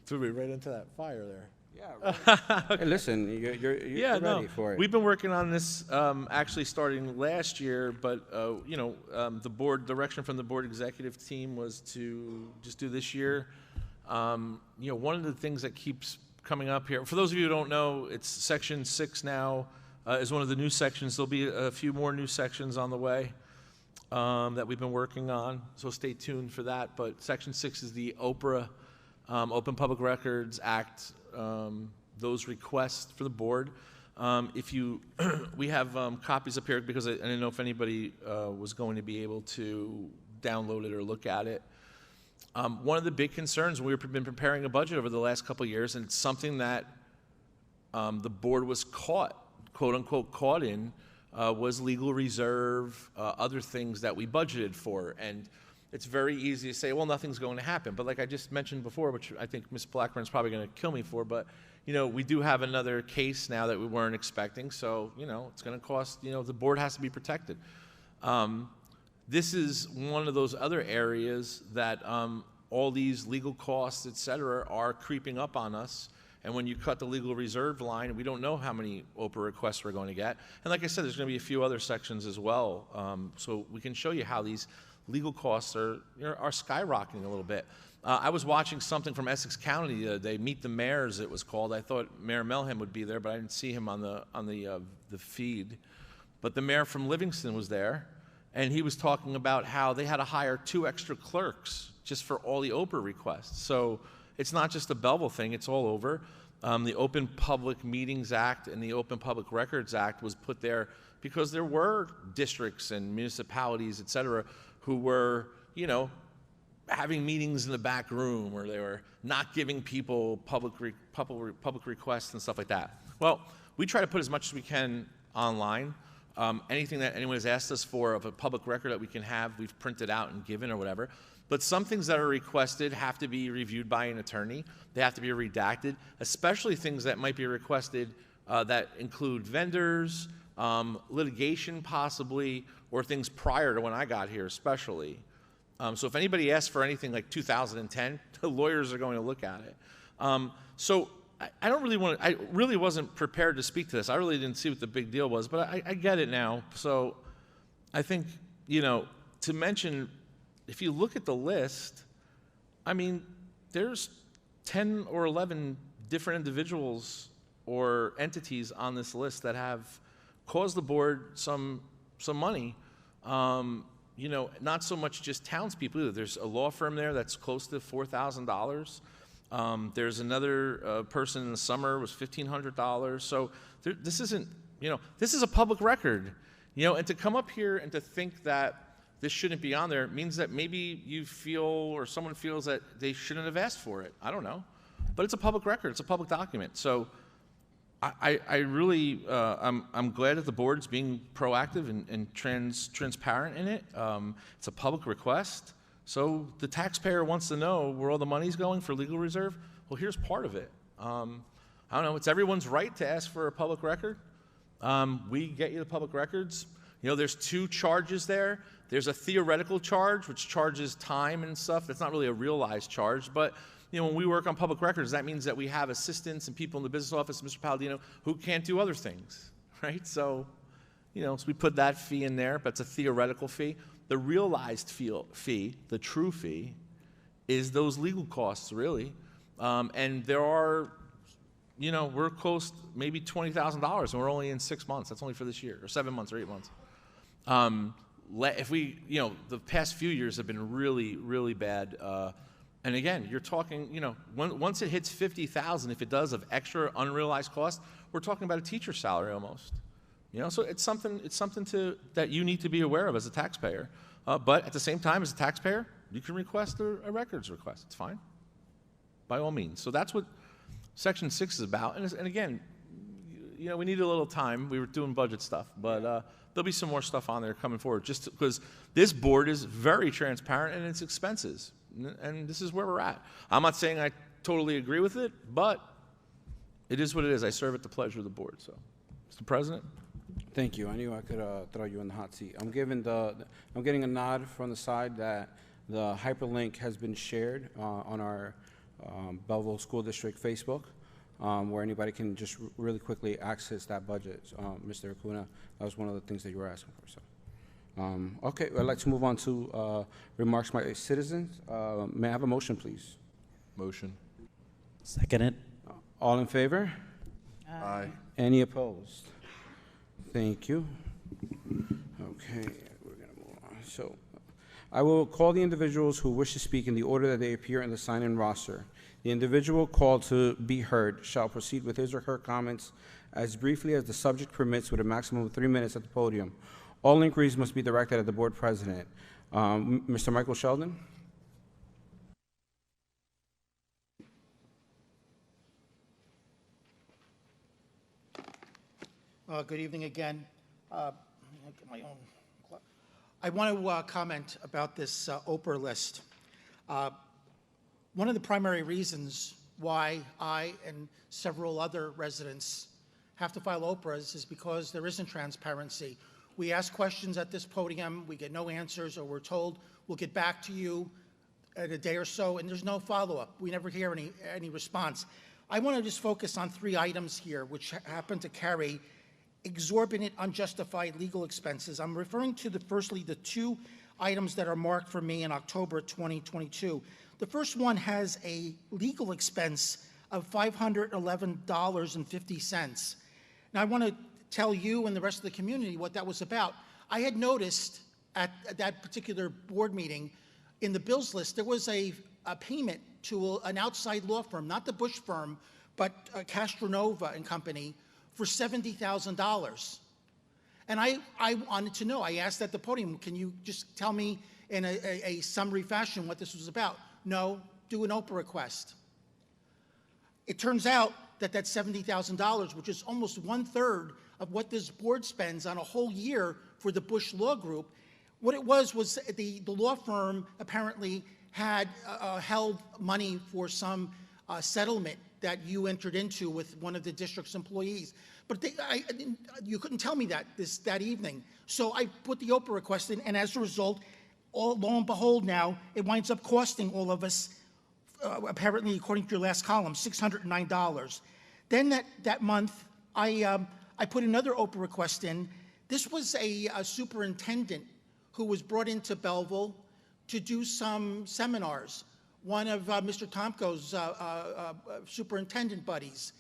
Speaker 5: Threw me right into that fire there.
Speaker 1: Yeah. Right. Hey, listen, you're ready for it.
Speaker 5: We've been working on this actually starting last year, but the board direction from the board executive team was to just do this year. One of the things that keeps coming up here, for those of you who don't know, it's section 6 now is one of the new sections. There'll be a few more new sections on the way that we've been working on, so stay tuned for that. But section 6 is the Oprah Open Public Records Act. Those requests for the board. We have copies up here because I didn't know if anybody was going to be able to download it or look at it. One of the big concerns, we've been preparing a budget over the last couple of years, and it's something that the board was caught, quote unquote, caught in, was legal reserve, other things that we budgeted for. And it's very easy to say, well, nothing's going to happen. But like I just mentioned before, which I think Ms. Blackburn's probably going to kill me for, but, we do have another case now that we weren't expecting. So, it's going to cost, the board has to be protected. This is one of those other areas that all these legal costs, et cetera, are creeping up on us. And when you cut the legal reserve line, we don't know how many OPA requests we're going to get. And like I said, there's going to be a few other sections as well. So we can show you how these legal costs are skyrocketing a little bit. I was watching something from Essex County the other day, Meet the Mayors, it was called. I thought Mayor Melham would be there, but I didn't see him on the feed. But the mayor from Livingston was there, and he was talking about how they had to hire 2 extra clerks just for all the OPA requests. So it's not just a Belleville thing, it's all over. The Open Public Meetings Act and the Open Public Records Act was put there because there were districts and municipalities, et cetera, who were, having meetings in the back room where they were not giving people public requests and stuff like that. Well, we try to put as much as we can online. Anything that anyone has asked us for of a public record that we can have, we've printed out and given or whatever. But some things that are requested have to be reviewed by an attorney. They have to be redacted, especially things that might be requested that include vendors, litigation possibly, or things prior to when I got here especially. So if anybody asks for anything like 2010, the lawyers are going to look at it. So I don't really want to, I really wasn't prepared to speak to this. I really didn't see what the big deal was, but I get it now. So I think, to mention, if you look at the list, I mean, there's 10 or 11 different individuals or entities on this list that have caused the board some money. Not so much just townspeople either. There's a law firm there that's close to $4,000. There's another person in the summer was $1,500. So this isn't, this is a public record, and to come up here and to think that this shouldn't be on there means that maybe you feel or someone feels that they shouldn't have asked for it. I don't know. But it's a public record. It's a public document. So I really, I'm glad that the board's being proactive and transparent in it. It's a public request. So the taxpayer wants to know where all the money's going for legal reserve. Well, here's part of it. I don't know. It's everyone's right to ask for a public record. We get you the public records. There's 2 charges there. There's a theoretical charge, which charges time and stuff. That's not really a realized charge, but when we work on public records, that means that we have assistants and people in the business office, Mr. Palladino, who can't do other things, right? So, so we put that fee in there, but it's a theoretical fee. The realized fee, the true fee, is those legal costs, really. And there are, we're close maybe $20,000, and we're only in 6 months. That's only for this year, or 7 months, or 8 months. If we, the past few years have been really, really bad. And again, you're talking, once it hits 50,000, if it does of extra unrealized cost, we're talking about a teacher's salary almost. So it's something that you need to be aware of as a taxpayer. But at the same time, as a taxpayer, you can request a records request. It's fine, by all means. So that's what Section 6 is about. And again, we need a little time. We were doing budget stuff, but there'll be some more stuff on there coming forward. Just because this board is very transparent in its expenses. And this is where we're at. I'm not saying I totally agree with it, but it is what it is. I serve at the pleasure of the board. So, Mr. President.
Speaker 1: Thank you. I knew I could throw you in the hot seat. I'm getting a nod from the side that the hyperlink has been shared on our Belleville School District Facebook, where anybody can just really quickly access that budget. Mr. Acuna, that was one of the things that you were asking for. So. Okay, I'd like to move on to remarks by citizens. May I have a motion, please?
Speaker 4: Motion.
Speaker 12: Second it.
Speaker 1: All in favor?
Speaker 4: Aye.
Speaker 1: Any opposed? Thank you. Okay, we're going to move on. So, I will call the individuals who wish to speak in the order that they appear in the sign-in roster. The individual called to be heard shall proceed with his or her comments as briefly as the subject permits, with a maximum of 3 minutes at the podium. All inquiries must be directed at the board president. Mr. Michael Sheldon.
Speaker 11: Good evening again. Get my own clock. I want to comment about this Oprah list. One of the primary reasons why I and several other residents have to file Oprahs is because there isn't transparency. We ask questions at this podium, we get no answers, or we're told we'll get back to you in a day or so, and there's no follow-up. We never hear any response. I want to just focus on 3 items here, which happen to carry exorbitant, unjustified legal expenses. I'm referring to firstly the 2 items that are marked for me in October 2022. The first one has a legal expense of $511.50. Now, I want to tell you and the rest of the community what that was about. I had noticed at that particular board meeting, in the bills list, there was a payment to an outside law firm, not the Bush firm, but Castronova and Company, for $70,000. And I wanted to know, I asked at the podium, can you just tell me in a summary fashion what this was about? No, do an Oprah request. It turns out that that $70,000, which is almost 1/3 of what this board spends on a whole year for the Bush Law Group, what it was the law firm apparently had held money for some settlement that you entered into with one of the district's employees. But you couldn't tell me that that evening. So I put the Oprah request in, and as a result, lo and behold now, it winds up costing all of us, apparently according to your last column, $609. Then that month, I put another Oprah request in. This was a superintendent who was brought into Belleville to do some seminars, one of Mr. Tomko's superintendent buddies.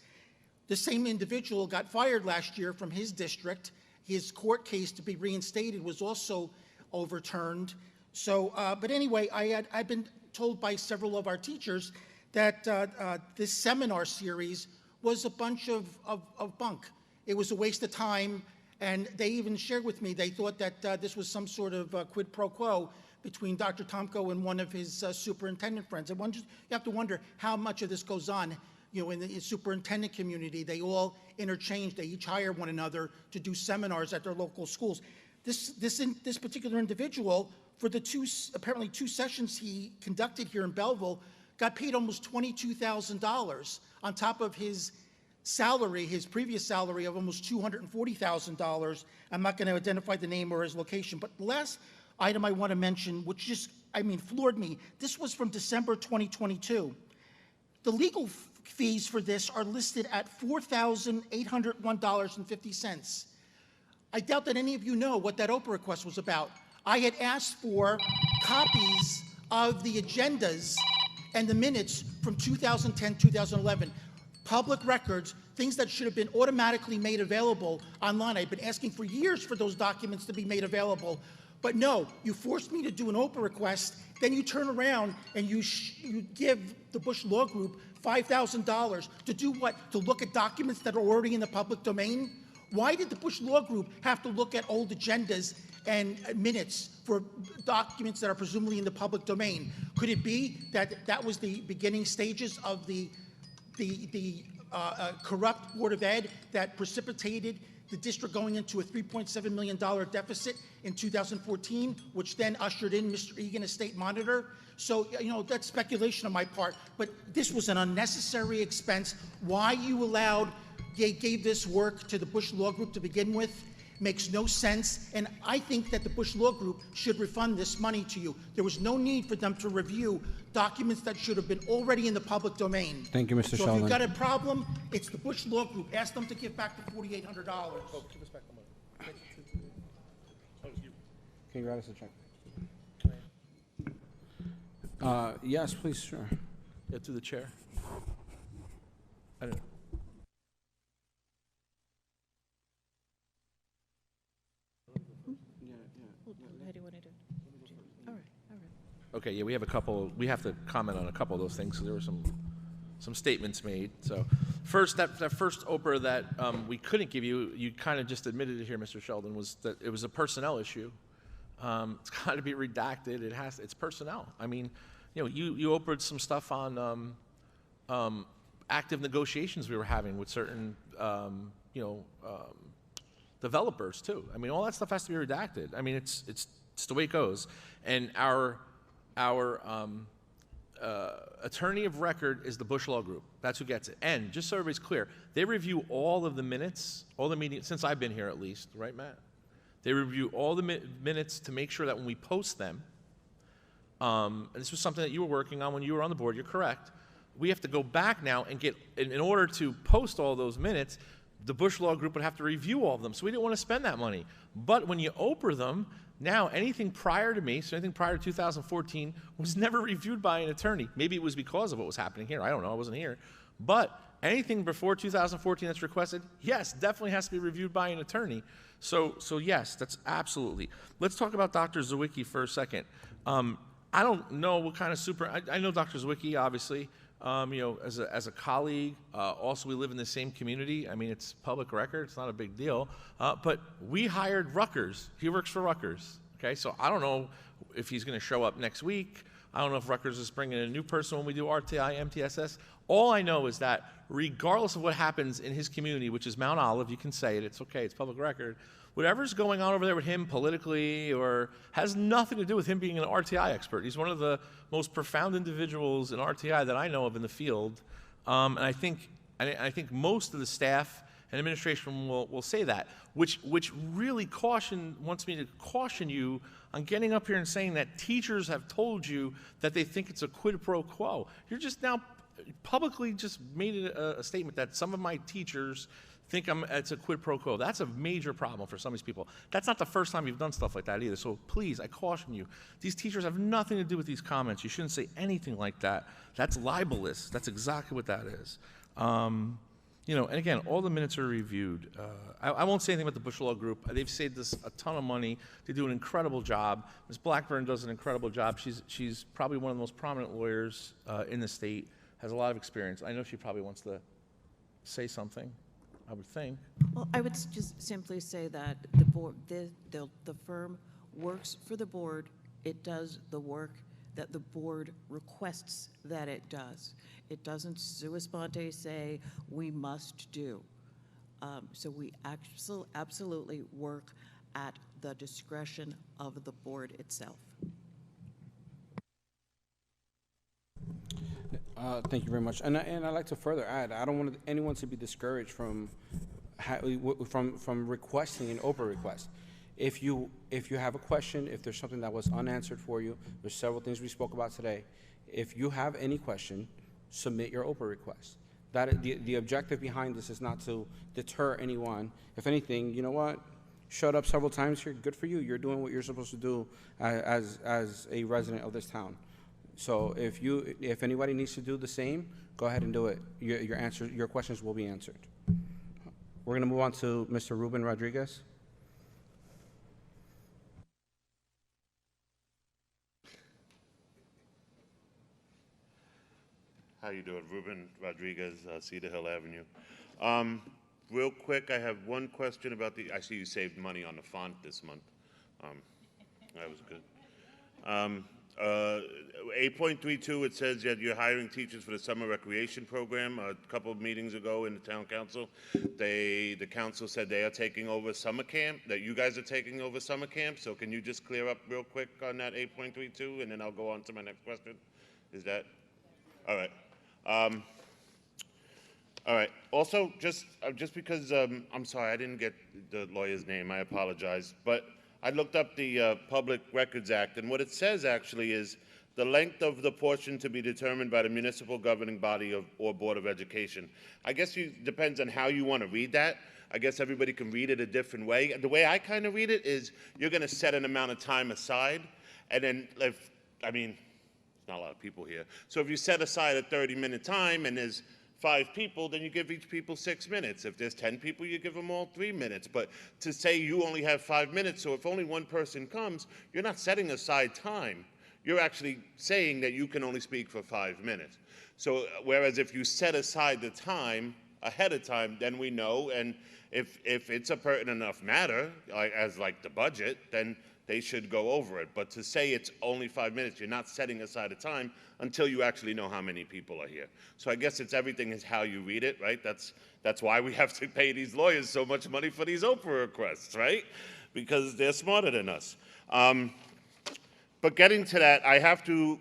Speaker 11: The same individual got fired last year from his district. His court case to be reinstated was also overturned. So, but anyway, I've been told by several of our teachers that this seminar series was a bunch of bunk. It was a waste of time, and they even shared with me they thought that this was some sort of quid pro quo between Dr. Tomko and one of his superintendent friends. You have to wonder how much of this goes on. You know, in the superintendent community, they all interchange. They each hire one another to do seminars at their local schools. This particular individual, for the apparently two sessions he conducted here in Belleville, got paid almost $22,000 on top of his salary, his previous salary of almost $240,000. I'm not going to identify the name or his location. But the last item I want to mention, which just, floored me, this was from December 2022. The legal fees for this are listed at $4,801.50. I doubt that any of you know what that Oprah request was about. I had asked for copies of the agendas and the minutes from 2010, 2011, public records, things that should have been automatically made available online. I've been asking for years for those documents to be made available. But no, you forced me to do an Oprah request, then you turn around and you give the Bush Law Group $5,000 to do what? To look at documents that are already in the public domain? Why did the Bush Law Group have to look at old agendas and minutes for documents that are presumably in the public domain? Could it be that that was the beginning stages of the corrupt Board of Ed that precipitated the district going into a $3.7 million deficit in 2014, which then ushered in Mr. Egan as state monitor? So, that's speculation on my part, but this was an unnecessary expense. Why you gave this work to the Bush Law Group to begin with makes no sense, and I think that the Bush Law Group should refund this money to you. There was no need for them to review documents that should have been already in the public domain.
Speaker 1: Thank you, Mr.
Speaker 11: So
Speaker 1: Sheldon.
Speaker 11: if you've got a problem, it's the Bush Law Group. Ask them to give back the $4,800.
Speaker 7: Oh, give us back the money.
Speaker 1: Can you write us a check? Yes, please, sure.
Speaker 5: Yeah, through the chair. I don't know.
Speaker 9: How do you want to do it? All right.
Speaker 5: Okay, yeah, we have to comment on a couple of those things, because there were some statements made. So first, that first Oprah that we couldn't give you, you kind of just admitted it here, Mr. Sheldon, was that it was a personnel issue. It's got to be redacted. It's personnel. You Oprah'd some stuff on active negotiations we were having with certain, developers too. All that stuff has to be redacted. It's the way it goes. And our attorney of record is the Bush Law Group. That's who gets it. And just so everybody's clear, they review all of the minutes, all the meetings, since I've been here at least, right, Matt? They review all the minutes to make sure that when we post them, and this was something that you were working on when you were on the board, you're correct, we have to go back now and get, in order to post all those minutes, the Bush Law Group would have to review all of them. So we didn't want to spend that money. But when you Oprah them, now anything prior to me, so anything prior to 2014, was never reviewed by an attorney. Maybe it was because of what was happening here. I don't know. I wasn't here. But anything before 2014 that's requested, yes, definitely has to be reviewed by an attorney. So yes, that's absolutely. Let's talk about Dr. Zawicki for a second. I don't know what kind of I know Dr. Zawicki, obviously, as a colleague. Also, we live in the same community. I mean, it's public record. It's not a big deal. But we hired Rutgers. He works for Rutgers. Okay, so I don't know if he's going to show up next week. I don't know if Rutgers is bringing in a new person when we do RTI, MTSS. All I know is that regardless of what happens in his community, which is Mount Olive, you can say it, it's okay, it's public record, whatever's going on over there with him politically or has nothing to do with him being an RTI expert. He's one of the most profound individuals in RTI that I know of in the field. And I think most of the staff and administration will say that, which really wants me to caution you on getting up here and saying that teachers have told you that they think it's a quid pro quo. You're just now publicly just made a statement that some of my teachers think it's a quid pro quo. That's a major problem for some of these people. That's not the first time you've done stuff like that either. So please, I caution you. These teachers have nothing to do with these comments. You shouldn't say anything like that. That's libelous. That's exactly what that is. And again, all the minutes are reviewed. I won't say anything about the Bush Law Group. They've saved us a ton of money. They do an incredible job. Ms. Blackburn does an incredible job. She's probably one of the most prominent lawyers in the state, has a lot of experience. I know she probably wants to say something, I would think.
Speaker 9: Well, I would just simply say that the board, the firm works for the board. It does the work that the board requests that it does. It doesn't sua sponte say we must do. So we absolutely work at the discretion of the board itself.
Speaker 1: Thank you very much. And I'd like to further add, I don't want anyone to be discouraged from requesting an Oprah request. If you have a question, if there's something that was unanswered for you, there's several things we spoke about today. If you have any question, submit your Oprah request. The objective behind this is not to deter anyone. If anything, you know what? Showed up several times here. Good for you. You're doing what you're supposed to do as a resident of this town. So if anybody needs to do the same, go ahead and do it. Your questions will be answered. We're going to move on to Mr. Ruben Rodriguez.
Speaker 13: How you doing? Ruben Rodriguez, Cedar Hill Avenue. Real quick, I have one question about I see you saved money on the font this month. That was good. 8.32, it says that you're hiring teachers for the summer recreation program. A couple of meetings ago in the town council, the council said they are taking over summer camp, that you guys are taking over summer camp. So can you just clear up real quick on that 8.32, and then I'll go on to my next question? Is that, all right. All right. Also, just because, I'm sorry, I didn't get the lawyer's name. I apologize. But I looked up the Public Records Act, and what it says actually is the length of the portion to be determined by the municipal governing body or Board of Education. I guess it depends on how you want to read that. I guess everybody can read it a different way. The way I kind of read it is you're going to set an amount of time aside, and then there's not a lot of people here. So if you set aside a 30-minute time and there's 5 people, then you give each people 6 minutes. If there's 10 people, you give them all 3 minutes. But to say you only have 5 minutes, so if only one person comes, you're not setting aside time. You're actually saying that you can only speak for 5 minutes. So whereas if you set aside the time ahead of time, then we know, and if it's a pertinent enough matter, as the budget, then they should go over it. But to say it's only 5 minutes, you're not setting aside a time until you actually know how many people are here. So I guess everything is how you read it, right? That's why we have to pay these lawyers so much money for these Oprah requests, right? Because they're smarter than us. But getting to that, I have to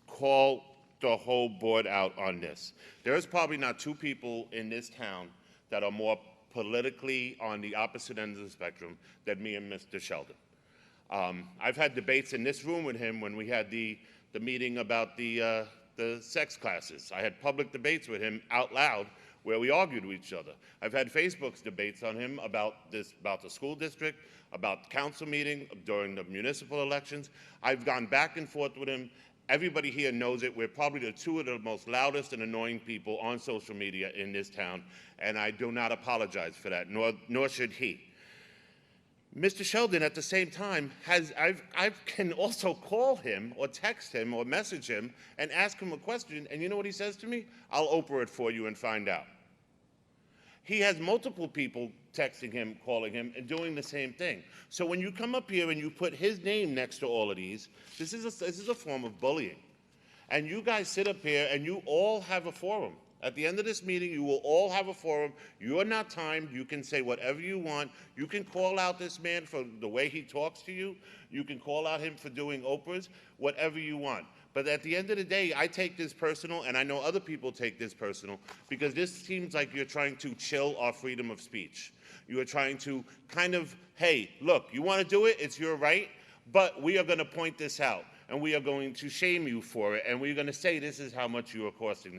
Speaker 13: call the whole board out on this. There's probably not two people in this town that are more politically on the opposite end of the spectrum than me and Mr. Sheldon. I've had debates in this room with him when we had the meeting about the sex classes. I had public debates with him out loud where we argued with each other. I've had Facebook's debates on him about the school district, about council meeting, during the municipal elections. I've gone back and forth with him. Everybody here knows it. We're probably the two of the most loudest and annoying people on social media in this town, and I do not apologize for that, nor should he. Mr. Sheldon, at the same time, I can also call him or text him or message him and ask him a question, and you know what he says to me? I'll Oprah it for you and find out. He has multiple people texting him, calling him, and doing the same thing. So when you come up here and you put his name next to all of these, this is a form of bullying. And you guys sit up here and you all have a forum. At the end of this meeting, you will all have a forum. You are not timed. You can say whatever you want. You can call out this man for the way he talks to you. You can call out him for doing Oprahs, whatever you want. But at the end of the day, I take this personal, and I know other people take this personal, because this seems like you're trying to chill our freedom of speech. You are trying to kind of, hey, look, you want to do it, it's your right, but we are going to point this out, and we are going to shame you for it, and we're going to say this is how much you are costing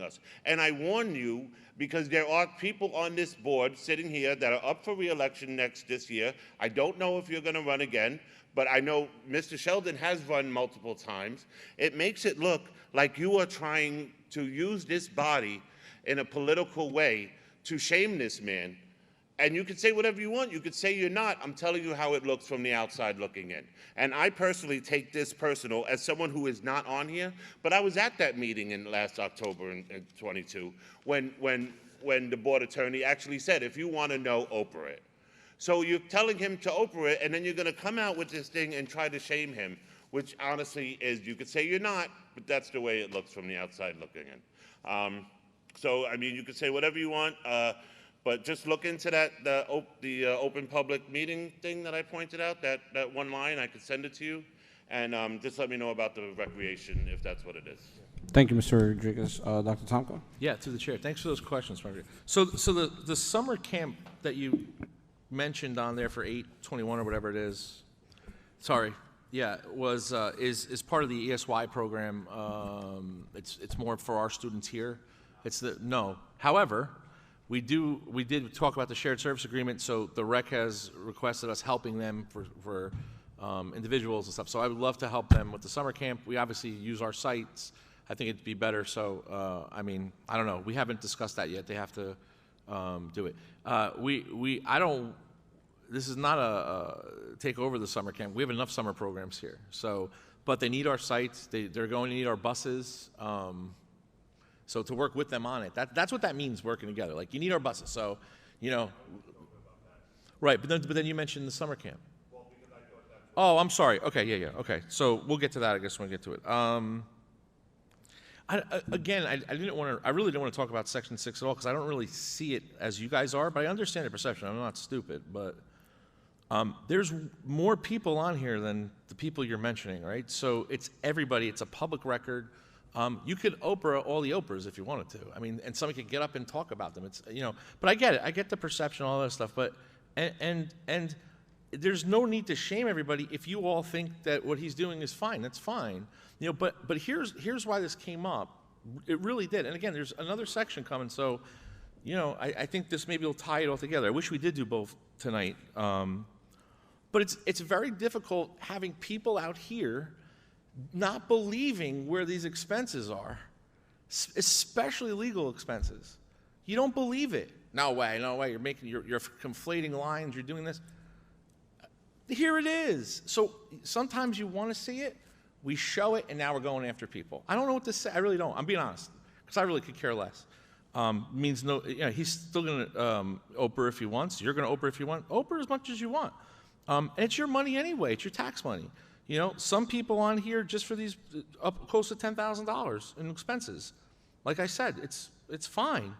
Speaker 13: us. And I warn you, because there are people on this board sitting here that are up for re-election this year. I don't know if you're going to run again, but I know Mr. Sheldon has run multiple times. It makes it look like you are trying to use this body in a political way to shame this man. And you can say whatever you want. You could say you're not. I'm telling you how it looks from the outside looking in. And I personally take this personal as someone who is not on here, but I was at that meeting in last October in 22 when the board attorney actually said, if you want to know, Oprah it. So you're telling him to Oprah it, and then you're going to come out with this thing and try to shame him, which honestly is, you could say you're not, but that's the way it looks from the outside looking in. So, I mean, you could say whatever you want, but just look into the open public meeting thing that I pointed out, that one line. I could send it to you, and just let me know about the recreation if that's what it is.
Speaker 1: Thank you, Mr. Rodriguez. Dr. Tomko?
Speaker 5: Yeah, through the chair. Thanks for those questions, Margaret. So the summer camp that you mentioned on there for 8/21 or whatever it is, sorry, yeah, is part of the ESY program. It's more for our students here. However, we did talk about the shared service agreement. So the rec has requested us helping them for individuals and stuff. So I would love to help them with the summer camp. We obviously use our sites. I think it'd be better. So I mean, I don't know. We haven't discussed that yet. They have to do it. This is not a take over the summer camp. We have enough summer programs here. So, but they need our sites. They're going to need our buses. So to work with them on it, that's what that means, working together. Like, you need our buses. So, you know, right. But then you mentioned the summer camp. Oh, I'm sorry. Okay, yeah. Okay, so we'll get to that, I guess, when we get to it. I really didn't want to talk about Section 6 at all, because I don't really see it as you guys are, but I understand the perception. I'm not stupid, but there's more people on here than the people you're mentioning, right? So it's everybody. It's a public record. You could Oprah all the Oprahs if you wanted to. I mean, and somebody could get up and talk about them. It's, you know, but I get it. I get the perception, all that stuff. But and there's no need to shame everybody if you all think that what he's doing is fine. That's fine. You know, but here's why this came up. It really did. And again, there's another section coming. So, you know, I think this maybe will tie it all together. I wish we did do both tonight. But it's very difficult having people out here not believing where these expenses are, especially legal expenses. You don't believe it. No way. You're conflating lines. You're doing this. Here it is. So sometimes you want to see it. We show it, and now we're going after people. I don't know what to say. I really don't. I'm being honest, because I really could care less. Means no. You know, he's still going to Oprah if he wants. You're going to Oprah if you want. Oprah as much as you want. And it's your money anyway. It's your tax money. You know, some people on here just for these up close to $10,000 in expenses. Like I said, it's fine.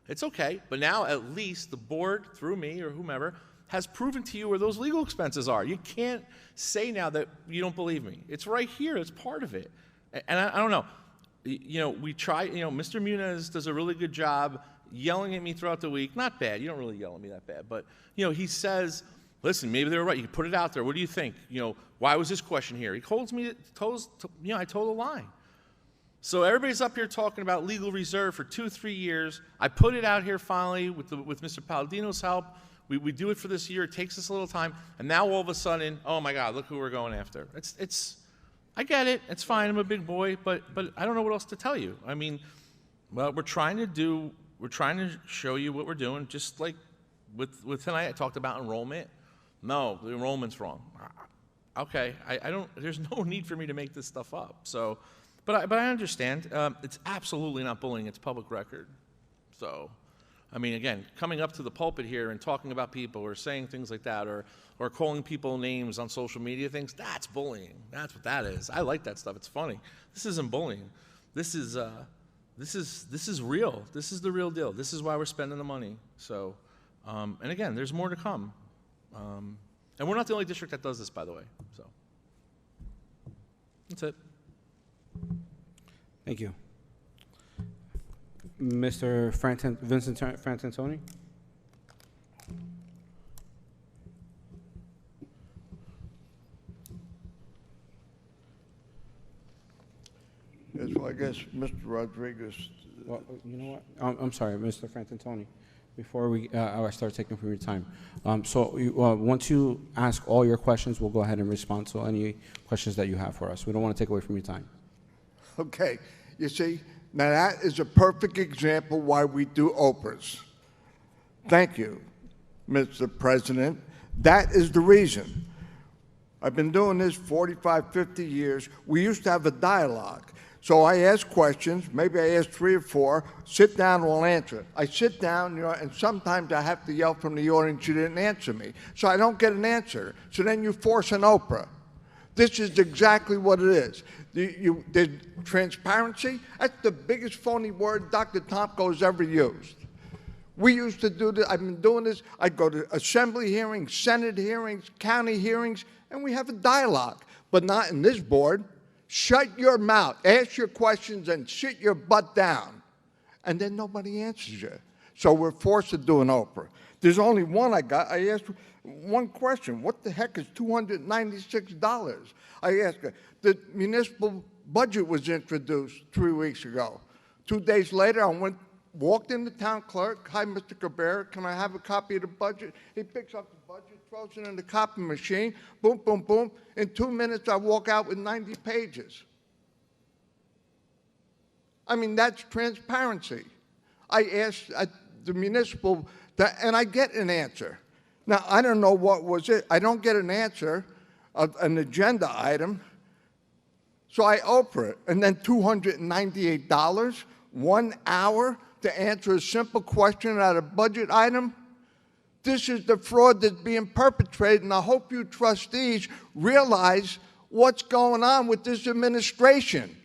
Speaker 5: It's okay. But now at least the board, through me or whomever, has proven to you where those legal expenses are. You can't say now that you don't believe me. It's right here. It's part of it. And I don't know. You know, we try, you know, Mr. Muniz does a really good job yelling at me throughout the week. Not bad. You don't really yell at me that bad. But, you know, he says, listen, maybe they were right. You can put it out there. What do you think? You know, why was this question here? He holds me, you know, I told a lie. So everybody's up here talking about legal reserve for 2-3 years. I put it out here finally with Mr. Palladino's help. We do it for this year. It takes us a little time. And now all of a sudden, oh my God, look who we're going after. I get it. It's fine. I'm a big boy, but I don't know what else to tell you. I mean, well, we're trying to show you what we're doing. Just like with tonight, I talked about enrollment. No, the enrollment's wrong. Okay, there's no need for me to make this stuff up. So, but I understand. It's absolutely not bullying. It's public record. So, I mean, again, coming up to the pulpit here and talking about people or saying things like that or calling people names on social media things, that's bullying. That's what that is. I like that stuff. It's funny. This isn't bullying. This is real. This is the real deal. This is why we're spending the money. So, and again, there's more to come. And we're not the only district that does this, by the way. So, that's it.
Speaker 1: Thank you. Mr. Vincent Frantantoni?
Speaker 8: Yes, well, I guess Mr. Rodriguez.
Speaker 1: Well, you know what? I'm sorry, Mr. Frantantoni. Before I start taking from your time. Once you ask all your questions, we'll go ahead and respond to any questions that you have for us. We don't want to take away from your time.
Speaker 8: Okay, you see, now that is a perfect example why we do Oprahs. Thank you, Mr. President. That is the reason. I've been doing this 45, 50 years. We used to have a dialogue. So I ask questions, maybe I ask 3 or 4, sit down and we'll answer. I sit down, you know, and sometimes I have to yell from the audience, you didn't answer me. So I don't get an answer. So then you force an Oprah. This is exactly what it is. The transparency, that's the biggest phony word Dr. Tomko has ever used. We used to do this, I've been doing this, I go to assembly hearings, Senate hearings, county hearings, and we have a dialogue, but not in this board. Shut your mouth, ask your questions, and sit your butt down. And then nobody answers you. So we're forced to do an Oprah. There's only one I got. I asked one question. What the heck is $296? I asked her. The municipal budget was introduced 3 weeks ago. 2 days later, I walked in the town clerk. Hi, Mr. Cabrera. Can I have a copy of the budget? He picks up the budget, throws it in the copy machine. Boom, boom, boom. In 2 minutes, I walk out with 90 pages. I mean, that's transparency. I asked the municipal, and I get an answer. Now, I don't know what was it. I don't get an answer of an agenda item. So I Oprah it, and then $298, 1 hour to answer a simple question about a budget item. This is the fraud that's being perpetrated, and I hope you trustees realize what's going on with this administration.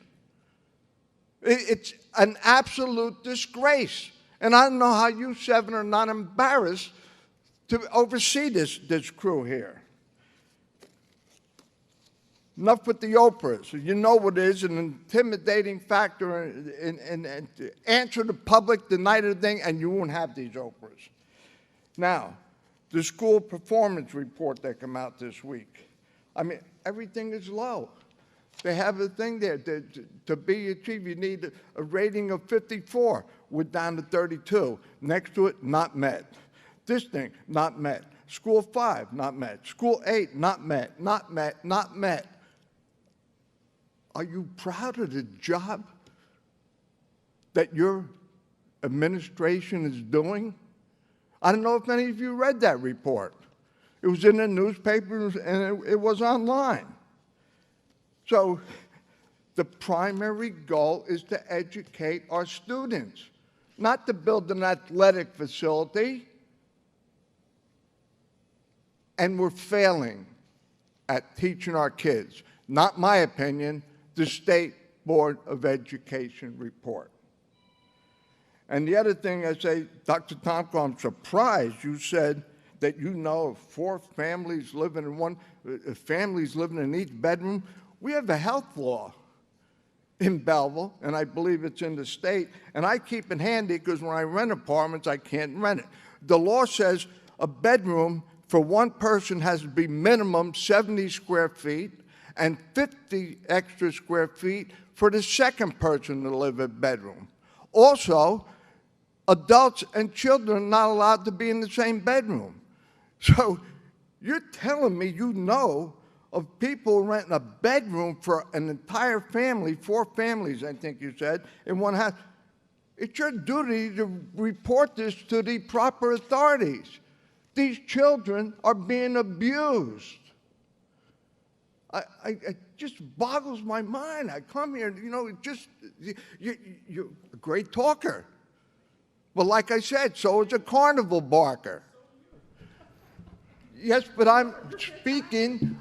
Speaker 8: It's an absolute disgrace. And I don't know how you 7 are not embarrassed to oversee this crew here. Enough with the Oprahs. You know what it is, an intimidating factor and answer the public the night of the thing, and you won't have these Oprahs. Now, the school performance report that came out this week. I mean, everything is low. They have a thing there. To be achieved, you need a rating of 54. We're down to 32. Next to it, not met. This thing, not met. School 5, not met. School 8, not met, not met, not met. Are you proud of the job that your administration is doing? I don't know if any of you read that report. It was in the newspapers and it was online. So the primary goal is to educate our students, not to build an athletic facility. And we're failing at teaching our kids. Not my opinion, the State Board of Education report. And the other thing I say, Dr. Tomko, I'm surprised you said that you know of 4 families living in families living in each bedroom? We have a health law in Belleville, and I believe it's in the state, and I keep it handy because when I rent apartments, I can't rent it. The law says a bedroom for one person has to be minimum 70 square feet and 50 extra square feet for the second person to live in a bedroom. Also, adults and children are not allowed to be in the same bedroom. So you're telling me you know of people renting a bedroom for an entire family, 4 families, I think you said, in one house. It's your duty to report this to the proper authorities. These children are being abused. It just boggles my mind. I come here, you know, you're a great talker. But like I said, so is a carnival barker. Yes, but I'm speaking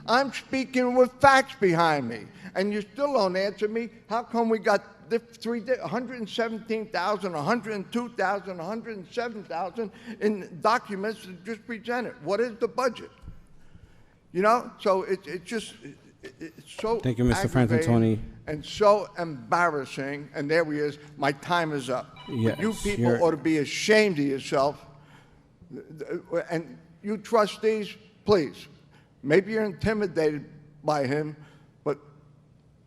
Speaker 8: with facts behind me. And you still don't answer me. How come we got 117,000, 102,000, 107,000 in documents that just presented? What is the budget? You know, so it's so
Speaker 1: Thank you, Mr.
Speaker 8: aggravating
Speaker 1: Frantantoni.
Speaker 8: and so embarrassing. And there he is. My time is up.
Speaker 1: Yes,
Speaker 8: You people
Speaker 1: you're-
Speaker 8: ought to be ashamed of yourself. And you trustees, please, maybe you're intimidated by him, but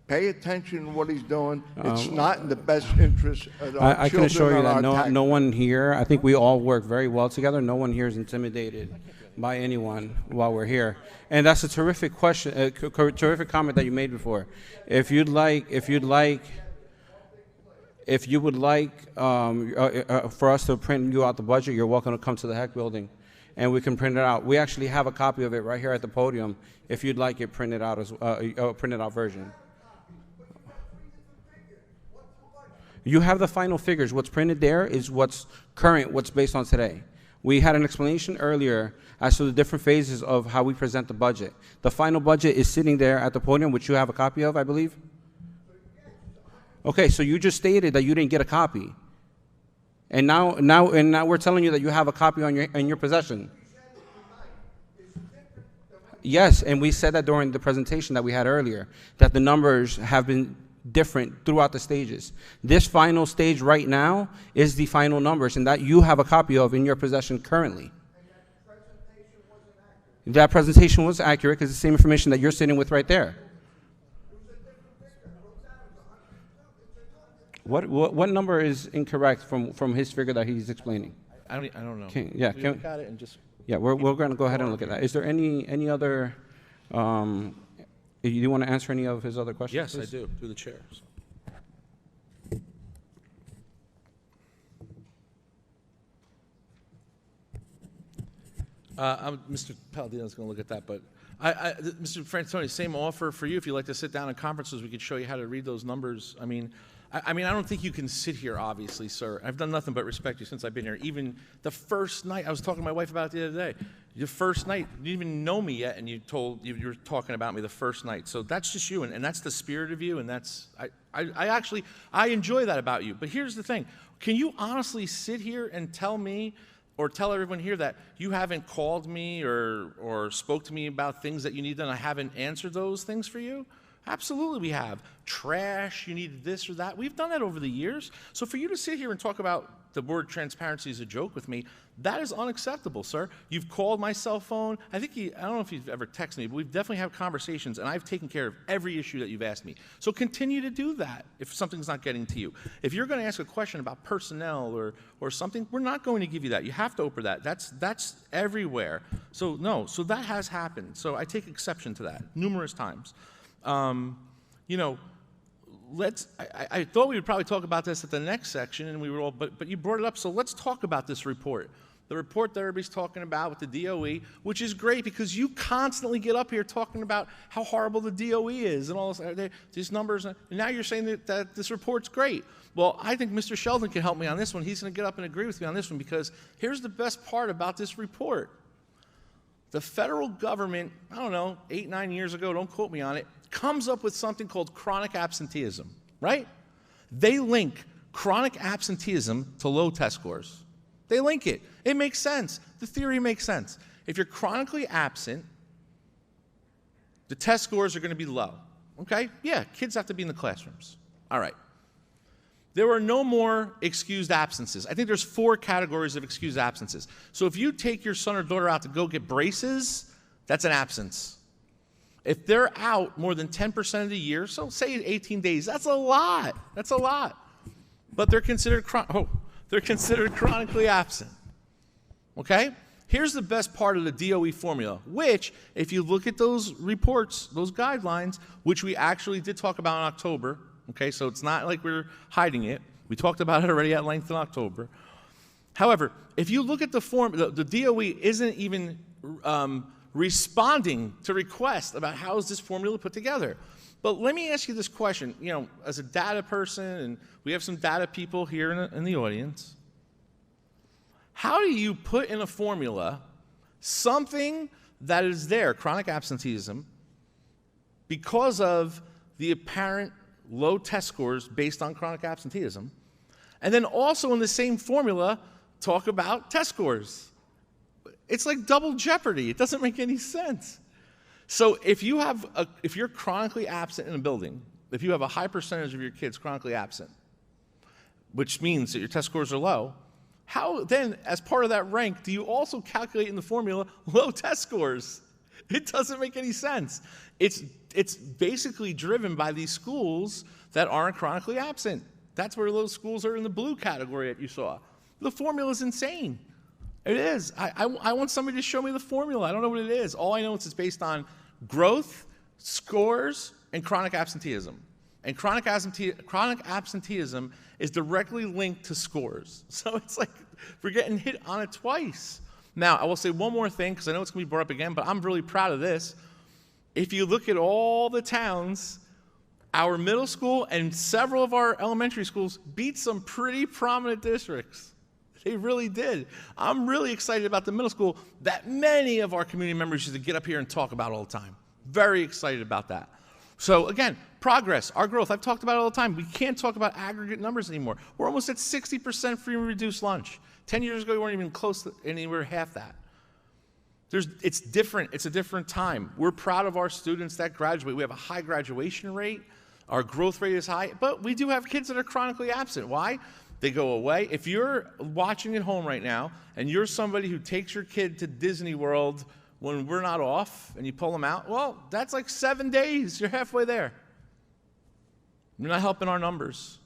Speaker 8: pay attention to what he's doing. It's not in the best interest of our
Speaker 1: I can assure you
Speaker 8: children
Speaker 1: that
Speaker 8: or our
Speaker 1: no one here, I think we all work very well together. No one here is intimidated by anyone while we're here. And that's a terrific question, terrific comment that you made before. If you would like for us to print you out the budget, you're welcome to come to the HEC building and we can print it out. We actually have a copy of it right here at the podium if you'd like it printed out as a printed out version. You have the final figures. What's printed there is what's current, what's based on today. We had an explanation earlier as to the different phases of how we present the budget. The final budget is sitting there at the podium, which you have a copy of, I believe. Okay, so you just stated that you didn't get a copy. And now we're telling you that you have a copy in your possession. Yes, and we said that during the presentation that we had earlier, that the numbers have been different throughout the stages. This final stage right now is the final numbers, and that you have a copy of in your possession currently. That presentation was accurate because it's the same information that you're sitting with right there. What number is incorrect from his figure that he's explaining?
Speaker 5: I don't know.
Speaker 1: Can
Speaker 5: we look at it and just.
Speaker 1: Yeah, we're going to go ahead and look at that. Is there any other? You want to answer any of his other questions?
Speaker 5: Yes,
Speaker 1: please?
Speaker 5: I do, through the chair. Mr. Palladino's going to look at that, but Mr. Frantantoni, same offer for you. If you'd like to sit down in conferences, we could show you how to read those numbers. I mean, I don't think you can sit here, obviously, sir. I've done nothing but respect you since I've been here. Even the first night, I was talking to my wife about it the other day. The first night, you didn't even know me yet, and you were talking about me the first night. So that's just you, and that's the spirit of you, and that's I enjoy that about you. But here's the thing: can you honestly sit here and tell me, or tell everyone here, that you haven't called me or spoke to me about things that you need done? I haven't answered those things for you? Absolutely we have. Trash, you needed this or that. We've done that over the years. So for you to sit here and talk about the word transparency as a joke with me, that is unacceptable, sir. You've called my cell phone. I don't know if you've ever texted me, but we've definitely had conversations, and I've taken care of every issue that you've asked me. So continue to do that if something's not getting to you. If you're going to ask a question about personnel or something, we're not going to give you that. You have to open that. That's everywhere. So no, so that has happened. So I take exception to that numerous times. You know, I thought we would probably talk about this at the next section, and we were all, but you brought it up, so let's talk about this report. The report that everybody's talking about with the DOE, which is great because you constantly get up here talking about how horrible the DOE is and all this, these numbers, and now you're saying that this report's great. Well, I think Mr. Sheldon can help me on this one. He's going to get up and agree with me on this one because here's the best part about this report. The federal government, I don't know, 8, 9 years ago, don't quote me on it, comes up with something called chronic absenteeism, right? They link chronic absenteeism to low test scores. They link it. It makes sense. The theory makes sense.
Speaker 7: If you're chronically absent, the test scores are going to be low. Okay? Yeah, kids have to be in the classrooms. All right. There are no more excused absences. I think there's 4 categories of excused absences. So if you take your son or daughter out to go get braces, that's an absence. If they're out more than 10% of the year, so say 18 days, that's a lot. That's a lot. But they're considered chronically absent. Okay? Here's the best part of the DOE formula, which, if you look at those reports, those guidelines, which we actually did talk about in October, okay, so it's not like we're hiding it. We talked about it already at length in October. However, if you look at the form, the DOE isn't even responding to requests about how is this formula put together. But let me ask you this question, as a data person, and we have some data people here in the audience, how do you put in a formula something that is there, chronic absenteeism, because of the apparent low test scores based on chronic absenteeism, and then also in the same formula talk about test scores? It's like double jeopardy. It doesn't make any sense. So if you're chronically absent in a building, if you have a high percentage of your kids chronically absent, which means that your test scores are low, how then, as part of that rank, do you also calculate in the formula low test scores? It doesn't make any sense. It's basically driven by these schools that aren't chronically absent. That's where those schools are in the blue category that you saw. The formula is insane. It is. I want somebody to show me the formula. I don't know what it is. All I know is it's based on growth, scores, and chronic absenteeism. And chronic absenteeism is directly linked to scores. So it's like we're getting hit on it twice. Now, I will say one more thing, because I know it's going to be brought up again, but I'm really proud of this. If you look at all the towns, our middle school and several of our elementary schools beat some pretty prominent districts. They really did. I'm really excited about the middle school that many of our community members used to get up here and talk about all the time. Very excited about that. So again, progress, our growth, I've talked about it all the time. We can't talk about aggregate numbers anymore. We're almost at 60% free and reduced lunch. 10 years ago, we weren't even close to anywhere half that. It's different. It's a different time. We're proud of our students that graduate. We have a high graduation rate. Our growth rate is high, but we do have kids that are chronically absent. Why? They go away. If you're watching at home right now and you're somebody who takes your kid to Disney World when we're not off and you pull them out, well, that's like 7 days. You're halfway there. You're not helping our numbers.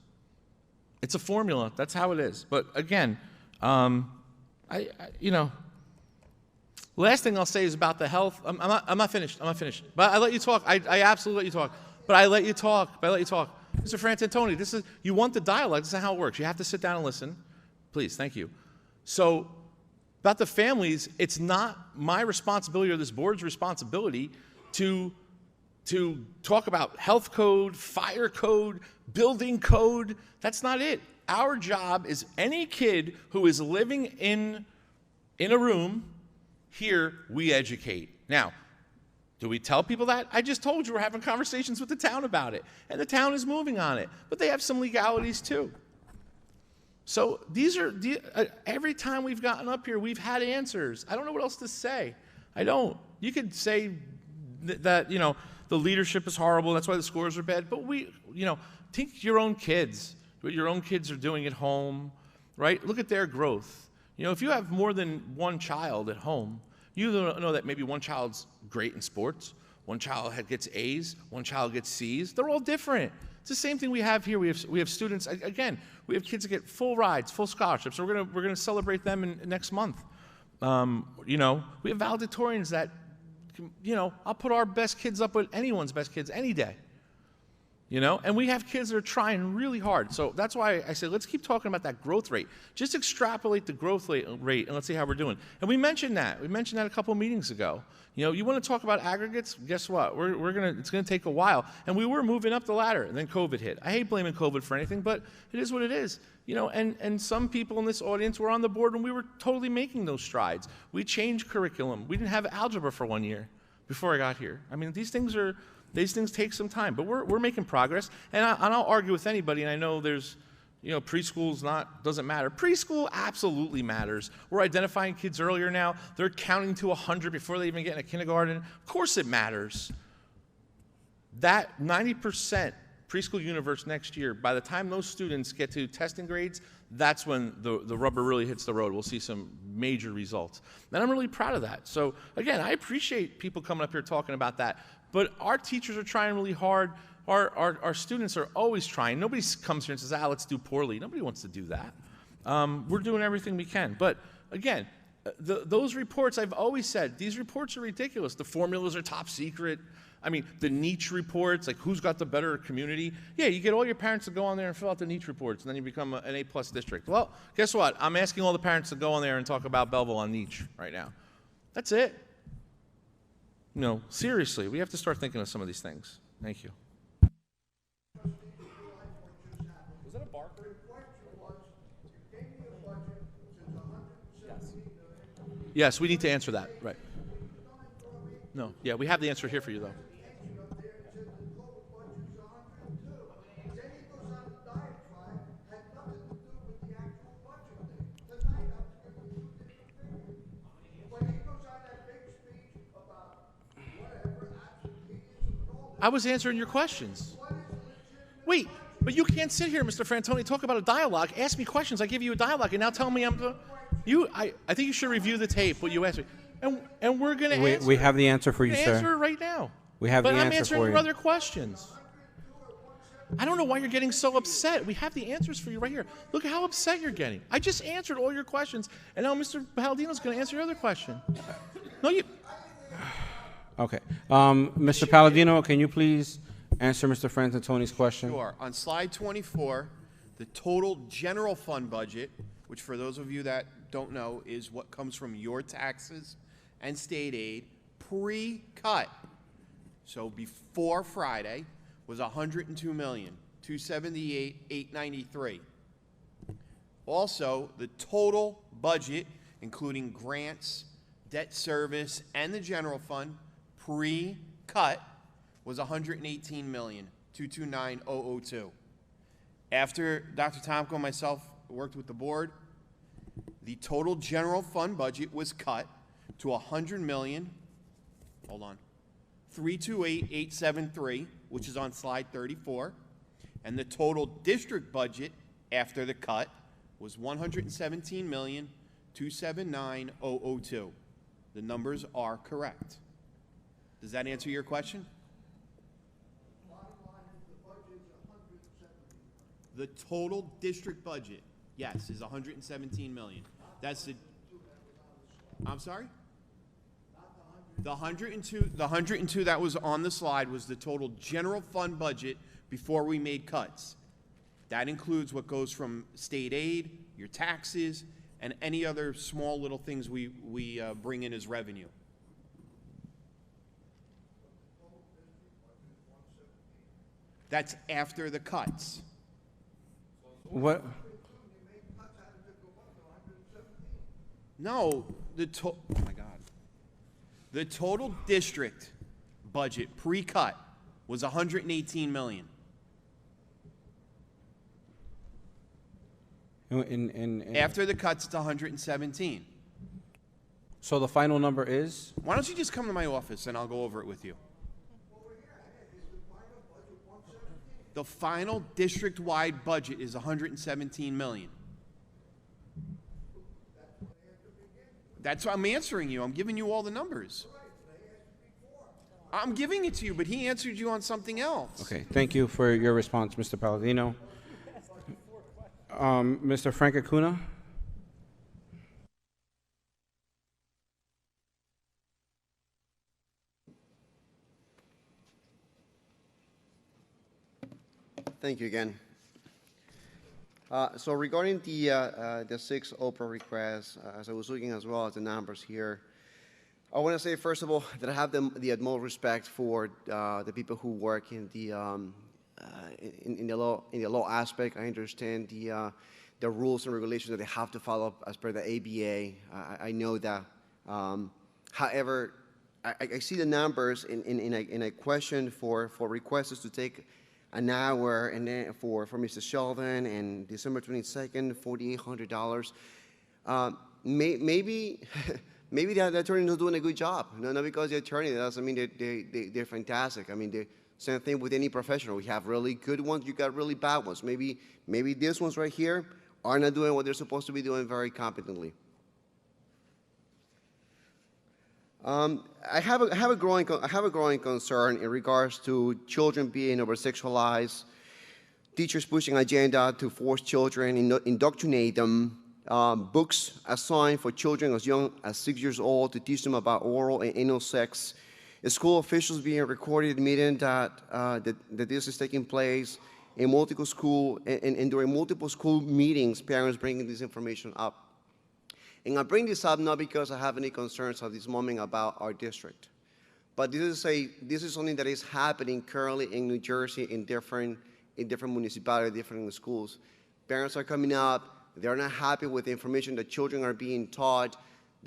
Speaker 7: It's a formula. That's how it is. But again, last thing I'll say is about the health. I'm not finished. But I let you talk. I absolutely let you talk. But I let you talk. Mr. Frantantoni, you want the dialogue. This is how it works. You have to sit down and listen. Please, thank you. So, about the families, it's not my responsibility or this board's responsibility to talk about health code, fire code, building code. That's not it. Our job is any kid who is living in a room, here we educate. Now, do we tell people that? I just told you we're having conversations with the town about it, and the town is moving on it. But they have some legalities too. So every time we've gotten up here, we've had answers. I don't know what else to say. I don't. You could say that the leadership is horrible, that's why the scores are bad. But think your own kids, what your own kids are doing at home, right? Look at their growth. If you have more than one child at home, you know that maybe one child's great in sports, one child gets A's, one child gets C's. They're all different. It's the same thing we have here. We have students, again, we have kids that get full rides, full scholarships. So we're gonna celebrate them next month. We have valedictorians that, I'll put our best kids up with anyone's best kids any day. And we have kids that are trying really hard. So that's why I said, let's keep talking about that growth rate. Just extrapolate the growth rate and let's see how we're doing. And we mentioned that. We mentioned that a couple meetings ago. You want to talk about aggregates? Guess what? It's gonna take a while. And we were moving up the ladder, and then COVID hit. I hate blaming COVID for anything, but it is what it is. And some people in this audience were on the board when we were totally making those strides. We changed curriculum. We didn't have algebra for 1 year before I got here. I mean, these things take some time, but we're making progress. And I'll argue with anybody, and I know there's You know, preschool's doesn't matter. Preschool absolutely matters. We're identifying kids earlier now. They're counting to 100 before they even get into kindergarten. Of course it matters. That 90% preschool universe next year, by the time those students get to testing grades, that's when the rubber really hits the road. We'll see some major results. And I'm really proud of that. So again, I appreciate people coming up here talking about that. But our teachers are trying really hard. Our students are always trying. Nobody comes here and says, let's do poorly. Nobody wants to do that. We're doing everything we can. But again, those reports, I've always said, these reports are ridiculous. The formulas are top secret. I mean, the niche reports, like who's got the better community. Yeah, you get all your parents to go on there and fill out the niche reports, and then you become an A+ district. Well, guess what? I'm asking all the parents to go on there and talk about Belleville on niche right now. That's it. No, seriously, we have to start thinking of some of these things. Thank you. Was that a barker? Yes, we need to answer that. Right. No, yeah, we have the answer here for you, though. I was answering your questions. Wait, but you can't sit here, Mr. Frantoni, talk about a dialogue. Ask me questions. I give you a dialogue, and now tell me I think you should review the tape, what you asked me. And we're going to answer.
Speaker 1: We have the answer for you, sir.
Speaker 7: Answer it right now.
Speaker 1: We have the answer for you.
Speaker 7: But I'm answering your other questions. I don't know why you're getting so upset. We have the answers for you right here. Look at how upset you're getting. I just answered all your questions, and now Mr. Palladino's going to answer your other question. No, you...
Speaker 1: Okay. Mr. Palladino, can you please answer Mr. Frantantoni's question?
Speaker 2: Sure. On slide 24, the total general fund budget, which for those of you that don't know is what comes from your taxes and state aid, pre-cut, so before Friday, was $102,278,893. Also, the total budget, including grants, debt service, and the general fund, pre-cut, was $118,229,002. After Dr. Tomko and myself worked with the board, the total general fund budget was cut to $100,328,873, which is on slide 34, and the total district budget after the cut was $117,279,002. The numbers are correct. Does that answer your question? The total district budget, yes, is $117 million. That's the. I'm sorry. The 102 that was on the slide was the total general fund budget before we made cuts. That includes what goes from state aid, your taxes, and any other small little things we bring in as revenue. That's after the cuts.
Speaker 1: What?
Speaker 2: No, oh my God. The total district budget pre-cut was $118 million. After the cuts, it's 117.
Speaker 1: So the final number is?
Speaker 2: Why don't you just come to my office and I'll go over it with you. The final district-wide budget is $117 million. That's why I'm answering you. I'm giving you all the numbers. I'm giving it to you, but he answered you on something else.
Speaker 1: Okay, thank you for your response, Mr. Palladino. Mr. Frank Acuna?
Speaker 10: Thank you again. So regarding the 6 Oprah requests, as I was looking as well at the numbers here, I want to say first of all that I have the utmost respect for the people who work in the law aspect. I understand the rules and regulations that they have to follow as per the ABA. I know that. However, I see the numbers in a question for requests to take an hour, and then for Mr. Sheldon, and December 22nd, $4,800. Maybe maybe the attorney is not doing a good job. No, not because the attorney, that doesn't mean they're fantastic. I mean, the same thing with any professional. We have really good ones, you got really bad ones. Maybe these ones right here are not doing what they're supposed to be doing very competently. I have a growing concern in regards to children being over-sexualized, teachers pushing agenda to force children, indoctrinate them, books assigned for children as young as 6 years old to teach them about oral and anal sex, school officials being recorded admitting that this is taking place in multiple school, and during multiple school meetings, parents bringing this information up. And I bring this up not because I have any concerns at this moment about our district, but this is something that is happening currently in New Jersey in different municipalities, different schools. Parents are coming up, they're not happy with the information that children are being taught.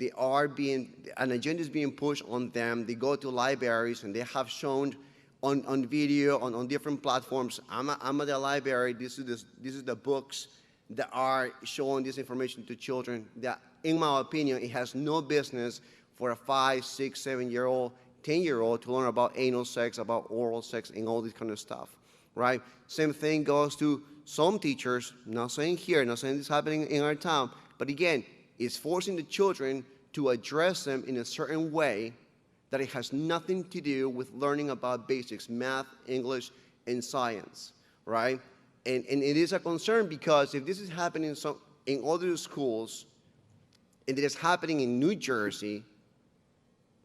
Speaker 10: An agenda is being pushed on them. They go to libraries and they have shown on video, on different platforms, I'm at the library, this is the books that are showing this information to children that, in my opinion, it has no business for a 5, 6, 7-year-old, 10-year-old to learn about anal sex, about oral sex, and all this kind of stuff, right? Same thing goes to some teachers, not saying here, not saying this is happening in our town, but again, it's forcing the children to address them in a certain way that it has nothing to do with learning about basics, math, English, and science, right? And it is a concern because if this is happening in other schools, and it is happening in New Jersey,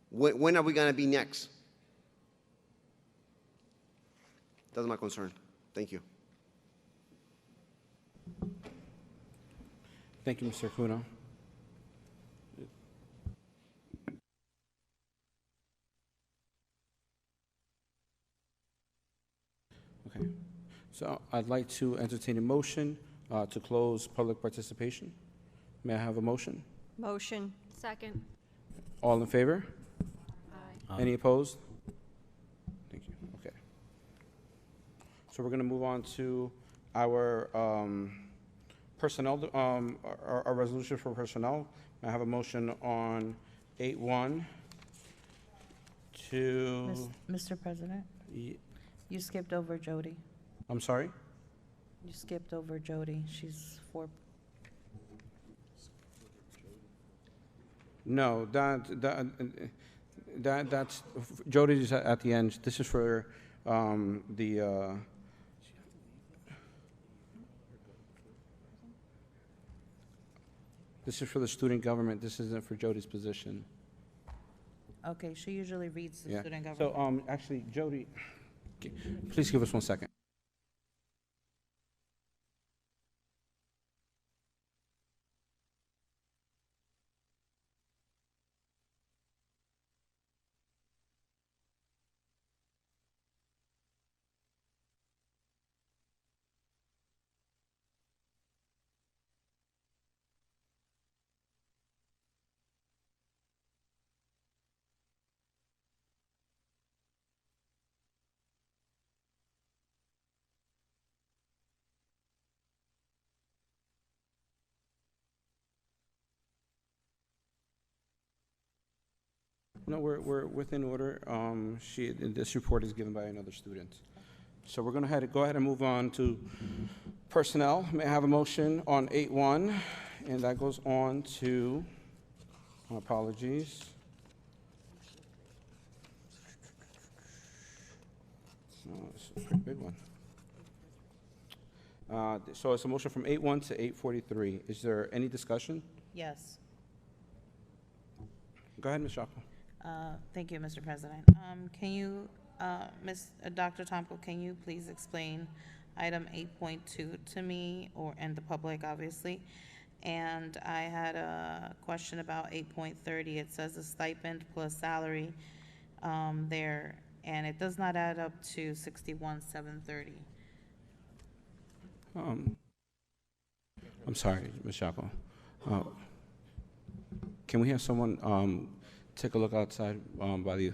Speaker 10: when are we going to be next? That's my concern. Thank you.
Speaker 1: Thank you, Mr. Acuna. Okay, so I'd like to entertain a motion to close public participation. May I have a motion?
Speaker 3: Motion. Second.
Speaker 1: All in favor?
Speaker 3: Aye.
Speaker 1: Any opposed? Thank you. Okay. So we're going to move on to our personnel, our resolution for personnel. I have a motion on 8-1 to...
Speaker 14: Mr. President, you skipped over Jody.
Speaker 1: I'm sorry?
Speaker 14: You skipped over Jody. She's for...
Speaker 1: No, that's, Jody is at the end. This is for this is for the student government. This isn't for Jody's position.
Speaker 14: Okay, she usually reads the
Speaker 1: Yeah.
Speaker 14: student government.
Speaker 1: So, actually, Jody, please give us 1 second. No, we're within order. This report is given by another student. So we're going to go ahead and move on to personnel. May I have a motion on 8-1? And that goes on to, my apologies. Oh, this is a pretty big one. So it's a motion from 8-1 to 8:43. Is there any discussion?
Speaker 14: Yes.
Speaker 1: Go ahead, Ms. Shockley.
Speaker 14: Thank you, Mr. President. Can you, Dr. Tomko, can you please explain item 8.2 to me, and the public, obviously? And I had a question about 8.30. It says a stipend plus salary there, and it does not add up to 61,730.
Speaker 1: I'm sorry, Ms. Shockley. Can we have someone take a look outside by the...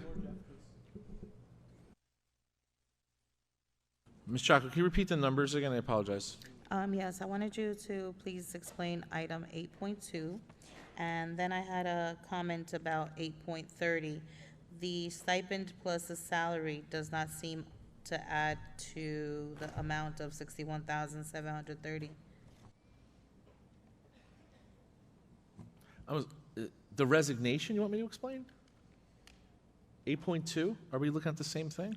Speaker 5: Ms. Chaco, can you repeat the numbers again? I apologize.
Speaker 14: Yes, I wanted you to please explain item 8.2, and then I had a comment about 8.30. The stipend plus the salary does not seem to add to the amount of 61,730.
Speaker 5: The resignation, you want me to explain? 8.2, are we looking at the same thing?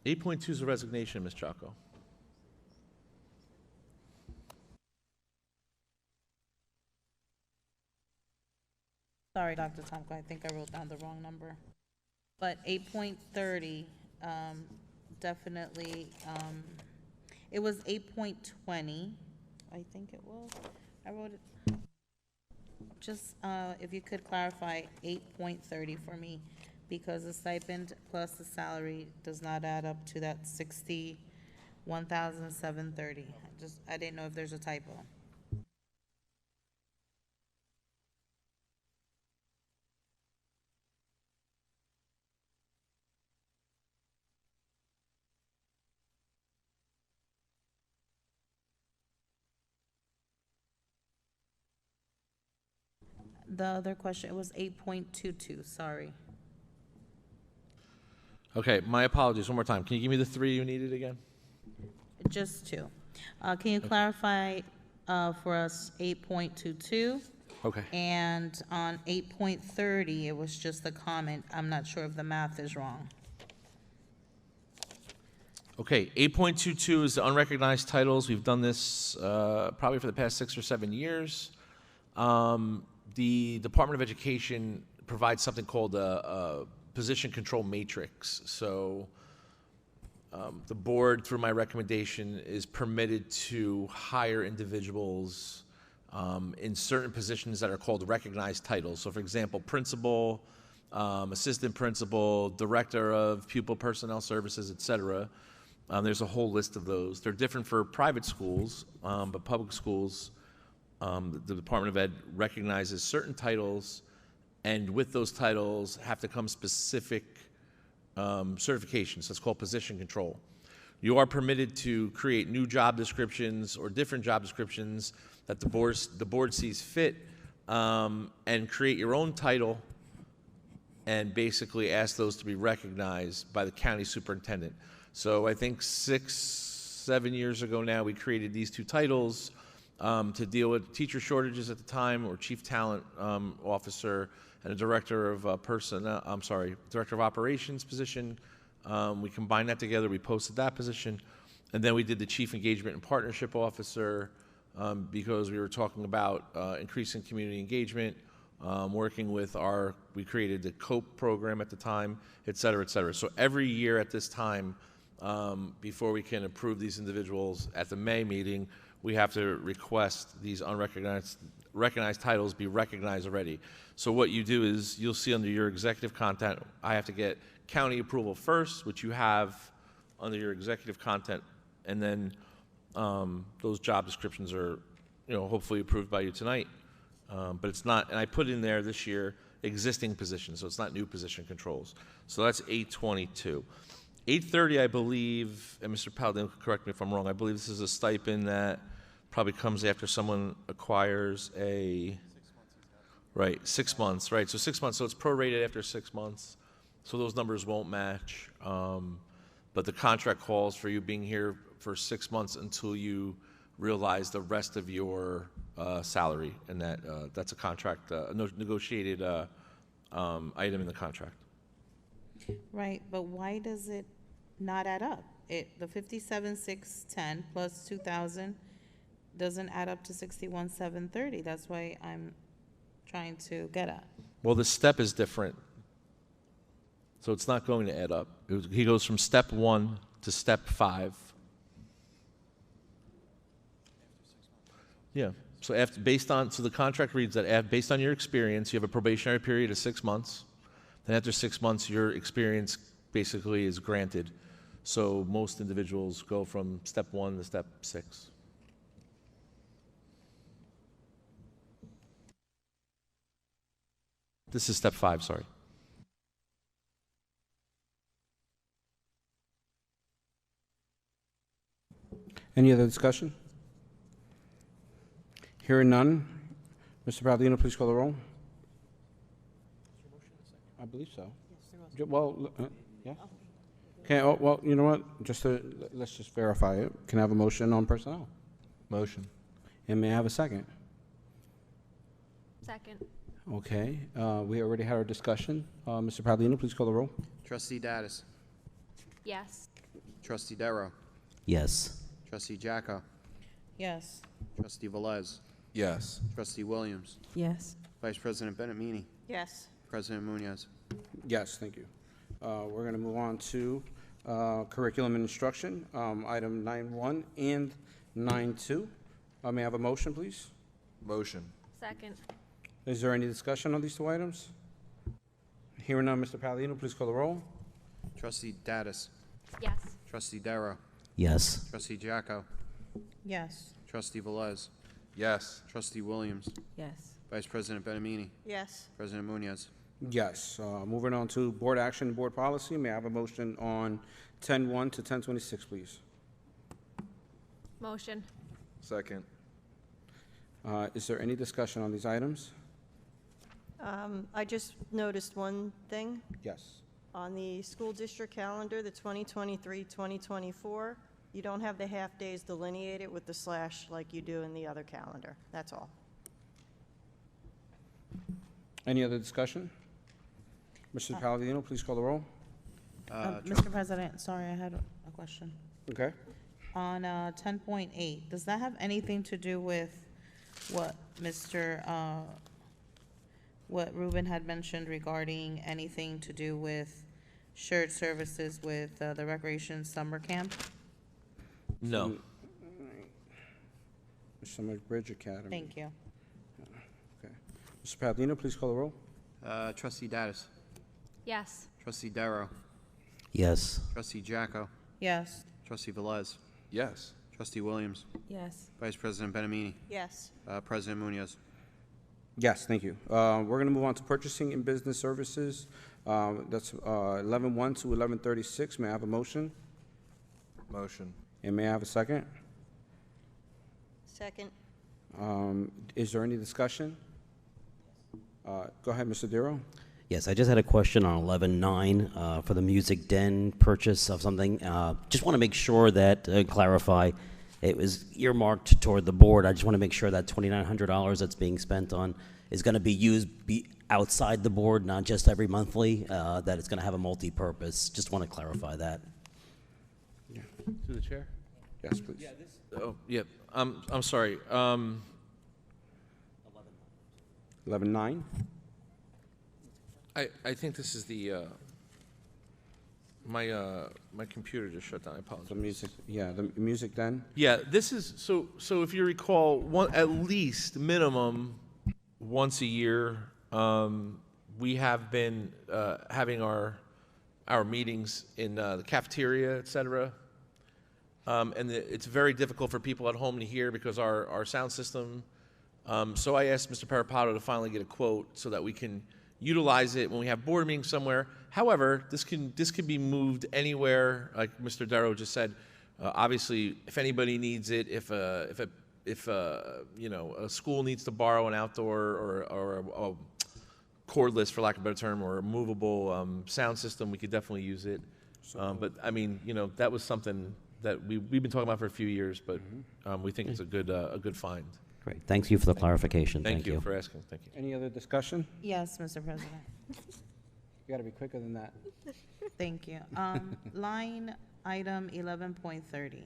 Speaker 5: Eight point two is a resignation, Ms. Chaco.
Speaker 14: Sorry, Dr. Tomko, I think I wrote down the wrong number. But 8.30, definitely, it was 8.20, I think it was. I wrote it. Just, if you could clarify 8.30 for me, because the stipend plus the salary does not add up to that 61,730. I didn't know if there's a typo. The other question, it was 8.22, sorry.
Speaker 5: Okay, my apologies, one more time. Can you give me the three you needed again?
Speaker 14: Just two. Can you clarify for us 8.22?
Speaker 5: Okay.
Speaker 14: And on 8.30, it was just a comment. I'm not sure if the math is wrong.
Speaker 5: Okay, 8.22 is the unrecognized titles. We've done this probably for the past 6 or 7 years. The Department of Education provides something called a position control matrix. So the board, through my recommendation, is permitted to hire individuals in certain positions that are called recognized titles. So for example, principal, assistant principal, director of pupil personnel services, et cetera. There's a whole list of those. They're different for private schools, but public schools, the Department of Ed recognizes certain titles, and with those titles have to come specific certifications. That's called position control. You are permitted to create new job descriptions or different job descriptions that the board sees fit, and create your own title and basically ask those to be recognized by the county superintendent. So I think 6, 7 years ago now, we created these two titles to deal with teacher shortages at the time, or chief talent officer, and a director of director of operations position. We combined that together. We posted that position, and then we did the chief engagement and partnership officer because we were talking about increasing community engagement, working with we created the COPE program at the time, et cetera, et cetera. So every year at this time, before we can approve these individuals at the May meeting, we have to request these recognized titles be recognized already. So what you do is you'll see under your executive content, I have to get county approval first, which you have under your executive content, and then those job descriptions are, hopefully approved by you tonight. But it's not, and I put in there this year existing positions, so it's not new position controls. So that's 822. 830, I believe, and Mr. Paladino, correct me if I'm wrong, I believe this is a stipend that probably comes after someone acquires a, right, 6 months, right? So 6 months, so it's prorated after 6 months. So those numbers won't match. But the contract calls for you being here for 6 months until you realize the rest of your salary, and that's a contract, a negotiated item in the contract.
Speaker 14: Right, but why does it not add up? The 57,610 plus 2,000 doesn't add up to 61,730. That's why I'm trying to get at.
Speaker 5: Well, the step is different, so it's not going to add up. He goes from step 1 to step 5. Yeah. So so the contract reads that based on your experience, you have a probationary period of 6 months. Then after 6 months, your experience basically is granted. So most individuals go from step 1 to step 6. This is step 5, sorry.
Speaker 1: Any other discussion? Hearing none. Mr. Paladino, please call the roll. I believe so. Well, yeah. Okay, oh, well, you know what? Let's just verify it. Can I have a motion on personnel?
Speaker 4: Motion.
Speaker 1: And may I have a second?
Speaker 3: Second.
Speaker 1: Okay, we already had our discussion. Mr. Paladino, please call the roll.
Speaker 2: Trustee Dattis.
Speaker 3: Yes.
Speaker 2: Trustee Darrow.
Speaker 12: Yes.
Speaker 2: Trustee Jacko.
Speaker 14: Yes.
Speaker 2: Trustee Velez.
Speaker 4: Yes.
Speaker 2: Trustee Williams.
Speaker 9: Yes.
Speaker 2: Vice President Benammini.
Speaker 14: Yes.
Speaker 2: President Munoz.
Speaker 1: Yes, thank you. We're going to move on to curriculum and instruction, item 9.1 and 9.2. May I have a motion, please?
Speaker 4: Motion.
Speaker 3: Second.
Speaker 1: Is there any discussion on these two items? Hearing none, Mr. Paladino, please call the roll.
Speaker 2: Trustee Dattis.
Speaker 3: Yes.
Speaker 2: Trustee Darrow.
Speaker 12: Yes.
Speaker 2: Trustee Jacko.
Speaker 14: Yes.
Speaker 2: Trustee Velez.
Speaker 4: Yes.
Speaker 2: Trustee Williams.
Speaker 9: Yes.
Speaker 2: Vice President Benammini.
Speaker 14: Yes.
Speaker 2: President Munoz.
Speaker 1: Yes. Moving on to board action and board policy. May I have a motion on 10.1 to 10.26, please?
Speaker 3: Motion.
Speaker 4: Second.
Speaker 1: Is there any discussion on these items?
Speaker 15: I just noticed one thing.
Speaker 1: Yes.
Speaker 15: On the school district calendar, the 2023-2024, you don't have the half-days delineated with the slash like you do in the other calendar. That's all.
Speaker 1: Any other discussion? Mr. Paladino, please call the roll.
Speaker 14: Mr. President, sorry, I had a question.
Speaker 1: Okay.
Speaker 14: On 10.8, does that have anything to do with what what Ruben had mentioned regarding anything to do with shared services with the recreation summer camp?
Speaker 5: No.
Speaker 1: Summer Bridge Academy.
Speaker 14: Thank you.
Speaker 1: Okay. Mr. Paladino, please call the roll.
Speaker 2: Trustee Dattis.
Speaker 3: Yes.
Speaker 2: Trustee Darrow.
Speaker 12: Yes.
Speaker 2: Trustee Jacko.
Speaker 14: Yes.
Speaker 2: Trustee Velez.
Speaker 4: Yes.
Speaker 2: Trustee Williams.
Speaker 9: Yes.
Speaker 2: Vice President Benammini.
Speaker 15: Yes.
Speaker 2: President Munoz.
Speaker 1: Yes, thank you. We're going to move on to purchasing and business services. That's 11.1 to 11.36. May I have a motion?
Speaker 4: Motion.
Speaker 1: And may I have a second?
Speaker 15: Second.
Speaker 1: Is there any discussion? Go ahead, Mr. Darrow.
Speaker 12: Yes, I just had a question on 11.9 for the Music Den purchase of something. Just want to make sure that, clarify, it was earmarked toward the board. I just want to make sure that $2,900 that's being spent on is going to be used outside the board, not just every monthly, that it's going to have a multi-purpose. Just want to clarify that.
Speaker 1: Yeah.
Speaker 5: To the chair?
Speaker 1: Yes, please.
Speaker 5: Yeah, oh, yeah. I'm sorry.
Speaker 1: 11.9.
Speaker 5: I think this is the, my computer just shut down, I apologize.
Speaker 1: The music, yeah, the music then.
Speaker 5: Yeah, this is, so if you recall, at least minimum once a year, we have been having our meetings in the cafeteria, et cetera. And it's very difficult for people at home to hear because our sound system. So I asked Mr. Parapato to finally get a quote so that we can utilize it when we have board meetings somewhere. However, this can be moved anywhere, like Mr. Darrow just said. Obviously, if anybody needs it, if you know, a school needs to borrow an outdoor or a cordless, for lack of a better term, or a movable sound system, we could definitely use it. But I mean, you know, that was something that we've been talking about for a few years, but we think it's a good find.
Speaker 12: Great. Thank you for the clarification.
Speaker 5: Thank you for asking. Thank you.
Speaker 1: Any other discussion?
Speaker 14: Yes, Mr. President.
Speaker 1: You got to be quicker than that.
Speaker 14: Thank you. Line item 11.30.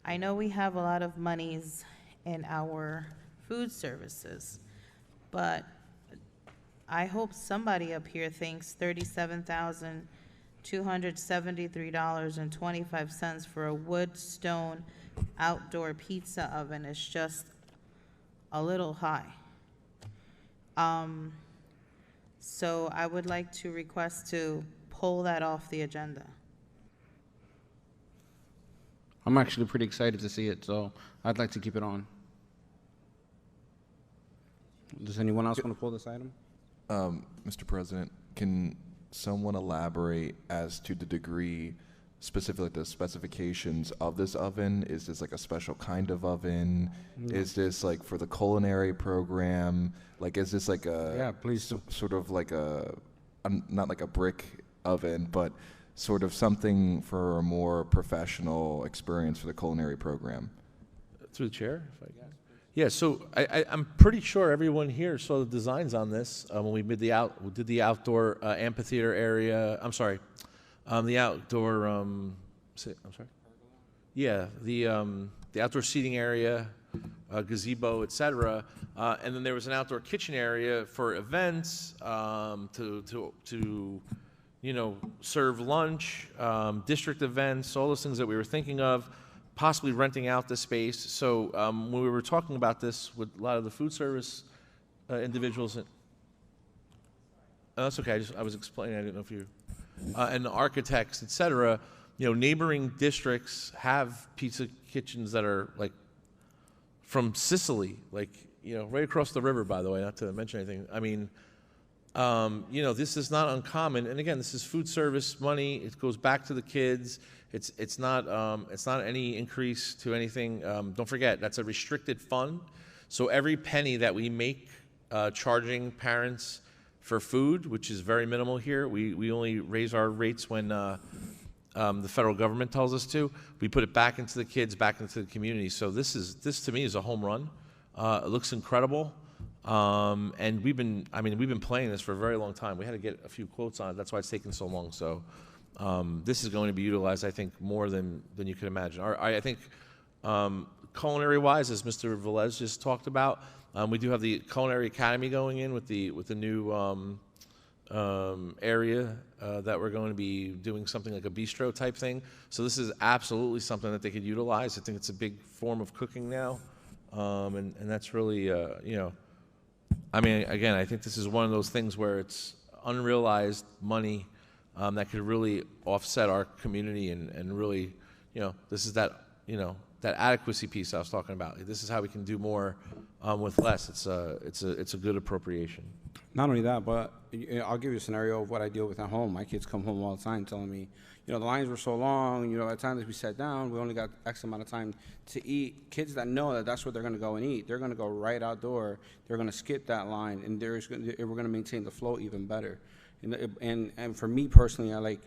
Speaker 14: I know we have a lot of monies in our food services, but I hope somebody up here thinks $37,273.25 for a wood stone outdoor pizza oven is just a little high. So I would like to request to pull that off the agenda.
Speaker 1: I'm actually pretty excited to see it, so I'd like to keep it on. Does anyone else want to pull this item?
Speaker 4: Mr. President, can someone elaborate as to the degree specifically the specifications of this oven? Is this like a special kind of oven?
Speaker 1: No.
Speaker 4: Is this like for the culinary program? Like, is this like
Speaker 1: Yeah, please.
Speaker 4: sort of like not like a brick oven, but sort of something for a more professional experience for the culinary program?
Speaker 5: Through the chair, if I can. Yeah, so I'm pretty sure everyone here saw the designs on this when we did the outdoor amphitheater area. I'm sorry, the outdoor. I'm sorry. Yeah, the outdoor seating area, gazebo, etc. And then there was an outdoor kitchen area for events to serve lunch, district events, all those things that we were thinking of. Possibly renting out the space. So when we were talking about this with a lot of the food service individuals, that's okay. I was explaining. I didn't know if you and the architects, etc. Neighboring districts have pizza kitchens that are like from Sicily, like right across the river. By the way, not to mention anything. I mean, this is not uncommon. And again, this is food service money. It goes back to the kids. It's not any increase to anything. Don't forget, that's a restricted fund. So every penny that we make charging parents for food, which is very minimal here, we only raise our rates when the federal government tells us to. We put it back into the kids, back into the community. So this to me is a home run. It looks incredible. And we've been playing this for a very long time. We had to get a few quotes on it. That's why it's taken so long. So this is going to be utilized, I think, more than you can imagine. I think culinary-wise, as Mr. Velez just talked about, we do have the Culinary Academy going in with the new area that we're going to be doing something like a bistro type thing. So this is absolutely something that they could utilize. I think it's a big form of cooking now, and that's really I mean, again, I think this is one of those things where it's unrealized money that could really offset our community and really, this is that adequacy piece I was talking about. This is how we can do more with less. It's a good appropriation.
Speaker 1: Not only that, but I'll give you a scenario of what I deal with at home. My kids come home all the time telling me, the lines were so long, at times we sat down, we only got X amount of time to eat. Kids that know that that's where they're going to go and eat, they're going to go right outdoor, they're going to skip that line, and we're going to maintain the flow even better. And for me personally,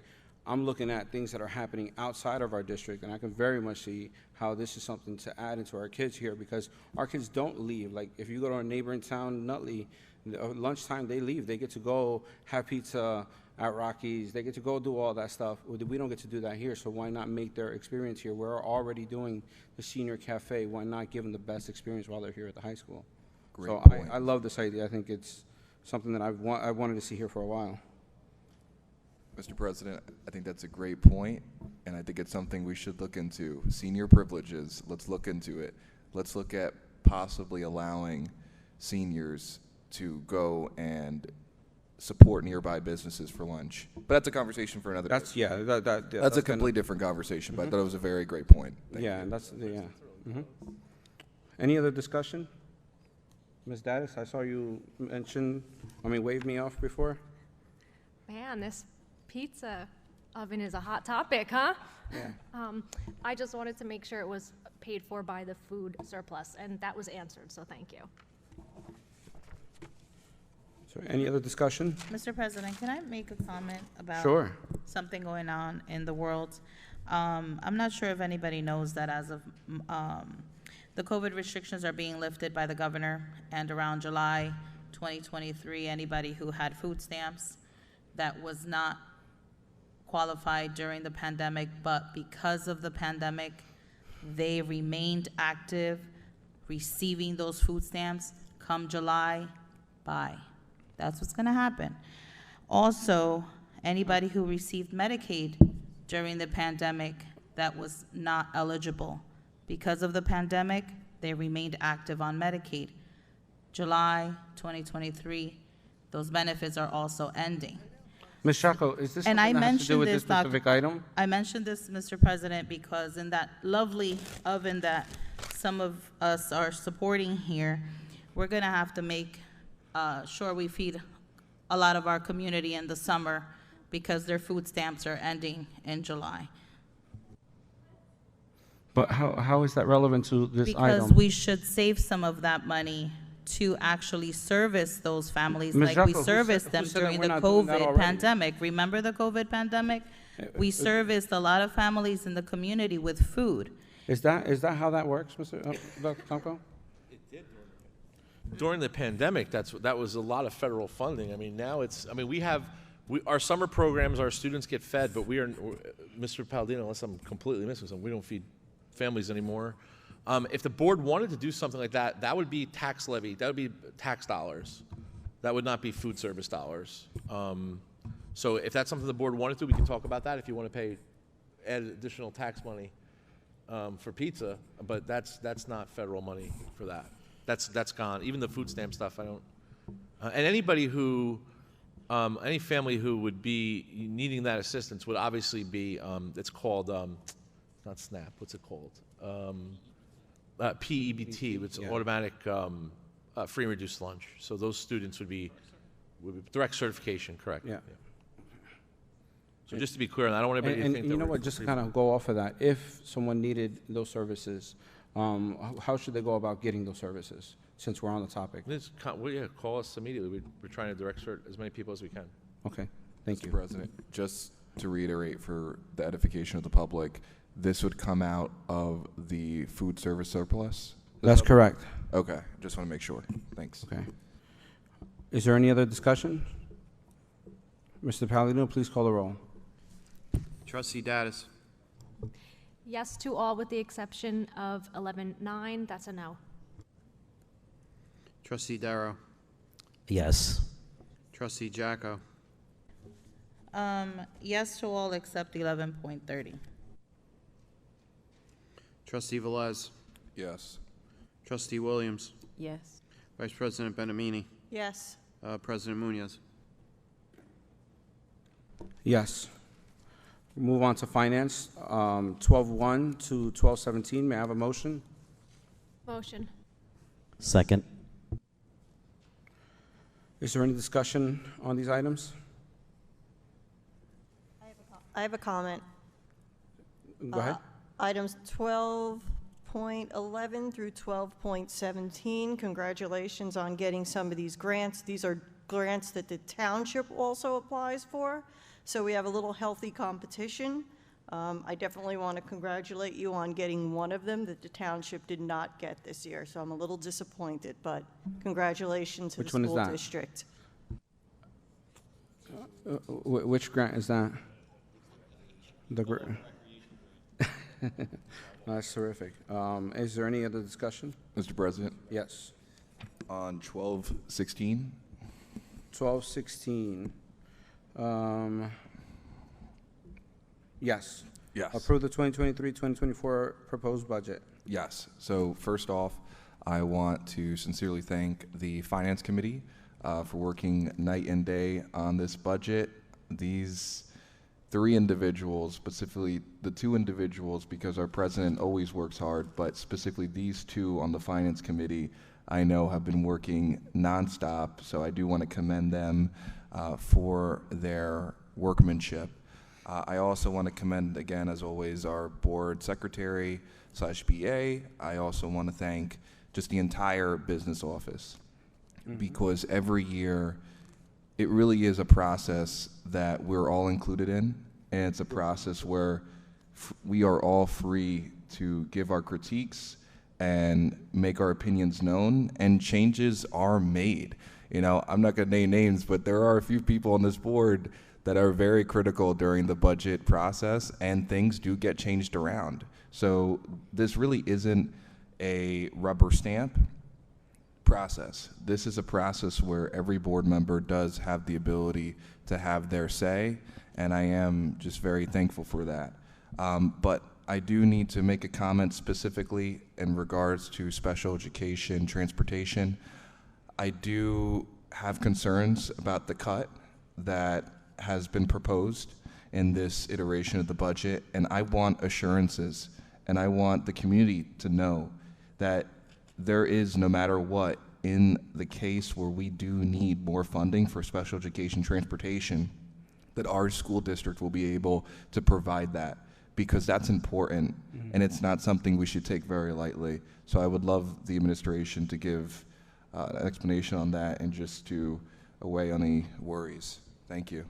Speaker 1: I'm looking at things that are happening outside of our district, and I can very much see how this is something to add into our kids here, because our kids don't leave. Like, if you go to a neighboring town, Nutley, lunchtime they leave. They get to go have pizza at Rocky's. They get to go do all that stuff. We don't get to do that here, so why not make their experience here? We're already doing the senior cafe. Why not give them the best experience while they're here at the high school?
Speaker 4: Great
Speaker 1: So
Speaker 4: point.
Speaker 1: I love this idea. I think it's something that I wanted to see here for a while.
Speaker 4: Mr. President, I think that's a great point, and I think it's something we should look into. Senior privileges, let's look into it. Let's look at possibly allowing seniors to go and support nearby businesses for lunch. But that's a conversation for another day. That's a completely different conversation, but I thought it was a very great point. Thank you.
Speaker 1: And that's, Any other discussion? Ms. Daddis, I saw you wave me off before.
Speaker 3: Man, this pizza oven is a hot topic, huh?
Speaker 1: Yeah.
Speaker 3: I just wanted to make sure it was paid for by the food surplus, and that was answered, so thank you.
Speaker 1: So any other discussion?
Speaker 14: Mr. President, can I make a comment about
Speaker 1: Sure.
Speaker 14: something going on in the world? I'm not sure if anybody knows that as of the COVID restrictions are being lifted by the governor, and around July 2023, anybody who had food stamps that was not qualified during the pandemic, but because of the pandemic, they remained active receiving those food stamps come July, bye. That's what's gonna happen. Also, anybody who received Medicaid during the pandemic that was not eligible, because of the pandemic, they remained active on Medicaid. July 2023, those benefits are also ending.
Speaker 1: Ms. Chaco, is this
Speaker 14: And
Speaker 1: something
Speaker 14: I
Speaker 1: that has to do with this
Speaker 14: Doc-
Speaker 1: specific item?
Speaker 14: I mentioned this, Mr. President, because in that lovely oven that some of us are supporting here, we're gonna have to make sure we feed a lot of our community in the summer because their food stamps are ending in July.
Speaker 1: But how is that relevant to this
Speaker 14: Because
Speaker 1: item?
Speaker 14: we should save some of that money to actually service those families
Speaker 1: Ms.
Speaker 14: like we
Speaker 1: Jaffe, who
Speaker 14: serviced
Speaker 1: said-
Speaker 14: them
Speaker 1: who said that
Speaker 14: during
Speaker 1: we're
Speaker 14: the
Speaker 1: not doing that
Speaker 14: COVID
Speaker 1: already?
Speaker 14: pandemic. Remember the COVID pandemic? We serviced a lot of families in the community with food.
Speaker 1: Is that how that works, Dr. Tomko?
Speaker 5: During the pandemic, that was a lot of federal funding. I mean, now our summer programs, our students get fed, but Mr. Palladino, unless I'm completely missing something, we don't feed families anymore. If the board wanted to do something like that, that would be tax levy, that would be tax dollars. That would not be food service dollars. So if that's something the board wanted to, we can talk about that if you want to add additional tax money for pizza, but that's not federal money for that. That's gone. Even the food stamp stuff, I don't. And anybody who, any family who would be needing that assistance would obviously be. It's called not SNAP. What's it called? PEBT, which is automatic free and reduced lunch. So those students would be direct certification, correct?
Speaker 1: Yeah.
Speaker 5: So just to be clear, and I don't want anybody to think that
Speaker 1: you know what? Just to kind of go off of that, if someone needed those services, how should they go about getting those services? Since we're on the topic.
Speaker 5: Call us immediately. We're trying to direct cert as many people as we can.
Speaker 1: Okay, thank you,
Speaker 4: Mr. President. Just to reiterate for the edification of the public, this would come out of the food service surplus?
Speaker 1: That's correct.
Speaker 4: Okay, just want to make sure. Thanks.
Speaker 1: Okay. Is there any other discussion? Mr. Palladino, please call the roll.
Speaker 2: Trustee Dattis.
Speaker 3: Yes to all with the exception of 11-9, that's a no.
Speaker 2: Trustee Darrow.
Speaker 12: Yes.
Speaker 2: Trustee Jacko.
Speaker 14: Yes to all except 11.30.
Speaker 2: Trustee Velez.
Speaker 4: Yes.
Speaker 2: Trustee Williams.
Speaker 9: Yes.
Speaker 2: Vice President Benamini.
Speaker 15: Yes.
Speaker 2: President Munoz.
Speaker 1: Yes. Move on to finance, 12-1 to 12-17. May I have a motion?
Speaker 3: Motion.
Speaker 12: Second.
Speaker 1: Is there any discussion on these items?
Speaker 15: I have a comment.
Speaker 1: Go ahead.
Speaker 15: Items 12.11 through 12.17, congratulations on getting some of these grants. These are grants that the township also applies for, so we have a little healthy competition. I definitely want to congratulate you on getting one of them that the township did not get this year, so I'm a little disappointed, but congratulations to the
Speaker 1: Which one is
Speaker 15: school
Speaker 1: that?
Speaker 15: district.
Speaker 1: Which grant is that? That's terrific. Is there any other discussion?
Speaker 4: Mr. President?
Speaker 1: Yes.
Speaker 4: On 1216?
Speaker 1: 12-16. Yes.
Speaker 4: Yes.
Speaker 1: Approve the 2023-2024 proposed budget.
Speaker 4: Yes. So first off, I want to sincerely thank the Finance Committee for working night and day on this budget. These three individuals, specifically the two individuals, because our president always works hard, but specifically these two on the Finance Committee, I know have been working nonstop, so I do want to commend them for their workmanship. I also want to commend, again, as always, our board secretary / BA. I also want to thank just the entire business office, because every year it really is a process that we're all included in, and it's a process where we are all free to give our critiques and make our opinions known, and changes are made. You know, I'm not going to name names, but there are a few people on this board that are very critical during the budget process, and things do get changed around. So this really isn't a rubber stamp process. This is a process where every board member does have the ability to have their say, and I am just very thankful for that. But I do need to make a comment specifically in regards to special education transportation. I do have concerns about the cut that has been proposed in this iteration of the budget, and I want assurances, and I want the community to know that there is, no matter what, in the case where we do need more funding for special education transportation, that our school district will be able to provide that, because that's important, and it's not something we should take very lightly. So I would love the administration to give an explanation on that and just to allay any worries. Thank you.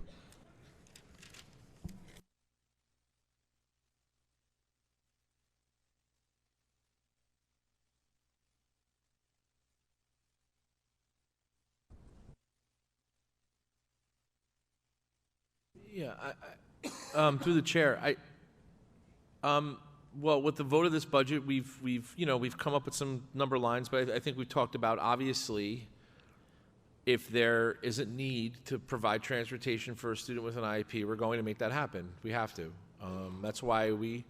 Speaker 5: Yeah, through the chair, well, with the vote of this budget, we've come up with some number lines, but I think we talked about, obviously, if there is a need to provide transportation for a student with an IEP, we're going to make that happen. We have to. That's why we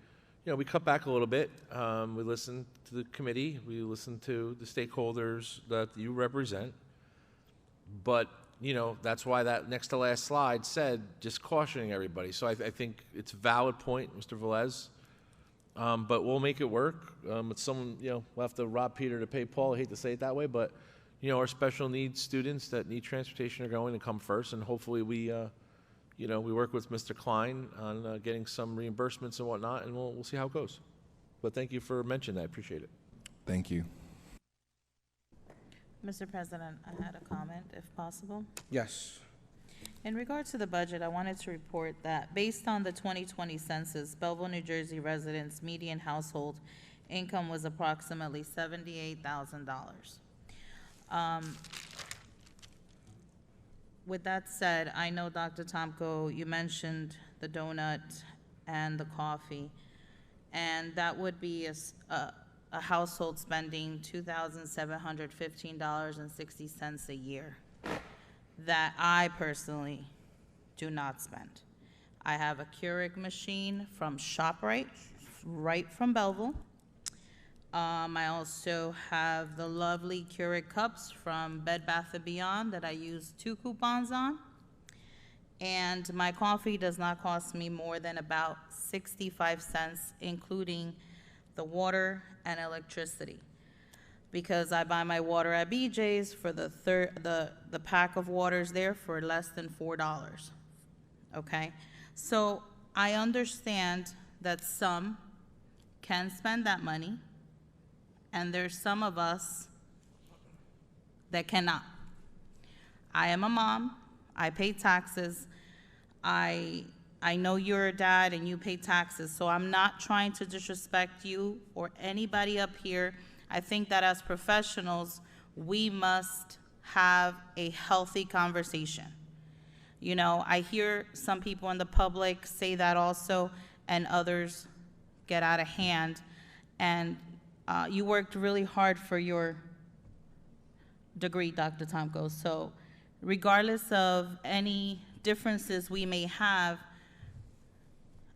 Speaker 5: cut back a little bit. We listened to the committee, we listened to the stakeholders that you represent, but that's why that next to last slide said just cautioning everybody. So I think it's a valid point, Mr. Velez. But we'll make it work. It's someone, we'll have to rob Peter to pay Paul. I hate to say it that way, but our special needs students that need transportation are going to come first, and hopefully we work with Mr. Klein on getting some reimbursements and whatnot, and we'll see how it goes. But thank you for mentioning that. I appreciate it.
Speaker 4: Thank you.
Speaker 14: Mr. President, I had a comment, if possible.
Speaker 1: Yes.
Speaker 14: In regards to the budget, I wanted to report that based on the 2020 census, Belleville, New Jersey residents' median household income was approximately $78,000. With that said, I know, Dr. Tomko, you mentioned the donut and the coffee, and that would be a household spending $2,715.60 a year that I personally do not spend. I have a Keurig machine from ShopRite, right from Belleville. I also have the lovely Keurig cups from Bed Bath & Beyond that I use 2 coupons on. And my coffee does not cost me more than about 65 cents, including the water and electricity, because I buy my water at BJ's for the pack of waters there for less than $4. Okay, so I understand that some can spend that money, and there's some of us that cannot. I am a mom. I pay taxes. I know you're a dad and you pay taxes, so I'm not trying to disrespect you or anybody up here. I think that as professionals, we must have a healthy conversation. I hear some people in the public say that also, and others get out of hand. And you worked really hard for your degree, Dr. Tomko. So regardless of any differences we may have,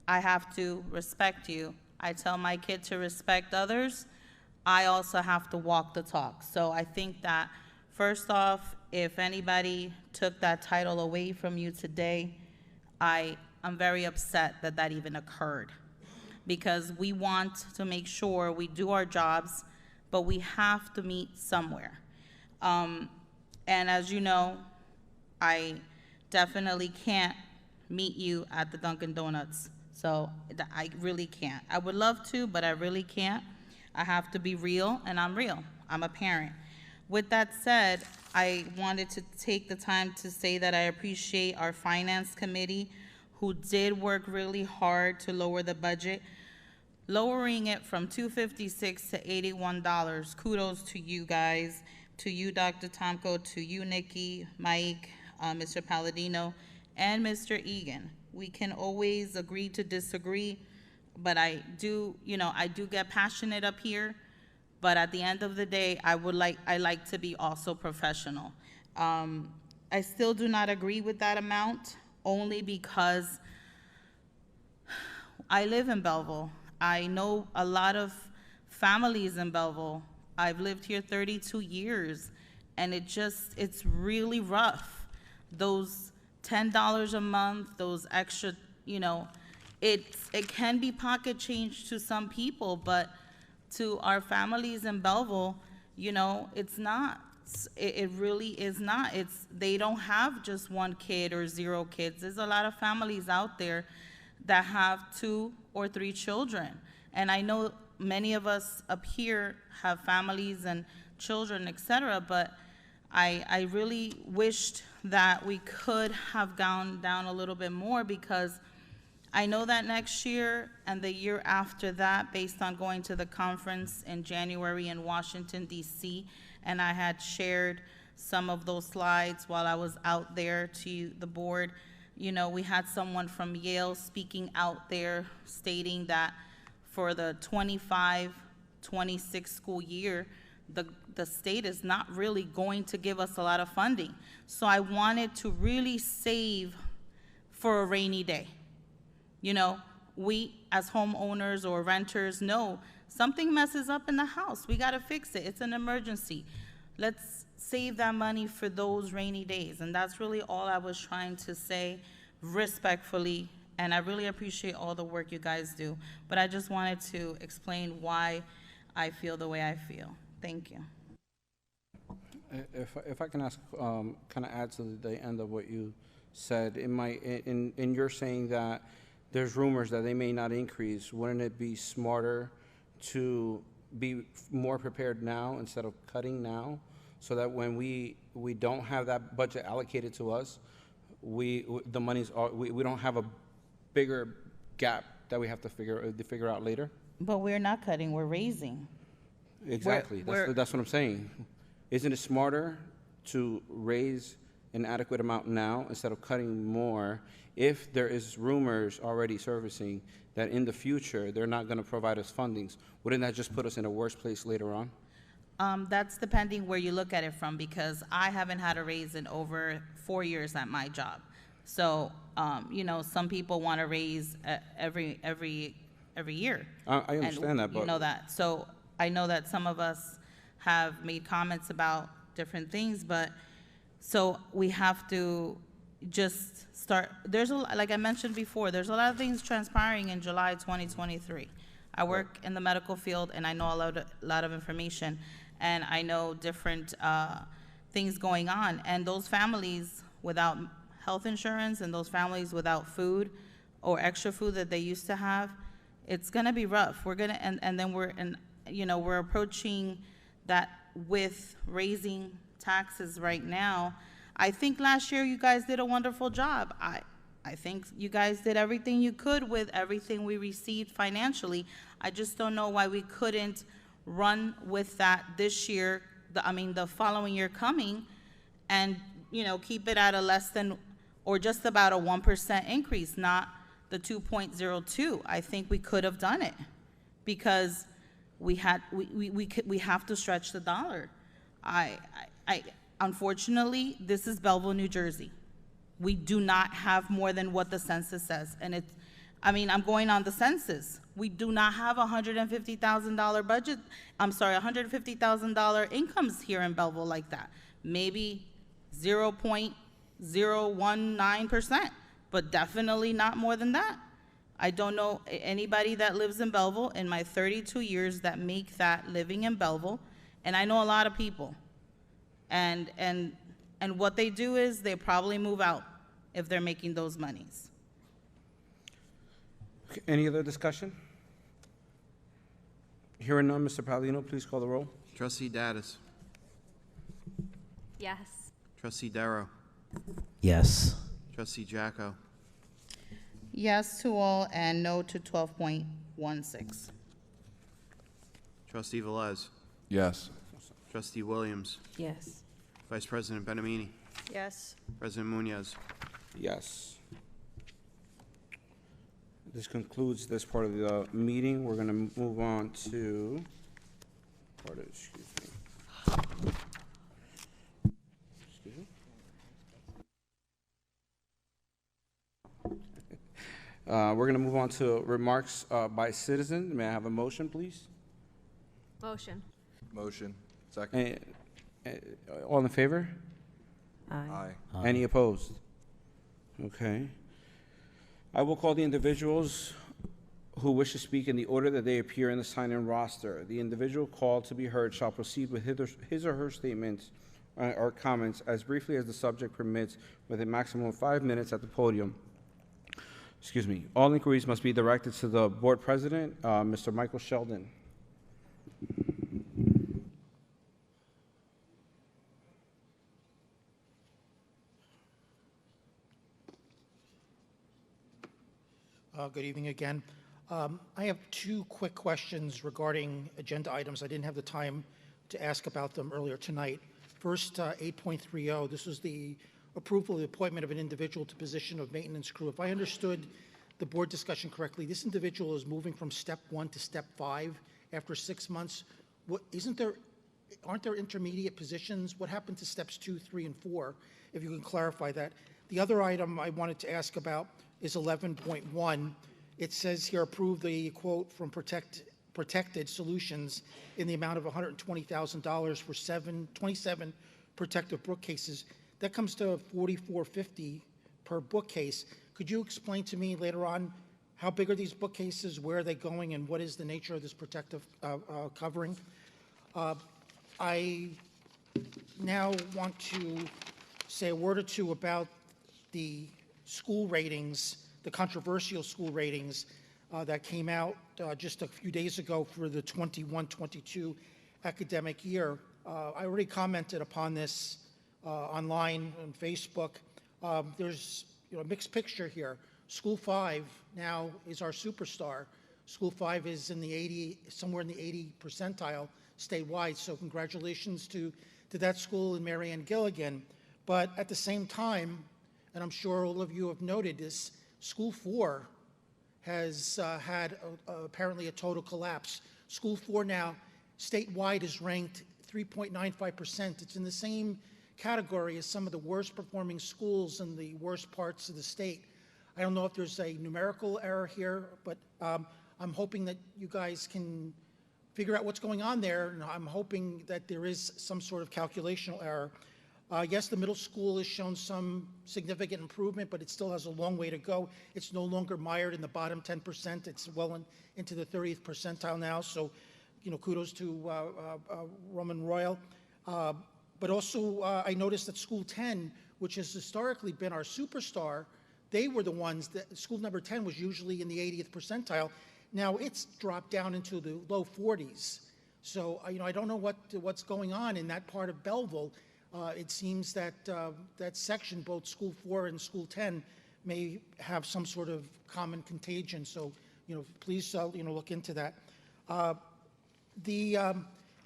Speaker 14: I have to respect you. I tell my kid to respect others. I also have to walk the talk. So I think that, first off, if anybody took that title away from you today, I'm very upset that that even occurred, because we want to make sure we do our jobs, but we have to meet somewhere. And as you know, I definitely can't meet you at the Dunkin' Donuts. So I really can't. I would love to, but I really can't. I have to be real, and I'm real. I'm a parent. With that said, I wanted to take the time to say that I appreciate our finance committee, who did work really hard to lower the budget, lowering it from $256 to $81. Kudos to you guys, to you, Dr. Tomko, to you, Nikki, Mike, Mr. Palladino, and Mr. Egan. We can always agree to disagree, but I do get passionate up here. But at the end of the day, I like to be also professional. I still do not agree with that amount, only because I live in Belleville. I know a lot of families in Belleville. I've lived here 32 years, and it's really rough. Those $10 a month, those extra, it can be pocket change to some people, but to our families in Belleville, it's not. It really is not. They don't have just one kid or 0 kids. There's a lot of families out there that have 2 or 3 children. And I know many of us up here have families and children, etc., but I really wished that we could have gone down a little bit more, because I know that next year and the year after that, based on going to the conference in January in Washington, D.C., and I had shared some of those slides while I was out there to the board. You know, we had someone from Yale speaking out there stating that for the 25-26 school year, the state is not really going to give us a lot of funding. So I wanted to really save for a rainy day. You know, we as homeowners or renters know something messes up in the house. We got to fix it. It's an emergency. Let's save that money for those rainy days. And that's really all I was trying to say respectfully. And I really appreciate all the work you guys do. But I just wanted to explain why I feel the way I feel. Thank you.
Speaker 1: If I can ask, kind of add to the end of what you said, in your saying that there's rumors that they may not increase, wouldn't it be smarter to be more prepared now instead of cutting now, so that when we don't have that budget allocated to us, we don't have a bigger gap that we have to figure out later?
Speaker 14: But we're not cutting, we're raising.
Speaker 1: Exactly. That's what I'm saying. Isn't it smarter to raise an adequate amount now instead of cutting more, if there is rumors already surfacing that in the future they're not going to provide us fundings? Wouldn't that just put us in a worse place later on?
Speaker 14: That's depending where you look at it from, because I haven't had a raise in over 4 years at my job. So, you know, some people want to raise every year.
Speaker 1: I understand that, but
Speaker 14: you know that. So I know that some of us have made comments about different things, but so we have to just start. Like I mentioned before, there's a lot of things transpiring in July 2023. I work in the medical field, and I know a lot of information, and I know different things going on. And those families without health insurance and those families without food or extra food that they used to have, it's gonna be rough. We're gonna, and then we're approaching that with raising taxes right now. I think last year you guys did a wonderful job. I think you guys did everything you could with everything we received financially. I just don't know why we couldn't run with that this year, the following year coming, and, you know, keep it at a less than, or just about a 1% increase, not the 2.02. I think we could have done it, because we have to stretch the dollar. Unfortunately, this is Belleville, New Jersey. We do not have more than what the census says. And I'm going on the census. We do not have $150,000 budget, $150,000 incomes here in Belleville like that. Maybe 0.019%, but definitely not more than that. I don't know anybody that lives in Belleville in my 32 years that make that living in Belleville, and I know a lot of people. And what they do is they probably move out if they're making those monies.
Speaker 1: Okay, any other discussion? Hearing none, Mr. Palladino, please call the roll.
Speaker 2: Trustee Dattis.
Speaker 3: Yes.
Speaker 2: Trustee Darrow.
Speaker 12: Yes.
Speaker 2: Trustee Jacko.
Speaker 14: Yes to all and no to 12.16.
Speaker 2: Trustee Velez.
Speaker 4: Yes.
Speaker 2: Trustee Williams.
Speaker 9: Yes.
Speaker 2: Vice President Benamini.
Speaker 15: Yes.
Speaker 2: President Munoz.
Speaker 1: Yes. This concludes this part of the meeting. We're going to move on to, excuse me. We're going to move on to remarks by citizen. May I have a motion, please?
Speaker 3: Motion.
Speaker 4: Motion. Second.
Speaker 1: All in favor?
Speaker 4: Aye.
Speaker 1: Any opposed? Okay. I will call the individuals who wish to speak in the order that they appear in the sign-in roster. The individual called to be heard shall proceed with his or her statements or comments as briefly as the subject permits, with a maximum of 5 minutes at the podium. excuse me, all inquiries must be directed to the board president, Mr. Michael Sheldon.
Speaker 11: Good evening again. I have two quick questions regarding agenda items. I didn't have the time to ask about them earlier tonight. First, 8.30, this was the approval of the appointment of an individual to position of maintenance crew. If I understood the board discussion correctly, this individual is moving from step 1 to step 5 after 6 months. Aren't there intermediate positions? What happened to steps 2, 3, and 4? If you can clarify that. The other item I wanted to ask about is 11.1. It says here, approve the quote from Protected Solutions in the amount of $120,000 for 27 protective bookcases. That comes to $44.50 per bookcase. Could you explain to me later on how big are these bookcases, where are they going, and what is the nature of this protective covering? I now want to say a word or two about the school ratings, the controversial school ratings that came out just a few days ago for the 21-22 academic year. I already commented upon this online on Facebook. There's a mixed picture here. School 5 now is our superstar. School 5 is in the somewhere in the 80 percentile statewide, so congratulations to that school and Mary Ann Gilligan. But at the same time, and I'm sure all of you have noted this, School 4 has had apparently a total collapse. School 4 now, statewide, is ranked 3.95%. It's in the same category as some of the worst performing schools in the worst parts of the state. I don't know if there's a numerical error here, but I'm hoping that you guys can figure out what's going on there, and I'm hoping that there is some sort of calculational error. Yes, the middle school has shown some significant improvement, but it still has a long way to go. It's no longer mired in the bottom 10%. It's well into the 30th percentile now, so kudos to Roman Royal. But also, I noticed that School 10, which has historically been our superstar, they were the ones that, school number 10 was usually in the 80th percentile. Now it's dropped down into the low 40s. So, I don't know what's going on in that part of Belleville. It seems that that section, both School 4 and School 10, may have some sort of common contagion. So, please, look into that.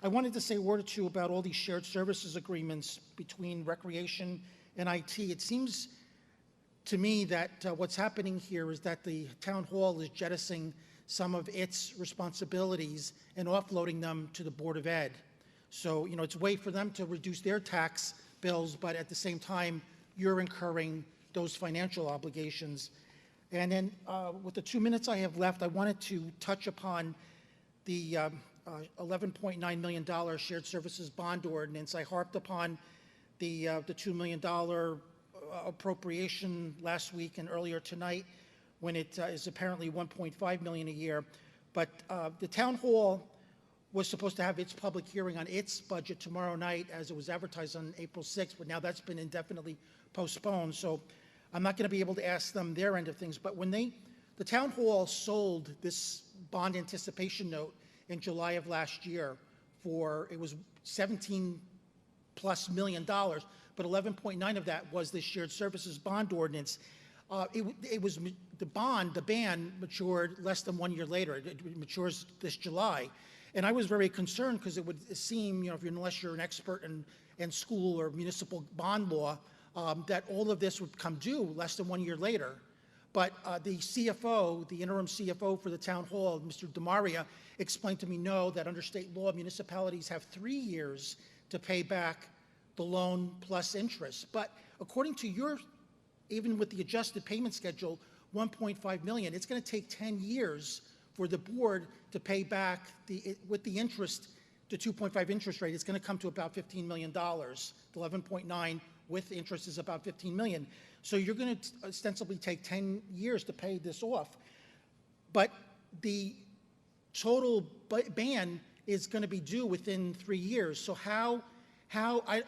Speaker 11: I wanted to say a word or two about all these shared services agreements between recreation and IT. It seems to me that what's happening here is that the town hall is jettisoning some of its responsibilities and offloading them to the Board of Ed. So, it's a way for them to reduce their tax bills, but at the same time, you're incurring those financial obligations. And then with the 2 minutes I have left, I wanted to touch upon the $11.9 million shared services bond ordinance. I harped upon the $2 million appropriation last week and earlier tonight, when it is apparently $1.5 million a year. But the town hall was supposed to have its public hearing on its budget tomorrow night, as it was advertised on April 6th, but now that's been indefinitely postponed. So I'm not going to be able to ask them their end of things. But when the town hall sold this bond anticipation note in July of last year it was $17+ million, but 11.9 of that was this shared services bond ordinance. The ban matured less than 1 year later. It matures this July. And I was very concerned because it would seem, unless you're an expert in school or municipal bond law, that all of this would come due less than 1 year later. But the CFO, the interim CFO for the town hall, Mr. DeMaria, explained to me, no, that under state law, municipalities have 3 years to pay back the loan plus interest. But according to even with the adjusted payment schedule, $1.5 million, it's going to take 10 years for the board to pay back with the interest, the 2.5 interest rate. It's going to come to about $15 million. The 11.9 with interest is about $15 million. So you're going to ostensibly take 10 years to pay this off. But the total ban is going to be due within 3 years. So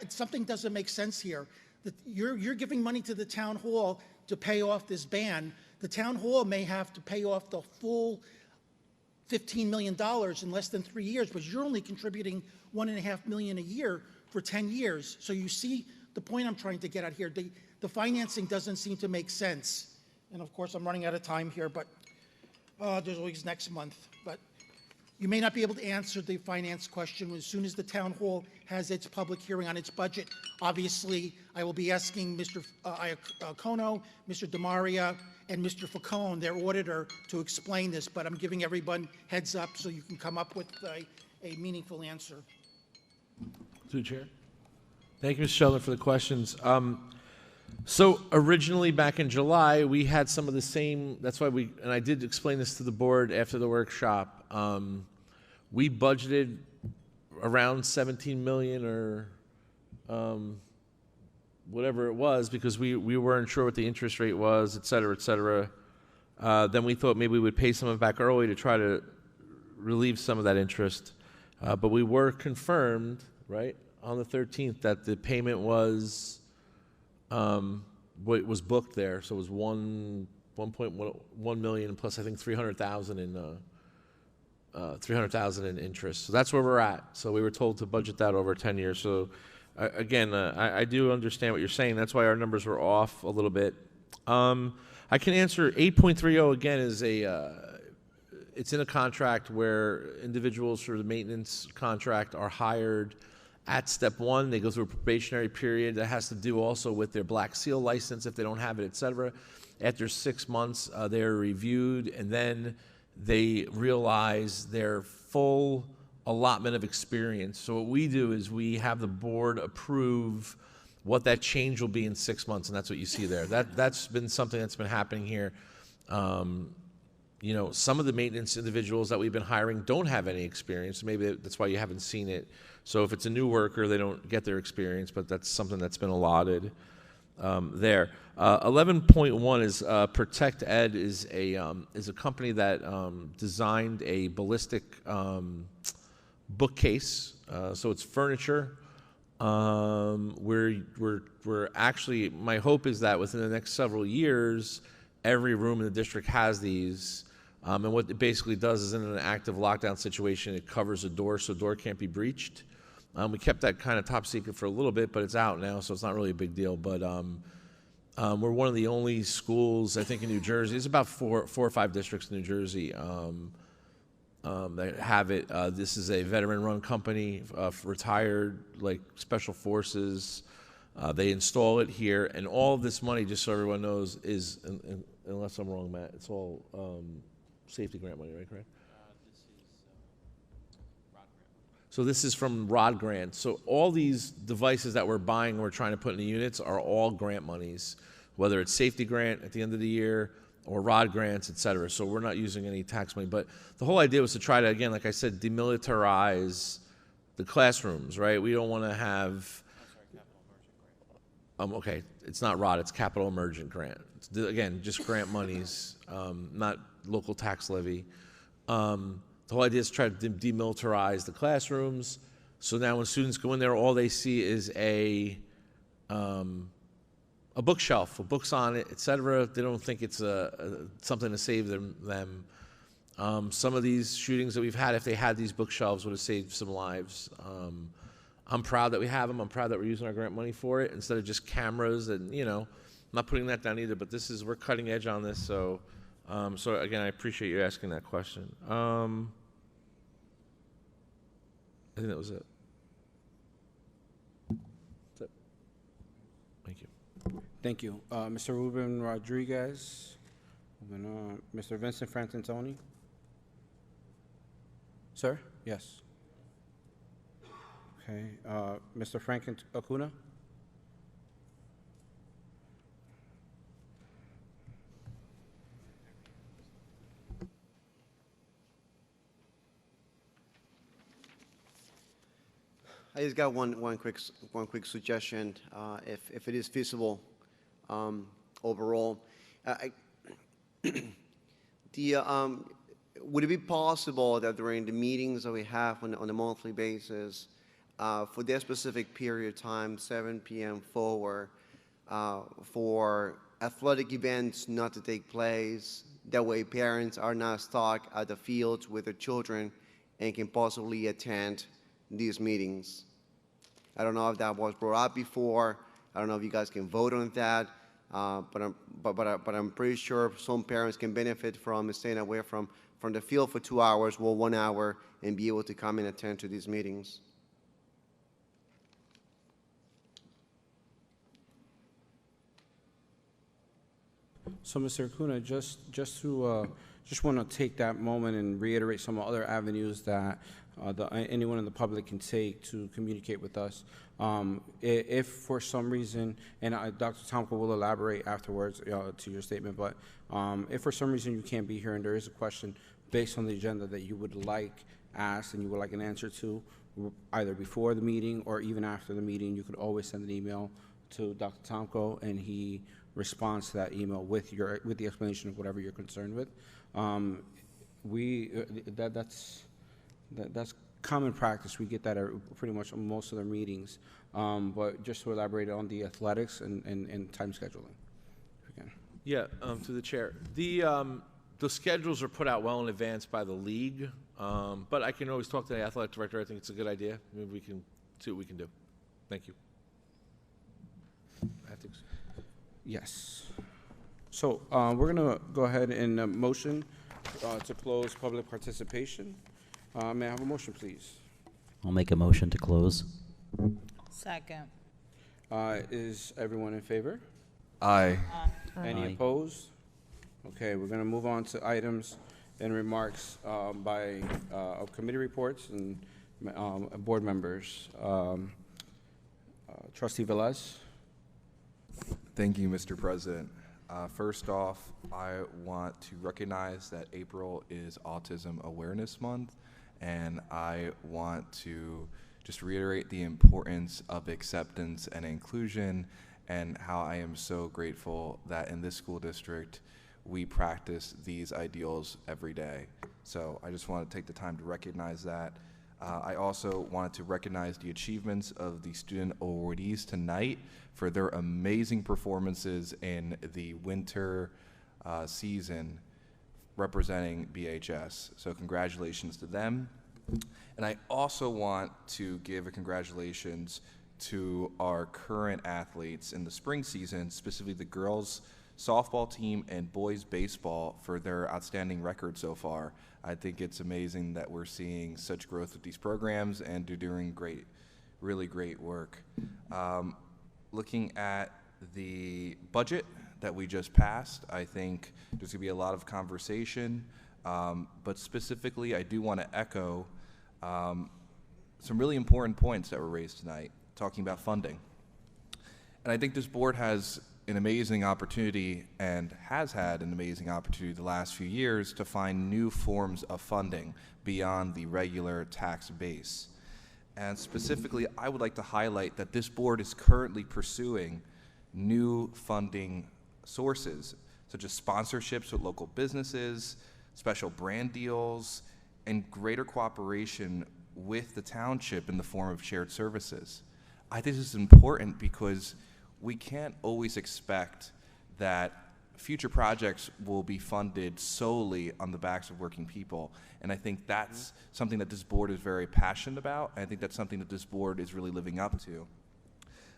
Speaker 11: something doesn't make sense here. You're giving money to the town hall to pay off this ban. The town hall may have to pay off the full $15 million in less than 3 years, but you're only contributing $1.5 million a year for 10 years. So you see the point I'm trying to get at here. The financing doesn't seem to make sense. And of course, I'm running out of time here, but there's always next month. But you may not be able to answer the finance question as soon as the town hall has its public hearing on its budget. Obviously, I will be asking Mr. Iacono, Mr. DeMaria, and Mr. Facone, their auditor, to explain this, but I'm giving everyone heads up so you can come up with a meaningful answer.
Speaker 5: Through the chair. Thank you, Mr. Sheldon, for the questions. So originally, back in July, we had some of the same, that's why and I did explain this to the board after the workshop. We budgeted around 17 million or whatever it was, because we weren't sure what the interest rate was, et cetera, et cetera. Then we thought maybe we would pay some of it back early to try to relieve some of that interest. But we were confirmed, right, on the 13th that the payment was what was booked there. So it was 1.1 million plus, I think, 300,000 in interest. So that's where we're at. So we were told to budget that over 10 years. So again, I do understand what you're saying. That's why our numbers were off a little bit. I can answer 8.30 again is it's in a contract where individuals for the maintenance contract are hired at step one. They go through a probationary period that has to do also with their Black Seal license if they don't have it, et cetera. After 6 months, they're reviewed, and then they realize their full allotment of experience. So what we do is we have the board approve what that change will be in 6 months, and that's what you see there. That's been something that's been happening here. You know, some of the maintenance individuals that we've been hiring don't have any experience. Maybe that's why you haven't seen it. So if it's a new worker, they don't get their experience, but that's something that's been allotted there. 11.1 is Protect Ed is a company that designed a ballistic bookcase. So it's furniture. We're actually, my hope is that within the next several years, every room in the district has these. And what it basically does is in an active lockdown situation, it covers a door so a door can't be breached. We kept that kind of top secret for a little bit, but it's out now, so it's not really a big deal. But we're one of the only schools, I think, in New Jersey. There's about four or five districts in New Jersey that have it. This is a veteran-run company, retired, like special forces. They install it here, and all of this money, just so everyone knows, is, unless I'm wrong, Matt, it's all safety grant money, right? Correct? So this is from ROD grant. So all these devices that we're buying and we're trying to put in the units are all grant monies, whether it's safety grant at the end of the year or ROD grants, et cetera. So we're not using any tax money. But the whole idea was to try to, again, like I said, demilitarize the classrooms, right? We don't want to have... okay, it's not ROD, it's Capital Emergent Grant. It's, again, just grant monies, not local tax levy. The whole idea is to try to demilitarize the classrooms. So now when students go in there, all they see is a bookshelf with books on it, et cetera. They don't think it's something to save them. Some of these shootings that we've had, if they had these bookshelves, would have saved some lives. I'm proud that we have them. I'm proud that we're using our grant money for it instead of just cameras. And, you know, I'm not putting that down either, but we're cutting edge on this. So, so again, I appreciate you asking that question. I think that was it. That's it. Thank you.
Speaker 1: Thank you. Mr. Ruben Rodriguez. Moving on. Mr. Vincent Frantantoni. Sir? Yes. Okay. Mr. Frank Acuna.
Speaker 10: I just got one quick suggestion, if it is feasible, overall. Would it be possible that during the meetings that we have on a monthly basis, for their specific period of time, 7 p.m. forward, for athletic events not to take place. That way parents are not stuck at the fields with their children and can possibly attend these meetings. I don't know if that was brought up before. I don't know if you guys can vote on that, but I'm pretty sure some parents can benefit from staying away from the field for 2 hours, well, 1 hour, and be able to come and attend to these meetings.
Speaker 1: So, Mr. Acuna, just want to take that moment and reiterate some other avenues that anyone in the public can take to communicate with us. If for some reason, and Dr. Tomko will elaborate afterwards to your statement, but if for some reason you can't be here and there is a question based on the agenda that you would like asked and you would like an answer to, either before the meeting or even after the meeting, you could always send an email to Dr. Tomko, and he responds to that email with the explanation of whatever you're concerned with. That's common practice. We get that at pretty much most of their meetings. But just to elaborate on the athletics and time scheduling. Again.
Speaker 5: Yeah, to the chair. The schedules are put out well in advance by the league, but I can always talk to the athletic director. I think it's a good idea. Maybe we can see what we can do. Thank you. Ethics.
Speaker 1: Yes. So we're going to go ahead and motion to close public participation. May I have a motion, please?
Speaker 12: I'll make a motion to close.
Speaker 14: Second.
Speaker 1: Is everyone in favor?
Speaker 4: Aye.
Speaker 1: Any
Speaker 12: Aye.
Speaker 1: opposed? Okay, we're going to move on to items and remarks of committee reports and board members. Trustee Velez.
Speaker 4: Thank you, Mr. President. First off, I want to recognize that April is Autism Awareness Month, and I want to just reiterate the importance of acceptance and inclusion and how I am so grateful that in this school district we practice these ideals every day. So I just want to take the time to recognize that. I also wanted to recognize the achievements of the student awardees tonight for their amazing performances in the winter season representing BHS. So congratulations to them. And I also want to give a congratulations to our current athletes in the spring season, specifically the girls softball team and boys baseball for their outstanding record so far. I think it's amazing that we're seeing such growth with these programs, and they're doing great, really great work. Looking at the budget that we just passed, I think there's gonna be a lot of conversation, but specifically I do want to echo some really important points that were raised tonight, talking about funding. And I think this board has an amazing opportunity and has had an amazing opportunity the last few years to find new forms of funding beyond the regular tax base. And specifically, I would like to highlight that this board is currently pursuing new funding sources, such as sponsorships with local businesses, special brand deals, and greater cooperation with the township in the form of shared services. I think this is important because we can't always expect that future projects will be funded solely on the backs of working people. And I think that's something that this board is very passionate about. And I think that's something that this board is really living up to.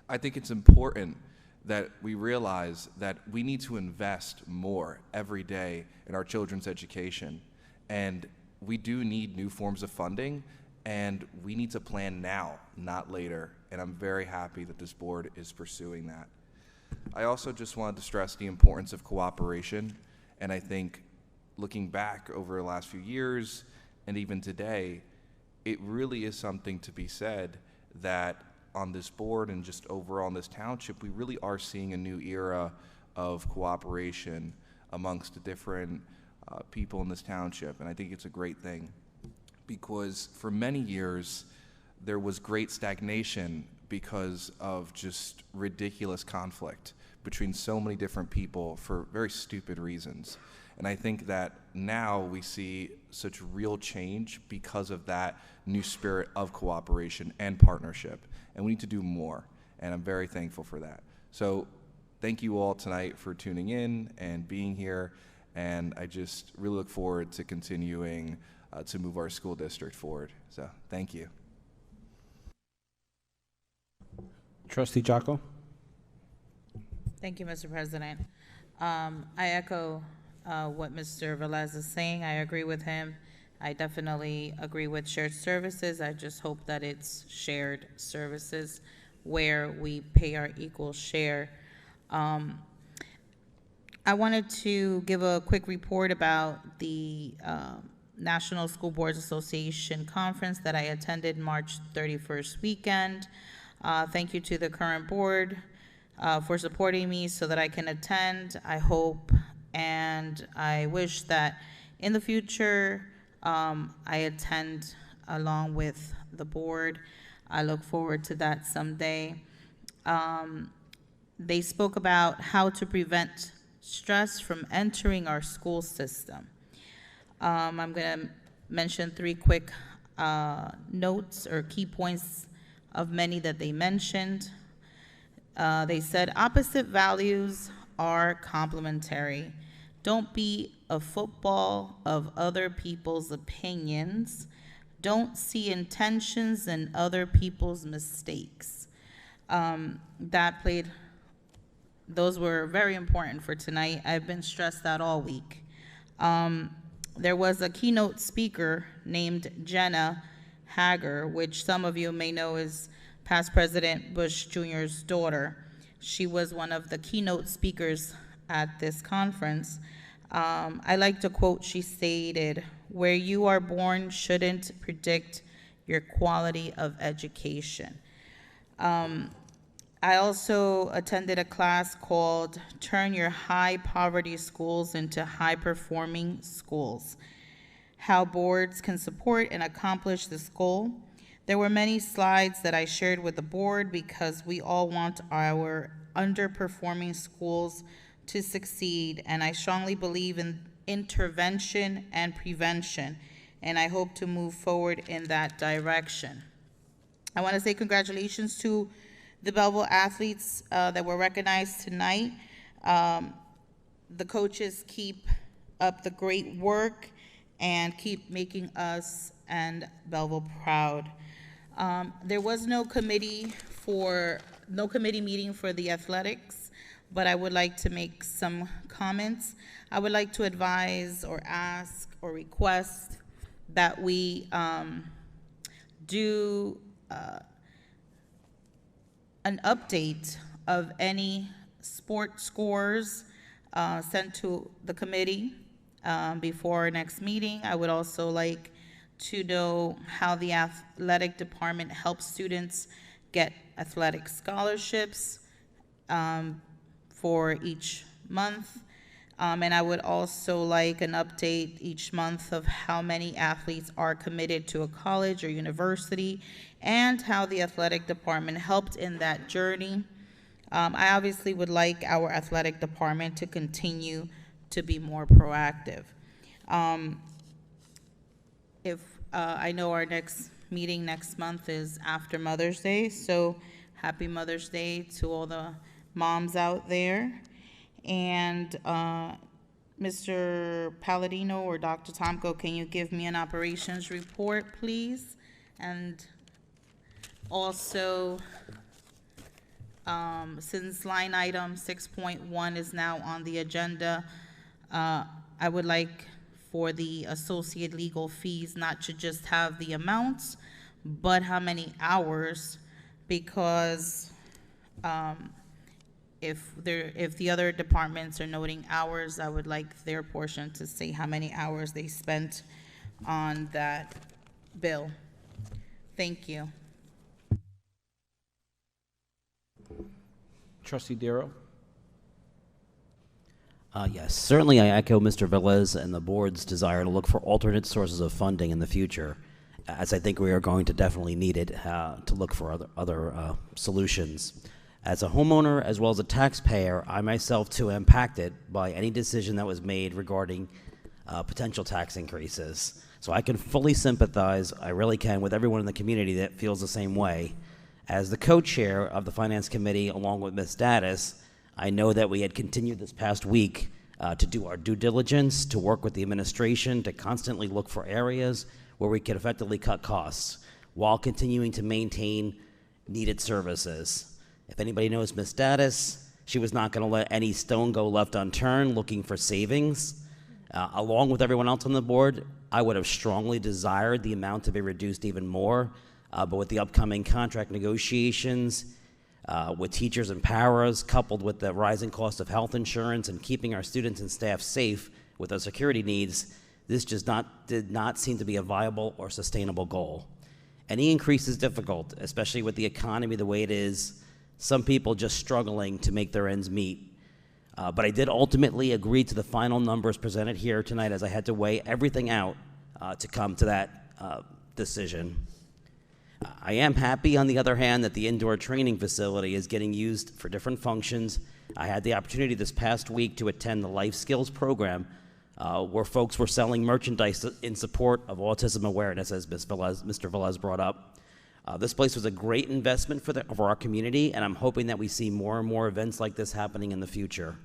Speaker 4: I think it's important that we realize that we need to invest more every day in our children's education. And we do need new forms of funding, and we need to plan now, not later. And I'm very happy that this board is pursuing that. I also just wanted to stress the importance of cooperation. And I think looking back over the last few years and even today, it really is something to be said that on this board and just overall in this township, we really are seeing a new era of cooperation amongst the different people in this township. And I think it's a great thing, because for many years there was great stagnation because of just ridiculous conflict between so many different people for very stupid reasons. And I think that now we see such real change because of that new spirit of cooperation and partnership. And we need to do more. And I'm very thankful for that. So thank you all tonight for tuning in and being here, and I just really look forward to continuing to move our school district forward. So thank you.
Speaker 1: Trustee Jocko?
Speaker 14: Thank you, Mr. President. I echo what Mr. Velez is saying. I agree with him. I definitely agree with shared services. I just hope that it's shared services where we pay our equal share. I wanted to give a quick report about the National School Boards Association conference that I attended March 31st weekend. Thank you to the current board for supporting me so that I can attend. I hope and I wish that in the future I attend along with the board. I look forward to that someday. They spoke about how to prevent stress from entering our school system. I'm going to mention 3 quick notes or key points of many that they mentioned. They said opposite values are complementary. Don't be a football of other people's opinions. Don't see intentions in other people's mistakes. Those were very important for tonight. I've been stressed out all week. There was a keynote speaker named Jenna Hager, which some of you may know is past President Bush Jr.'s daughter. She was one of the keynote speakers at this conference. I like to quote, she stated, "Where you are born shouldn't predict your quality of education." I also attended a class called Turn Your High Poverty Schools into High Performing Schools, how boards can support and accomplish this goal. There were many slides that I shared with the board because we all want our underperforming schools to succeed, and I strongly believe in intervention and prevention, and I hope to move forward in that direction. I want to say congratulations to the Belleville athletes that were recognized tonight. The coaches keep up the great work and keep making us and Belleville proud. There was no committee meeting for the athletics, but I would like to make some comments. I would like to advise or ask or request that we do an update of any sport scores sent to the committee before our next meeting. I would also like to know how the athletic department helps students get athletic scholarships for each month. And I would also like an update each month of how many athletes are committed to a college or university and how the athletic department helped in that journey. I obviously would like our athletic department to continue to be more proactive. I know our next meeting next month is after Mother's Day, so happy Mother's Day to all the moms out there. And Mr. Palladino or Dr. Tomko, can you give me an operations report, please? And also, since line item 6.1 is now on the agenda, I would like for the associate legal fees not to just have the amounts, but how many hours, because if the other departments are noting hours, I would like their portion to say how many hours they spent on that bill. Thank you.
Speaker 1: Trustee Darrow?
Speaker 12: Yes, certainly I echo Mr. Velez and the board's desire to look for alternate sources of funding in the future, as I think we are going to definitely need it to look for other solutions. As a homeowner as well as a taxpayer, I myself too am impacted by any decision that was made regarding potential tax increases. So I can fully sympathize, I really can, with everyone in the community that feels the same way. As the co-chair of the Finance Committee, along with Ms. Daddis, I know that we had continued this past week to do our due diligence, to work with the administration, to constantly look for areas where we could effectively cut costs while continuing to maintain needed services. If anybody knows Ms. Status, she was not going to let any stone go left unturned looking for savings. Along with everyone else on the board, I would have strongly desired the amount to be reduced even more, but with the upcoming contract negotiations, with teachers and paras, coupled with the rising cost of health insurance and keeping our students and staff safe with our security needs, this just did not seem to be a viable or sustainable goal. Any increase is difficult, especially with the economy the way it is, some people just struggling to make their ends meet. But I did ultimately agree to the final numbers presented here tonight as I had to weigh everything out to come to that decision. I am happy, on the other hand, that the indoor training facility is getting used for different functions. I had the opportunity this past week to attend the Life Skills program where folks were selling merchandise in support of autism awareness, as Mr. Velez brought up. This place was a great investment for our community, and I'm hoping that we see more and more events like this happening in the future.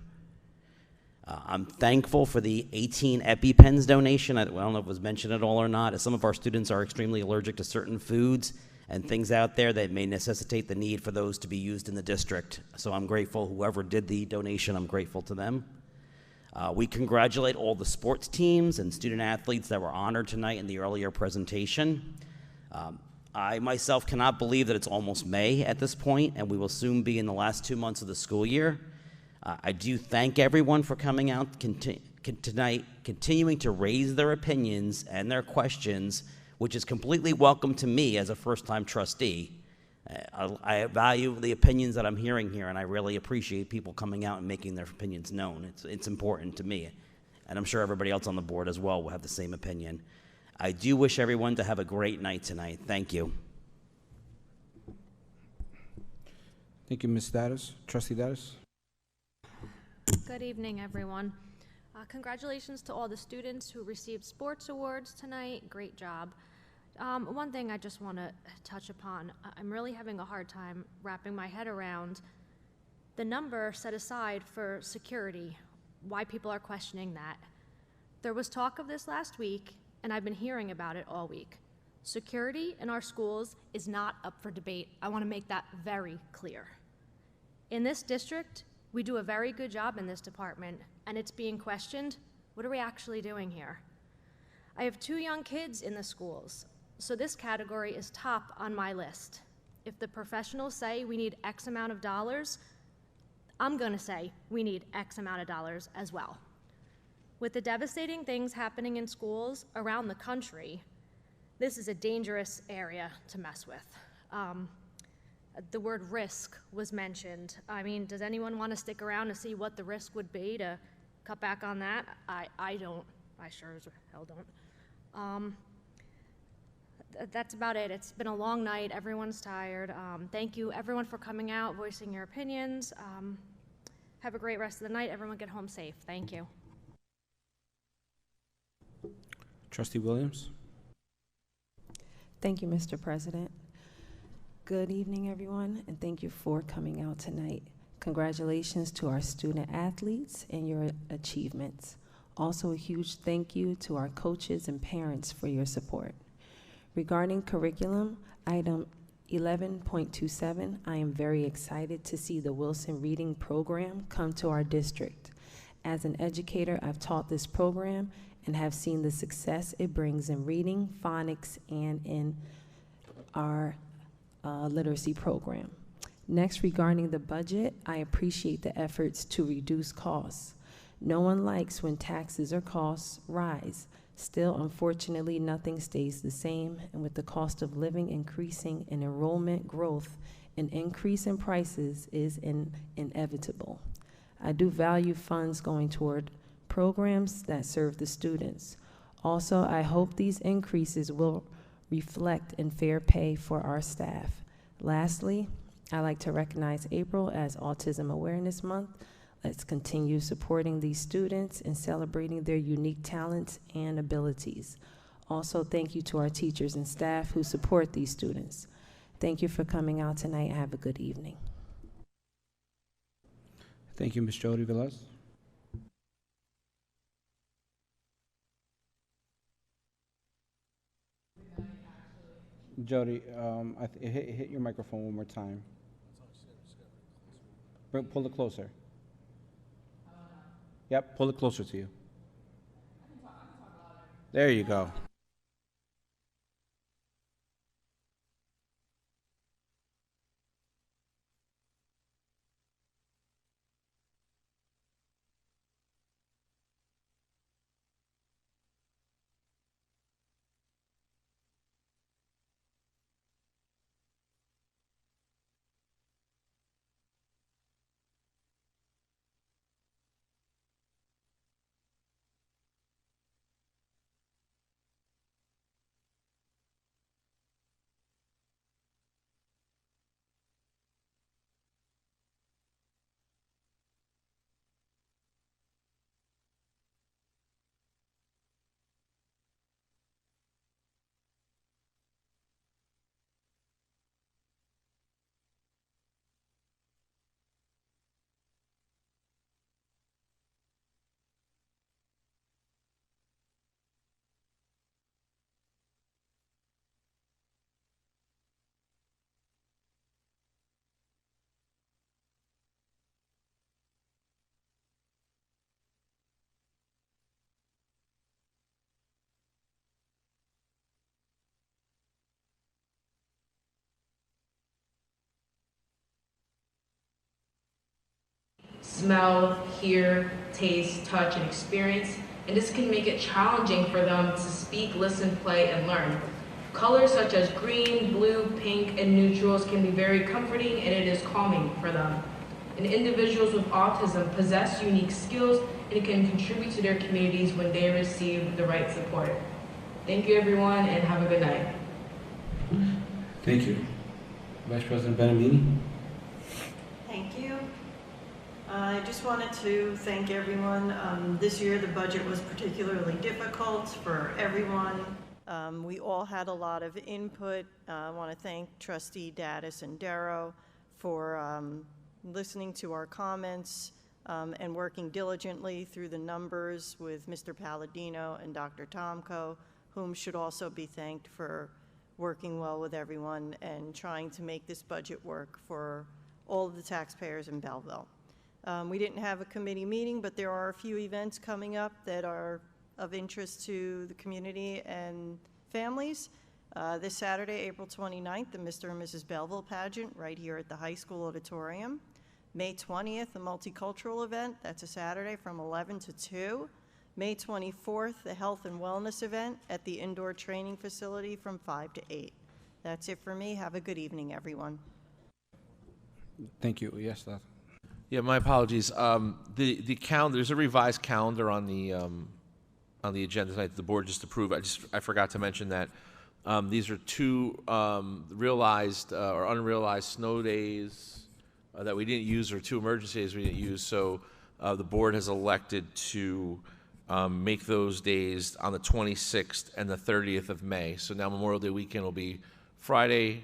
Speaker 12: I'm thankful for the 18 EpiPens donation. I don't know if it was mentioned at all or not, as some of our students are extremely allergic to certain foods and things out there that may necessitate the need for those to be used in the district. So I'm grateful. Whoever did the donation, I'm grateful to them. We congratulate all the sports teams and student athletes that were honored tonight in the earlier presentation. I myself cannot believe that it's almost May at this point, and we will soon be in the last 2 months of the school year. I do thank everyone for coming out tonight, continuing to raise their opinions and their questions, which is completely welcome to me as a first-time trustee. I value the opinions that I'm hearing here, and I really appreciate people coming out and making their opinions known. It's important to me, and I'm sure everybody else on the board as well will have the same opinion. I do wish everyone to have a great night tonight. Thank you.
Speaker 1: Thank you, Ms. Davis. Trustee Davis?
Speaker 3: Good evening, everyone. Congratulations to all the students who received sports awards tonight. Great job. One thing I just want to touch upon, I'm really having a hard time wrapping my head around the number set aside for security, why people are questioning that. There was talk of this last week, and I've been hearing about it all week. Security in our schools is not up for debate. I want to make that very clear. In this district, we do a very good job in this department, and it's being questioned. What are we actually doing here? I have 2 young kids in the schools, so this category is top on my list. If the professionals say we need X amount of dollars, I'm gonna say we need X amount of dollars as well. With the devastating things happening in schools around the country, this is a dangerous area to mess with. The word risk was mentioned. I mean, does anyone want to stick around to see what the risk would be to cut back on that? I don't. I sure as hell don't. That's about it. It's been a long night. Everyone's tired. Thank you, everyone, for coming out, voicing your opinions. Have a great rest of the night. Everyone get home safe. Thank you.
Speaker 1: Trustee Williams?
Speaker 16: Thank you, Mr. President. Good evening, everyone, and thank you for coming out tonight. Congratulations to our student athletes and your achievements. Also, a huge thank you to our coaches and parents for your support. Regarding curriculum, item 11.27, I am very excited to see the Wilson Reading Program come to our district. As an educator, I've taught this program and have seen the success it brings in reading, phonics, and in our literacy program. Next, regarding the budget, I appreciate the efforts to reduce costs. No one likes when taxes or costs rise. Still, unfortunately, nothing stays the same, and with the cost of living increasing and enrollment growth, an increase in prices is inevitable. I do value funds going toward programs that serve the students. Also, I hope these increases will reflect in fair pay for our staff. Lastly, I'd like to recognize April as Autism Awareness Month. Let's continue supporting these students and celebrating their unique talents and abilities. Also, thank you to our teachers and staff who support these students. Thank you for coming out tonight. Have a good evening.
Speaker 1: Thank you, Ms. Jody Velez. Jody, hit your microphone one more time. Pull it closer. Yep, pull it closer to you. There you go.
Speaker 17: Smell, hear, taste, touch, and experience, and this can make it challenging for them to speak, listen, play, and learn. Colors such as green, blue, pink, and neutrals can be very comforting, and it is calming for them. And individuals with autism possess unique skills and can contribute to their communities when they receive the right support. Thank you, everyone, and have a good night.
Speaker 1: Thank you. Vice President Benavides.
Speaker 15: Thank you. I just wanted to thank everyone. This year the budget was particularly difficult for everyone. We all had a lot of input. I want to thank Trustee Dattis and Darrow for listening to our comments and working diligently through the numbers with Mr. Palladino and Dr. Tomko, whom should also be thanked for working well with everyone and trying to make this budget work for all of the taxpayers in Belleville. We didn't have a committee meeting, but there are a few events coming up that are of interest to the community and families. This Saturday, April 29th, the Mr. and Mrs. Belleville pageant right here at the high school auditorium. May 20th, a multicultural event. That's a Saturday from 11 to 2. May 24th, the health and wellness event at the indoor training facility from 5 to 8. That's it for me. Have a good evening, everyone.
Speaker 1: Thank you. Yes, that.
Speaker 5: Yeah, my apologies. The calendar, there's a revised calendar on the agenda tonight that the board just approved. I forgot to mention that these are two realized or unrealized snow days that we didn't use, or two emergency days we didn't use. So the board has elected to make those days on the 26th and the 30th of May. So now Memorial Day weekend will be Friday,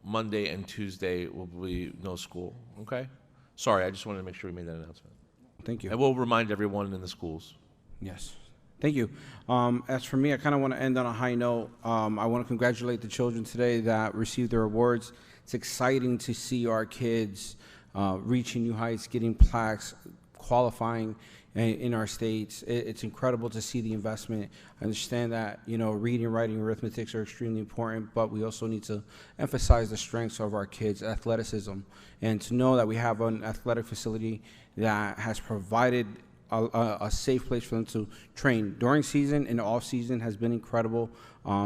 Speaker 5: Monday, and Tuesday will be no school. Okay? Sorry, I just wanted to make sure we made that announcement.
Speaker 1: Thank you.
Speaker 5: I will remind everyone in the schools.
Speaker 1: Yes. Thank you. As for me, I kind of want to end on a high note. I want to congratulate the children today that received their awards. It's exciting to see our kids reaching new heights, getting plaques, qualifying in our states. It's incredible to see the investment. I understand that, reading, writing, arithmetics are extremely important, but we also need to emphasize the strengths of our kids' athleticism, and to know that we have an athletic facility that has provided a safe place for them to train during season and off season has been incredible.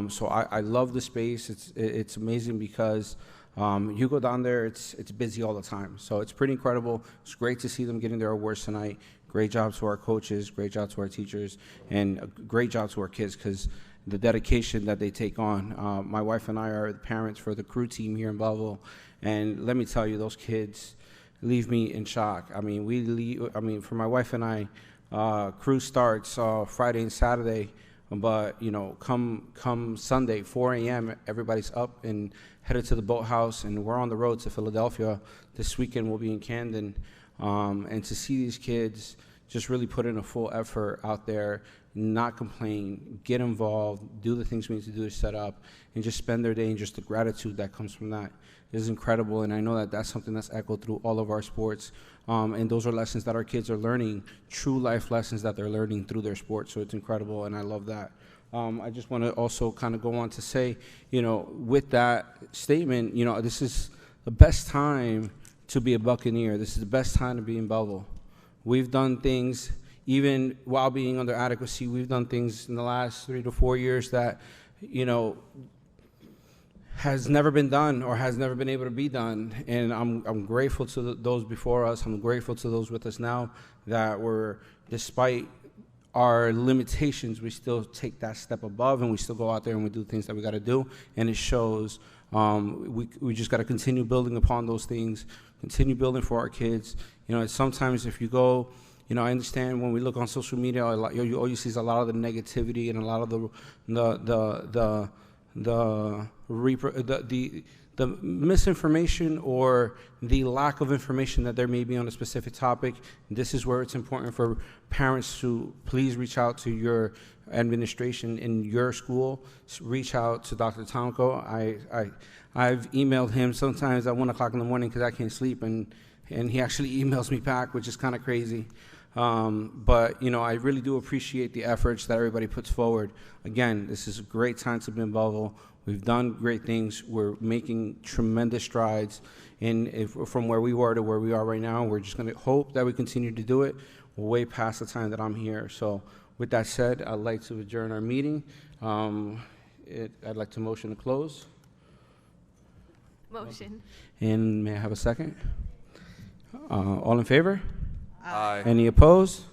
Speaker 1: So I love the space. It's amazing because you go down there, it's busy all the time. So it's pretty incredible. It's great to see them getting their awards tonight. Great job to our coaches, great job to our teachers, and a great job to our kids, because the dedication that they take on. My wife and I are the parents for the crew team here in Belleville, and let me tell you, those kids leave me in shock. I mean, for my wife and I, crew starts Friday and Saturday But, you know, come Sunday, 4 a.m., everybody's up and headed to the boathouse, and we're on the road to Philadelphia. This weekend we'll be in Camden. And to see these kids just really put in a full effort out there, not complain, get involved, do the things we need to do to set up, and just spend their day, and just the gratitude that comes from that is incredible. And I know that that's something that's echoed through all of our sports. And those are lessons that our kids are learning, true life lessons that they're learning through their sports. So it's incredible, and I love that. I just want to also kind of go on to say, you know, with that statement, you know, this is the best time to be a Buccaneer. This is the best time to be in Belleville. We've done things, even while being under adequacy, we've done things in the last 3 to 4 years that, you know, has never been done or has never been able to be done. And I'm grateful to those before us. I'm grateful to those with us now that we're, despite our limitations, we still take that step above, and we still go out there and we do things that we got to do. And it shows. We just got to continue building upon those things, continue building for our kids. You know, sometimes if you go, you know, I understand when we look on social media, all you see is a lot of the negativity and a lot of the misinformation or the lack of information that there may be on a specific topic. This is where it's important for parents to please reach out to your administration in your school. Reach out to Dr. Tomko. I've emailed him sometimes at 1 o'clock in the morning because I can't sleep, and he actually emails me back, which is kind of crazy. But, you know, I really do appreciate the efforts that everybody puts forward. Again, this is a great time to be in Belleville. We've done great things. We're making tremendous strides from where we were to where we are right now. We're just going to hope that we continue to do it way past the time that I'm here. So with that said, I'd like to adjourn our meeting. I'd like to motion to close.
Speaker 3: Motion.
Speaker 1: And may I have a second? All in favor?
Speaker 4: Aye.
Speaker 1: Any opposed?